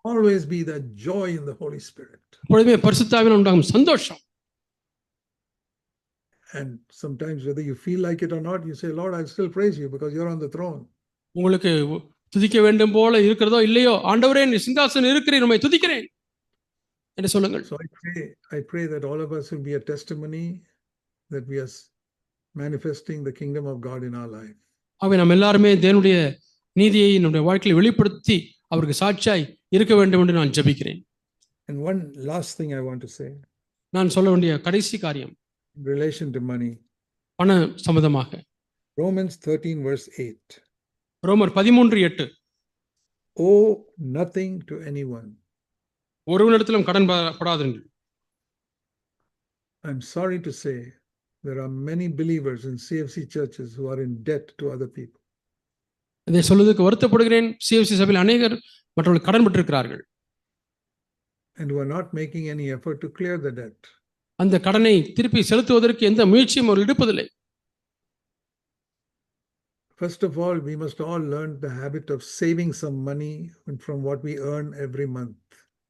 [SPEAKER 1] Always be that joy in the Holy Spirit.
[SPEAKER 2] எப்பொழுதுமே பரிசுத்த ஆவியில் உண்டாகும் சந்தோஷம்.
[SPEAKER 1] And sometimes whether you feel like it or not, you say, Lord, I'll still praise you because you're on the throne.
[SPEAKER 2] உங்களுக்கு துதிக்க வேண்டும் போல இருக்கிறதோ இல்லையோ, ஆண்டவரே நீ சிங்காசனம் இருக்கிறீர், உம்மை துதிக்கிறேன் என்று சொல்லுங்கள்.
[SPEAKER 1] So I pray that all of us will be a testimony that we are manifesting the kingdom of God in our life.
[SPEAKER 2] ஆகவே நாம் எல்லாருமே தேவனுடைய நீதியை நம்முடைய வாழ்க்கையில் வெளிப்படுத்தி அவருக்கு சாட்சியாய் இருக்க வேண்டும் என்று நான் ஜெபிக்கிறேன்.
[SPEAKER 1] And one last thing I want to say.
[SPEAKER 2] நான் சொல்ல வேண்டிய கடைசி காரியம்
[SPEAKER 1] in relation to money.
[SPEAKER 2] பண சம்பந்தமாக.
[SPEAKER 1] Romans 13 verse 8.
[SPEAKER 2] ரோமர் 13:8.
[SPEAKER 1] Owe nothing to anyone.
[SPEAKER 2] ஒருவனிடத்திலும் கடன் படாதீர்கள்.
[SPEAKER 1] I'm sorry to say there are many believers in CFC churches who are in debt to other people.
[SPEAKER 2] இதை சொல்வதற்கு வருத்தப்படுகிறேன். CFC சபையில் அநேகர் மற்றவர்கள் கடன் பட்டிருக்கிறார்கள்.
[SPEAKER 1] And who are not making any effort to clear the debt.
[SPEAKER 2] அந்த கடனை திருப்பி செலுத்துவதற்கு எந்த முயற்சியும் அவர்கள் எடுப்பதில்லை.
[SPEAKER 1] First of all, we must all learn the habit of saving some money from what we earn every month.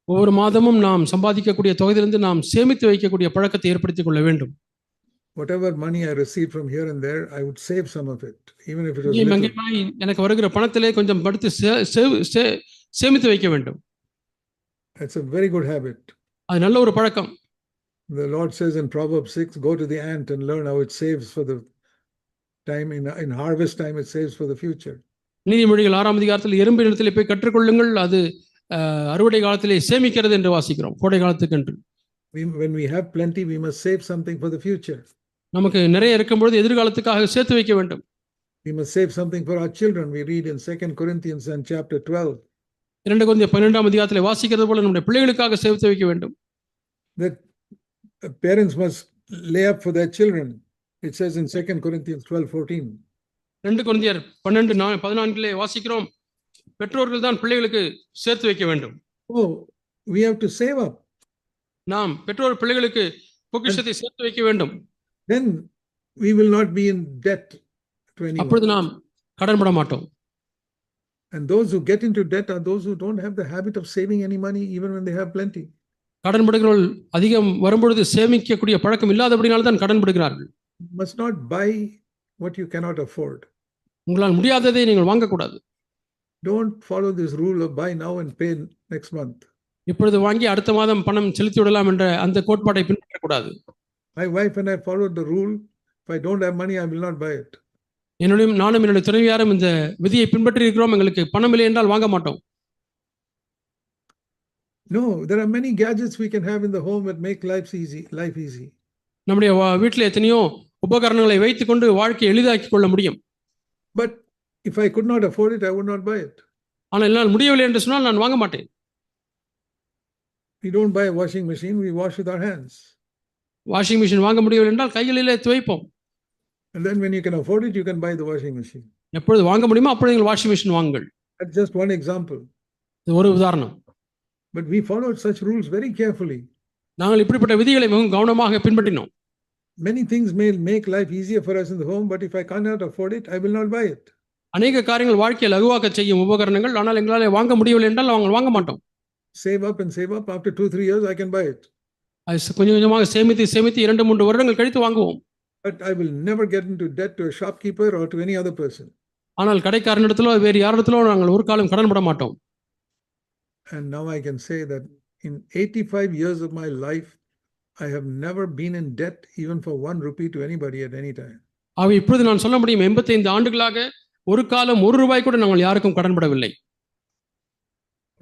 [SPEAKER 2] ஒவ்வொரு மாதமும் நாம் சம்பாதிக்கக்கூடிய தொகையிலிருந்து நாம் சேமித்து வைக்கக்கூடிய பழக்கத்தை ஏற்படுத்திக் கொள்ள வேண்டும்.
[SPEAKER 1] Whatever money I receive from here and there, I would save some of it, even if it was little.
[SPEAKER 2] எனக்கு வருகிற பணத்திலே கொஞ்சம் படுத்து சேமித்து வைக்க வேண்டும்.
[SPEAKER 1] It's a very good habit.
[SPEAKER 2] அது நல்ல ஒரு பழக்கம்.
[SPEAKER 1] The Lord says in Proverbs 6, go to the ant and learn how it saves for the time in harvest time, it saves for the future.
[SPEAKER 2] நீதிமொழிகள் 6ஆம் அதிகாரத்தில் எறும்பின் இடத்திலே போய் கற்றுக்கொள்ளுங்கள், அது அறுவடை காலத்திலே சேமிக்கிறது என்று வாசிக்கிறோம், கோடை காலத்துக்கு என்று.
[SPEAKER 1] When we have plenty, we must save something for the future.
[SPEAKER 2] நமக்கு நிறைய இருக்கும்போது எதிர்காலத்துக்காக சேர்த்து வைக்க வேண்டும்.
[SPEAKER 1] We must save something for our children. We read in 2 Corinthians and chapter 12.
[SPEAKER 2] 2 கொரிந்தியர் 12ஆம் அதிகாரத்திலே வாசிக்கிறது போல நம்முடைய பிள்ளைகளுக்காக சேர்த்து வைக்க வேண்டும்.
[SPEAKER 1] That parents must lay up for their children. It says in 2 Corinthians 12:14.
[SPEAKER 2] 2 கொரிந்தியர் 12:14 வாசிக்கிறோம், பெற்றோர்கள் தான் பிள்ளைகளுக்கு சேர்த்து வைக்க வேண்டும்.
[SPEAKER 1] Oh, we have to save up.
[SPEAKER 2] நாம் பெற்றோர் பிள்ளைகளுக்கு பொக்கிஷத்தை சேர்த்து வைக்க வேண்டும்.
[SPEAKER 1] Then we will not be in debt to anyone.
[SPEAKER 2] அப்பொழுது நாம் கடன்பட மாட்டோம்.
[SPEAKER 1] And those who get into debt are those who don't have the habit of saving any money even when they have plenty.
[SPEAKER 2] கடன்படுகிறவர்கள் அதிகம் வரும்பொழுது சேமிக்கக்கூடிய பழக்கம் இல்லாதபடினால தான் கடன்படுகிறார்கள்.
[SPEAKER 1] You must not buy what you cannot afford.
[SPEAKER 2] உங்களால் முடியாததை நீங்கள் வாங்கக்கூடாது.
[SPEAKER 1] Don't follow this rule of buy now and pay next month.
[SPEAKER 2] இப்பொழுது வாங்கி அடுத்த மாதம் பணம் செலுத்தி விடலாம் என்ற அந்த கோட்பாட்டை பின்பற்றக்கூடாது.
[SPEAKER 1] My wife and I followed the rule. If I don't have money, I will not buy it.
[SPEAKER 2] நானும் என்னுடைய துணைவியாரும் இந்த விதியை பின்பற்றி இருக்கிறோம். எங்களுக்கு பணம் இல்லை என்றால் வாங்க மாட்டோம்.
[SPEAKER 1] No, there are many gadgets we can have in the home that make life easy.
[SPEAKER 2] நம்முடைய வீட்டில் எத்தனையோ உபகரணங்களை வைத்துக்கொண்டு வாழ்க்கையை எளிதாக்கி கொள்ள முடியும்.
[SPEAKER 1] But if I could not afford it, I would not buy it.
[SPEAKER 2] ஆனால் என்னால் முடியவில்லை என்று சொன்னால் நான் வாங்க மாட்டேன்.
[SPEAKER 1] We don't buy a washing machine, we wash with our hands.
[SPEAKER 2] Washing machine வாங்க முடியவில்லை என்றால் கைகளிலே துவைப்போம்.
[SPEAKER 1] And then when you can afford it, you can buy the washing machine.
[SPEAKER 2] எப்பொழுது வாங்க முடியுமோ அப்பொழுது நீங்கள் வாஷிங் மிஷின் வாங்குங்கள்.
[SPEAKER 1] That's just one example.
[SPEAKER 2] இது ஒரு உதாரணம்.
[SPEAKER 1] But we followed such rules very carefully.
[SPEAKER 2] நாங்கள் இப்படிப்பட்ட விதிகளை மிகவும் கவனமாக பின்பற்றினோம்.
[SPEAKER 1] Many things may make life easier for us in the home, but if I cannot afford it, I will not buy it.
[SPEAKER 2] அநேக காரியங்கள் வாழ்க்கையை லகுவாக்க செய்யும் உபகரணங்கள், ஆனால் எங்களால் வாங்க முடியவில்லை என்றால் நாங்கள் வாங்க மாட்டோம்.
[SPEAKER 1] Save up and save up. After 2-3 years, I can buy it.
[SPEAKER 2] அது கொஞ்சம் கொஞ்சமாக சேமித்து 2-3 வருடங்கள் கழித்து வாங்குவோம்.
[SPEAKER 1] But I will never get into debt to a shopkeeper or to any other person.
[SPEAKER 2] ஆனால் கடைக்காரனிடத்திலோ வேறு யாரிடத்திலோ நாங்கள் ஒரு காலம் கடன்பட மாட்டோம்.
[SPEAKER 1] And now I can say that in 85 years of my life, I have never been in debt even for 1 rupee to anybody at any time.
[SPEAKER 2] ஆக இப்பொழுது நான் சொல்ல முடியும் 85 ஆண்டுகளாக ஒரு காலம் ₹1 கூட நாங்கள் யாருக்கும் கடன்படவில்லை.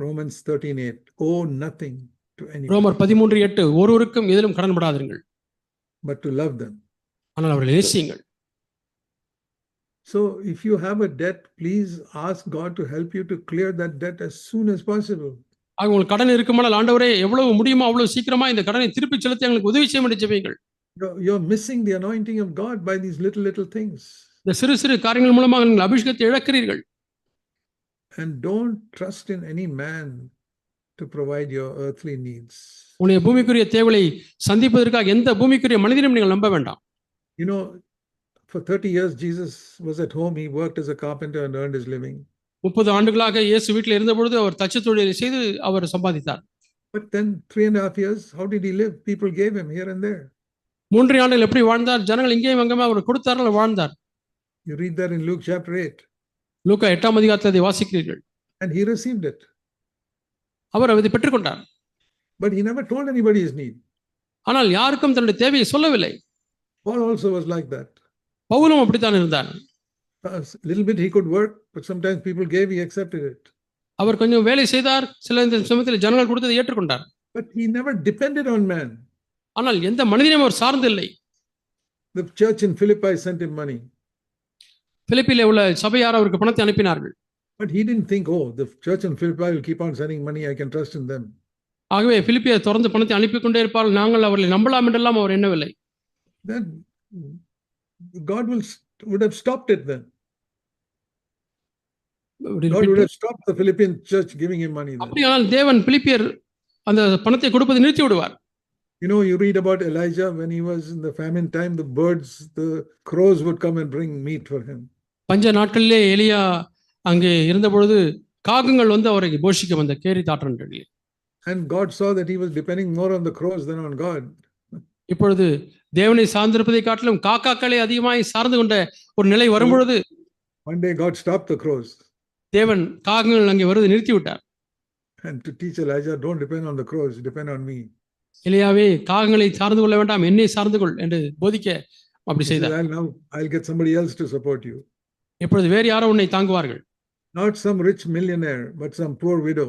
[SPEAKER 1] Romans 13:8, owe nothing to anyone.
[SPEAKER 2] ரோமர் 13:8, ஒருவருக்கும் எதிலும் கடன்படாதீர்கள்,
[SPEAKER 1] but to love them.
[SPEAKER 2] ஆனால் அவர்களை நேசியுங்கள்.
[SPEAKER 1] So if you have a debt, please ask God to help you to clear that debt as soon as possible.
[SPEAKER 2] ஆக உங்களுக்கு கடன் இருக்குமானால் ஆண்டவரே எவ்வளவு முடியுமோ அவ்வளவு சீக்கிரமா இந்த கடனை திருப்பி செலுத்தி எங்களுக்கு உதவி செய்ய வேண்டிய ஜெபியுங்கள்.
[SPEAKER 1] You're missing the anointing of God by these little things.
[SPEAKER 2] இந்த சிறு காரியங்கள் மூலமாக நீங்கள் அபிஷேகத்தை இழக்கிறீர்கள்.
[SPEAKER 1] And don't trust in any man to provide your earthly needs.
[SPEAKER 2] உங்களுடைய பூமிக்குரிய தேவைகளை சந்திப்பதற்காக எந்த பூமிக்குரிய மனிதனையும் நீங்கள் நம்ப வேண்டாம்.
[SPEAKER 1] You know, for 30 years Jesus was at home. He worked as a carpenter and earned his living.
[SPEAKER 2] 30 ஆண்டுகளாக இயேசு வீட்டில் இருந்த பொழுது அவர் தச்சு தொழிலை செய்து அவர் சம்பாதித்தார்.
[SPEAKER 1] But then 3.5 years, how did he live? People gave him here and there.
[SPEAKER 2] 3 ஆண்டுகள் எப்படி வாழ்ந்தார்? ஜனங்கள் இங்கேயும் அங்கேயும் அவர் கொடுத்தார்கள், வாழ்ந்தார்.
[SPEAKER 1] You read that in Luke chapter 8.
[SPEAKER 2] லூக்கா 8ஆம் அதிகாரத்தில் அதை வாசிக்கிறீர்கள்.
[SPEAKER 1] And he received it.
[SPEAKER 2] அவர் அதை பெற்றுக்கொண்டார்.
[SPEAKER 1] But he never told anybody his need.
[SPEAKER 2] ஆனால் யாருக்கும் தன்னுடைய தேவையை சொல்லவில்லை.
[SPEAKER 1] Paul also was like that.
[SPEAKER 2] பவுலும் அப்படித்தான் இருந்தார்.
[SPEAKER 1] A little bit he could work, but sometimes people gave, he accepted it.
[SPEAKER 2] அவர் கொஞ்சம் வேலை செய்தார், சில சமயத்தில் ஜனங்கள் கொடுத்ததை ஏற்றுக்கொண்டார்.
[SPEAKER 1] But he never depended on man.
[SPEAKER 2] ஆனால் எந்த மனிதனையும் அவர் சார்ந்தில்லை.
[SPEAKER 1] The church in Philippi sent him money.
[SPEAKER 2] பிலிப்பிலே உள்ள சபையார் அவருக்கு பணத்தை அனுப்பினார்கள்.
[SPEAKER 1] But he didn't think, oh, the church in Philippi will keep on sending money, I can trust in them.
[SPEAKER 2] ஆகவே பிலிப்பியை தொடர்ந்து பணத்தை அனுப்பி கொண்டே இருப்பார்கள், நாங்கள் அவர்களை நம்பலாம் என்றெல்லாம் அவர் எண்ணவில்லை.
[SPEAKER 1] Then God would have stopped it then. God would have stopped the Philippian church giving him money then.
[SPEAKER 2] அப்படியானால் தேவன் பிலிப்பியர் அந்த பணத்தை கொடுப்பதை நிறுத்தி விடுவார்.
[SPEAKER 1] You know, you read about Elijah when he was in the famine time, the birds, the crows would come and bring meat for him.
[SPEAKER 2] பஞ்ச நாட்களிலே எலியா அங்கே இருந்த பொழுது காகங்கள் வந்து அவரை போஷிக்க வந்த carry தாற்றன்றிலே.
[SPEAKER 1] And God saw that he was depending more on the crows than on God.
[SPEAKER 2] இப்பொழுது தேவனை சார்ந்திருப்பதை காட்டிலும் காக்காக்களை அதிகமாய் சார்ந்து கொண்ட ஒரு நிலை வரும்பொழுது
[SPEAKER 1] One day God stopped the crows.
[SPEAKER 2] தேவன் காகங்கள் அங்கே வருவதை நிறுத்தி விட்டார்.
[SPEAKER 1] And to teach Elijah, don't depend on the crows, depend on me.
[SPEAKER 2] எலியாவே காகங்களை சார்ந்து கொள்ள வேண்டாம், என்னை சார்ந்து கொள் என்று போதிக்க அப்படி செய்தார்.
[SPEAKER 1] I'll get somebody else to support you.
[SPEAKER 2] இப்பொழுது வேறு யாரோ உன்னை தாங்குவார்கள்.
[SPEAKER 1] Not some rich millionaire, but some poor widow.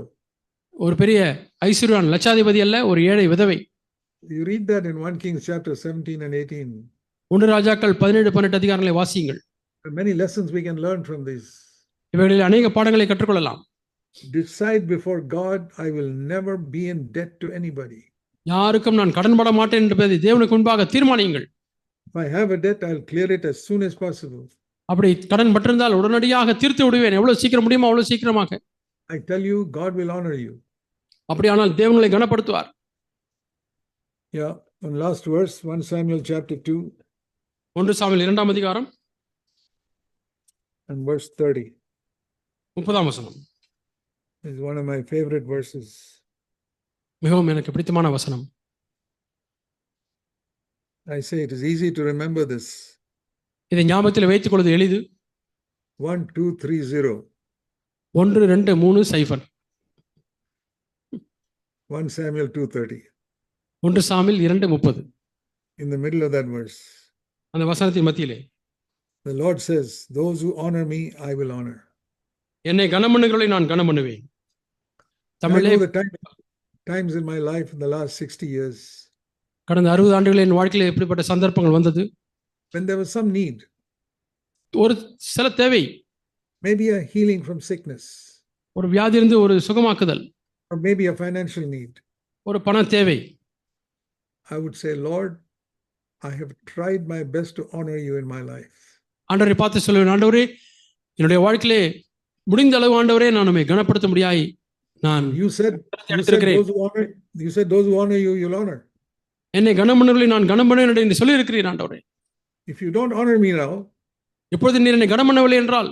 [SPEAKER 2] ஒரு பெரிய ஐஸ்வர்யவான் லட்சாதிபதி அல்ல, ஒரு ஏழை விதவை.
[SPEAKER 1] You read that in 1 Kings chapter 17 and 18.
[SPEAKER 2] 1 ராஜாக்கள் 17-18 அதிகாரங்களை வாசியுங்கள்.
[SPEAKER 1] There are many lessons we can learn from this.
[SPEAKER 2] இவைகளில் அநேக பாடங்களை கற்றுக்கொள்ளலாம்.
[SPEAKER 1] Decide before God, I will never be in debt to anybody.
[SPEAKER 2] யாருக்கும் நான் கடன்பட மாட்டேன் என்பதை தேவனுக்கு முன்பாக தீர்மானியுங்கள்.
[SPEAKER 1] If I have a debt, I'll clear it as soon as possible.
[SPEAKER 2] அப்படி கடன் பட்டிருந்தால் உடனடியாக தீர்த்து விடுவேன், எவ்வளவு சீக்கிரம் முடியுமோ அவ்வளவு சீக்கிரமாக.
[SPEAKER 1] I tell you, God will honor you.
[SPEAKER 2] அப்படியானால் தேவனை கனப்படுத்துவார்.
[SPEAKER 1] Yeah, one last verse, 1 Samuel chapter 2
[SPEAKER 2] 1 Samuel 2ஆம் அதிகாரம்
[SPEAKER 1] and verse 30
[SPEAKER 2] 30ஆம் வசனம்
[SPEAKER 1] is one of my favorite verses.
[SPEAKER 2] மிகவும் எனக்கு பிடித்தமான வசனம்.
[SPEAKER 1] I say it is easy to remember this.
[SPEAKER 2] இதை ஞாபகத்தில் வைத்துக் கொள்வது எளிது.
[SPEAKER 1] 1230
[SPEAKER 2] 1230
[SPEAKER 1] 1 Samuel 2:30.
[SPEAKER 2] 1 Samuel 2:30.
[SPEAKER 1] In the middle of that verse,
[SPEAKER 2] அந்த வசனத்தின் மத்தியிலே
[SPEAKER 1] the Lord says, those who honor me, I will honor.
[SPEAKER 2] என்னை கனம் பண்ணுகிறவர்களை நான் கனம் பண்ணுவேன்.
[SPEAKER 1] I
[SPEAKER 2] தமிழிலே
[SPEAKER 1] know the times in my life in the last 60 years
[SPEAKER 2] கடந்த 60 ஆண்டுகளில் என் வாழ்க்கையில் எப்படிப்பட்ட சந்தர்ப்பங்கள் வந்தது.
[SPEAKER 1] when there was some need,
[SPEAKER 2] ஒரு சில தேவை,
[SPEAKER 1] maybe a healing from sickness,
[SPEAKER 2] ஒரு வியாதியிலிருந்து ஒரு சுகமாக்குதல்,
[SPEAKER 1] or maybe a financial need.
[SPEAKER 2] ஒரு பண தேவை.
[SPEAKER 1] I would say, Lord, I have tried my best to honor you in my life.
[SPEAKER 2] ஆண்டவரை பார்த்து சொல்லுவேன், ஆண்டவரே என்னுடைய வாழ்க்கையிலே முடிந்த அளவு ஆண்டவரே நான் உம்மை கனப்படுத்த முடியாய் நான்
[SPEAKER 1] You said those who honor you, you'll honor.
[SPEAKER 2] என்னை கனம் பண்ணுகிறவர்களை நான் கனம் பண்ணுவேன் என்று சொல்லி இருக்கிறீர் ஆண்டவரே.
[SPEAKER 1] If you don't honor me now,
[SPEAKER 2] இப்பொழுது நீர் என்னை கனம் பண்ணவில்லை என்றால்,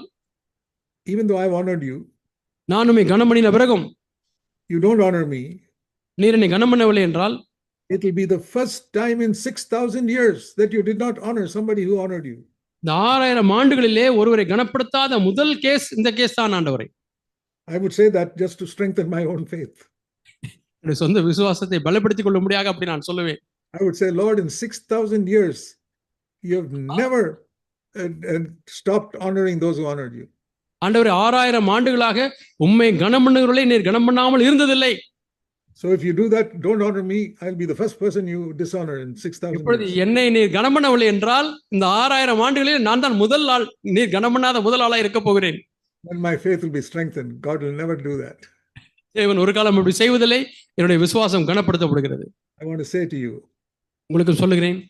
[SPEAKER 1] even though I've honored you,
[SPEAKER 2] நான் உம்மை கனம் பண்ணின பிறகும்
[SPEAKER 1] you don't honor me,
[SPEAKER 2] நீர் என்னை கனம் பண்ணவில்லை என்றால்,
[SPEAKER 1] it will be the first time in 6,000 years that you did not honor somebody who honored you.
[SPEAKER 2] இந்த 6000 ஆண்டுகளிலே ஒருவரை கனப்படுத்தாத முதல் கேஸ் இந்த கேஸ் தான் ஆண்டவரே.
[SPEAKER 1] I would say that just to strengthen my own faith.
[SPEAKER 2] என்னுடைய சொந்த விசுவாசத்தை பலப்படுத்திக் கொள்ள முடியாக அப்படி நான் சொல்லுவேன்.
[SPEAKER 1] I would say, Lord, in 6,000 years, you have never stopped honoring those who honored you.
[SPEAKER 2] ஆண்டவரே 6000 ஆண்டுகளாக உம்மை கனம் பண்ணுகிறவர்களை நீர் கனம் பண்ணாமல் இருந்ததில்லை.
[SPEAKER 1] So if you do that, don't honor me, I'll be the first person you dishonor in 6,000
[SPEAKER 2] இப்பொழுது
[SPEAKER 1] years.
[SPEAKER 2] என்னை நீர் கனம் பண்ணவில்லை என்றால் இந்த 6000 ஆண்டுகளில் நான் தான் முதல் ஆள், நீர் கனம் பண்ணாத முதல் ஆளாக இருக்க போகிறேன்.
[SPEAKER 1] Then my faith will be strengthened. God will never do that.
[SPEAKER 2] தேவன் ஒரு காலம் அப்படி செய்வதில்லை. என்னுடைய விசுவாசம் கனப்படுத்தப்படுகிறது.
[SPEAKER 1] I want to say to you,
[SPEAKER 2] உங்களுக்கு சொல்லுகிறேன்,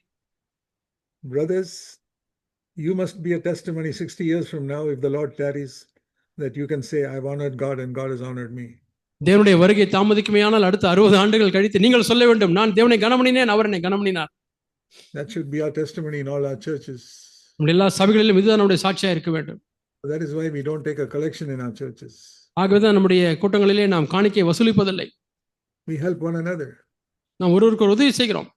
[SPEAKER 1] brothers, you must be a testimony 60 years from now, if the Lord tarries, that you can say, I've honored God and God has honored me.
[SPEAKER 2] தேவனுடைய வருகை தாமதிக்குமேயானால் அடுத்த 60 ஆண்டுகள் கழித்து நீங்கள் சொல்ல வேண்டும், நான் தேவனை கனம் பண்ணினேன், அவர் என்னை கனம் பண்ணினார்.
[SPEAKER 1] That should be our testimony in all our churches.
[SPEAKER 2] நம்முடைய எல்லா சபைகளிலும் இதுதான் நம்முடைய சாட்சியா இருக்க வேண்டும்.
[SPEAKER 1] That is why we don't take a collection in our churches.
[SPEAKER 2] ஆகவேதான் நம்முடைய கூட்டங்களிலே நாம் காணிக்கை வசூலிப்பதில்லை.
[SPEAKER 1] We help one another.
[SPEAKER 2] நாம் ஒருவருக்கு உதவி செய்கிறோம்.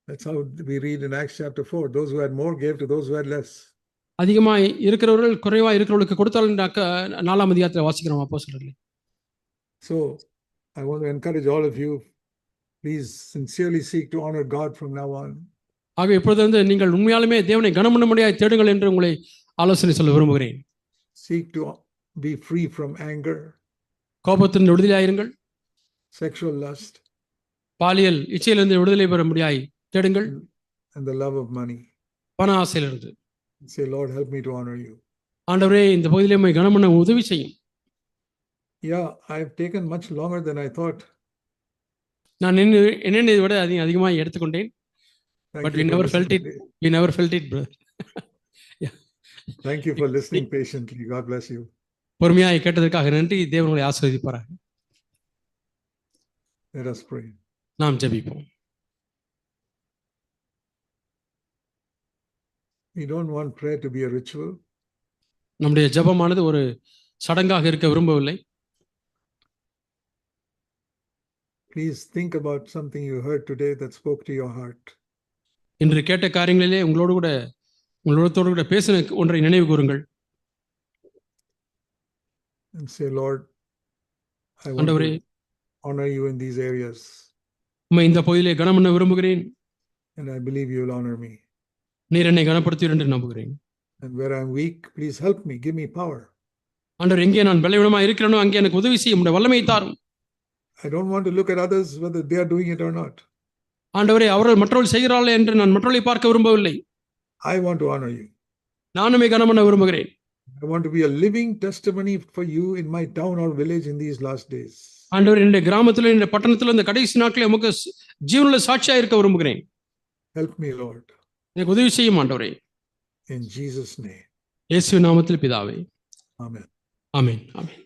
[SPEAKER 1] That's how we read in Acts chapter 4. Those who had more gave to those who had less.
[SPEAKER 2] அதிகமாய் இருக்கிறவர்கள் குறைவா இருக்கிறவர்களுக்கு கொடுத்தால் 4ஆம் அதிகாரத்தில் வாசிக்கிறோம் அப்போஸ்தலர்களே.
[SPEAKER 1] So I want to encourage all of you, please sincerely seek to honor God from now on.
[SPEAKER 2] ஆகவே இப்பொழுது நீங்கள் உண்மையாலுமே தேவனை கனம் பண்ண முடியாய் தேடுங்கள் என்று உங்களை ஆலோசனை சொல்ல விரும்புகிறேன்.
[SPEAKER 1] Seek to be free from anger,
[SPEAKER 2] கோபத்திலிருந்து விடுதலையாயிருங்கள்.
[SPEAKER 1] sexual lust,
[SPEAKER 2] பாலியல் இச்சையிலிருந்து விடுதலை பெற முடியாய் தேடுங்கள்.
[SPEAKER 1] and the love of money.
[SPEAKER 2] பண ஆசையிலிருந்து.
[SPEAKER 1] Say, Lord, help me to honor you.
[SPEAKER 2] ஆண்டவரே இந்த பகுதியிலே உம்மை கனம் பண்ண உதவி செய்யும்.
[SPEAKER 1] Yeah, I've taken much longer than I thought.
[SPEAKER 2] நான் என்னை விட அதிகமாக எடுத்துக்கொண்டேன். But we never felt it. We never felt it, brother. Yeah.
[SPEAKER 1] Thank you for listening patiently. God bless you.
[SPEAKER 2] பொறுமையாய் கேட்டதற்காக நன்றி. தேவன் உங்களை ஆசீர்வதிப்பாராக.
[SPEAKER 1] Let us pray.
[SPEAKER 2] நாம் ஜெபிப்போம்.
[SPEAKER 1] We don't want prayer to be a ritual.
[SPEAKER 2] நம்முடைய ஜெபமானது ஒரு சடங்காக இருக்க விரும்பவில்லை.
[SPEAKER 1] Please think about something you heard today that spoke to your heart.
[SPEAKER 2] இன்று கேட்ட காரியங்களிலே உங்களோடு கூட பேசின ஒன்றை நினைவு கூறுங்கள்.
[SPEAKER 1] And say, Lord, I want to honor you in these areas.
[SPEAKER 2] உம்மை இந்த பகுதியிலே கனம் பண்ண விரும்புகிறேன்.
[SPEAKER 1] And I believe you will honor me.
[SPEAKER 2] நீர் என்னை கனப்படுத்துவீர் என்று நம்புகிறேன்.
[SPEAKER 1] And where I'm weak, please help me, give me power.
[SPEAKER 2] ஆண்டவர், எங்கே நான் பலவீனமாக இருக்கிறேனோ அங்கே எனக்கு உதவி செய்ய உம்முடைய வல்லமையை தாரும்.
[SPEAKER 1] I don't want to look at others whether they are doing it or not.
[SPEAKER 2] ஆண்டவரே, அவர்கள் மற்றவர்கள் செய்கிறார்கள் என்று நான் மற்றவர்களை பார்க்க விரும்பவில்லை.
[SPEAKER 1] I want to honor you.
[SPEAKER 2] நானுமே கனம் பண்ண விரும்புகிறேன்.
[SPEAKER 1] I want to be a living testimony for you in my town or village in these last days.
[SPEAKER 2] ஆண்டவர், என்னுடைய கிராமத்தில் இந்த பட்டணத்தில் இந்த கடைசி நாட்களில் உமக்கு ஜீவனுள்ள சாட்சியா இருக்க விரும்புகிறேன்.
[SPEAKER 1] Help me, Lord.
[SPEAKER 2] எனக்கு உதவி செய்யும் ஆண்டவரே.
[SPEAKER 1] In Jesus' name.
[SPEAKER 2] இயேசுவின் நாமத்தில் பிதாவே.
[SPEAKER 1] Amen.
[SPEAKER 2] ஆமென். ஆமென்.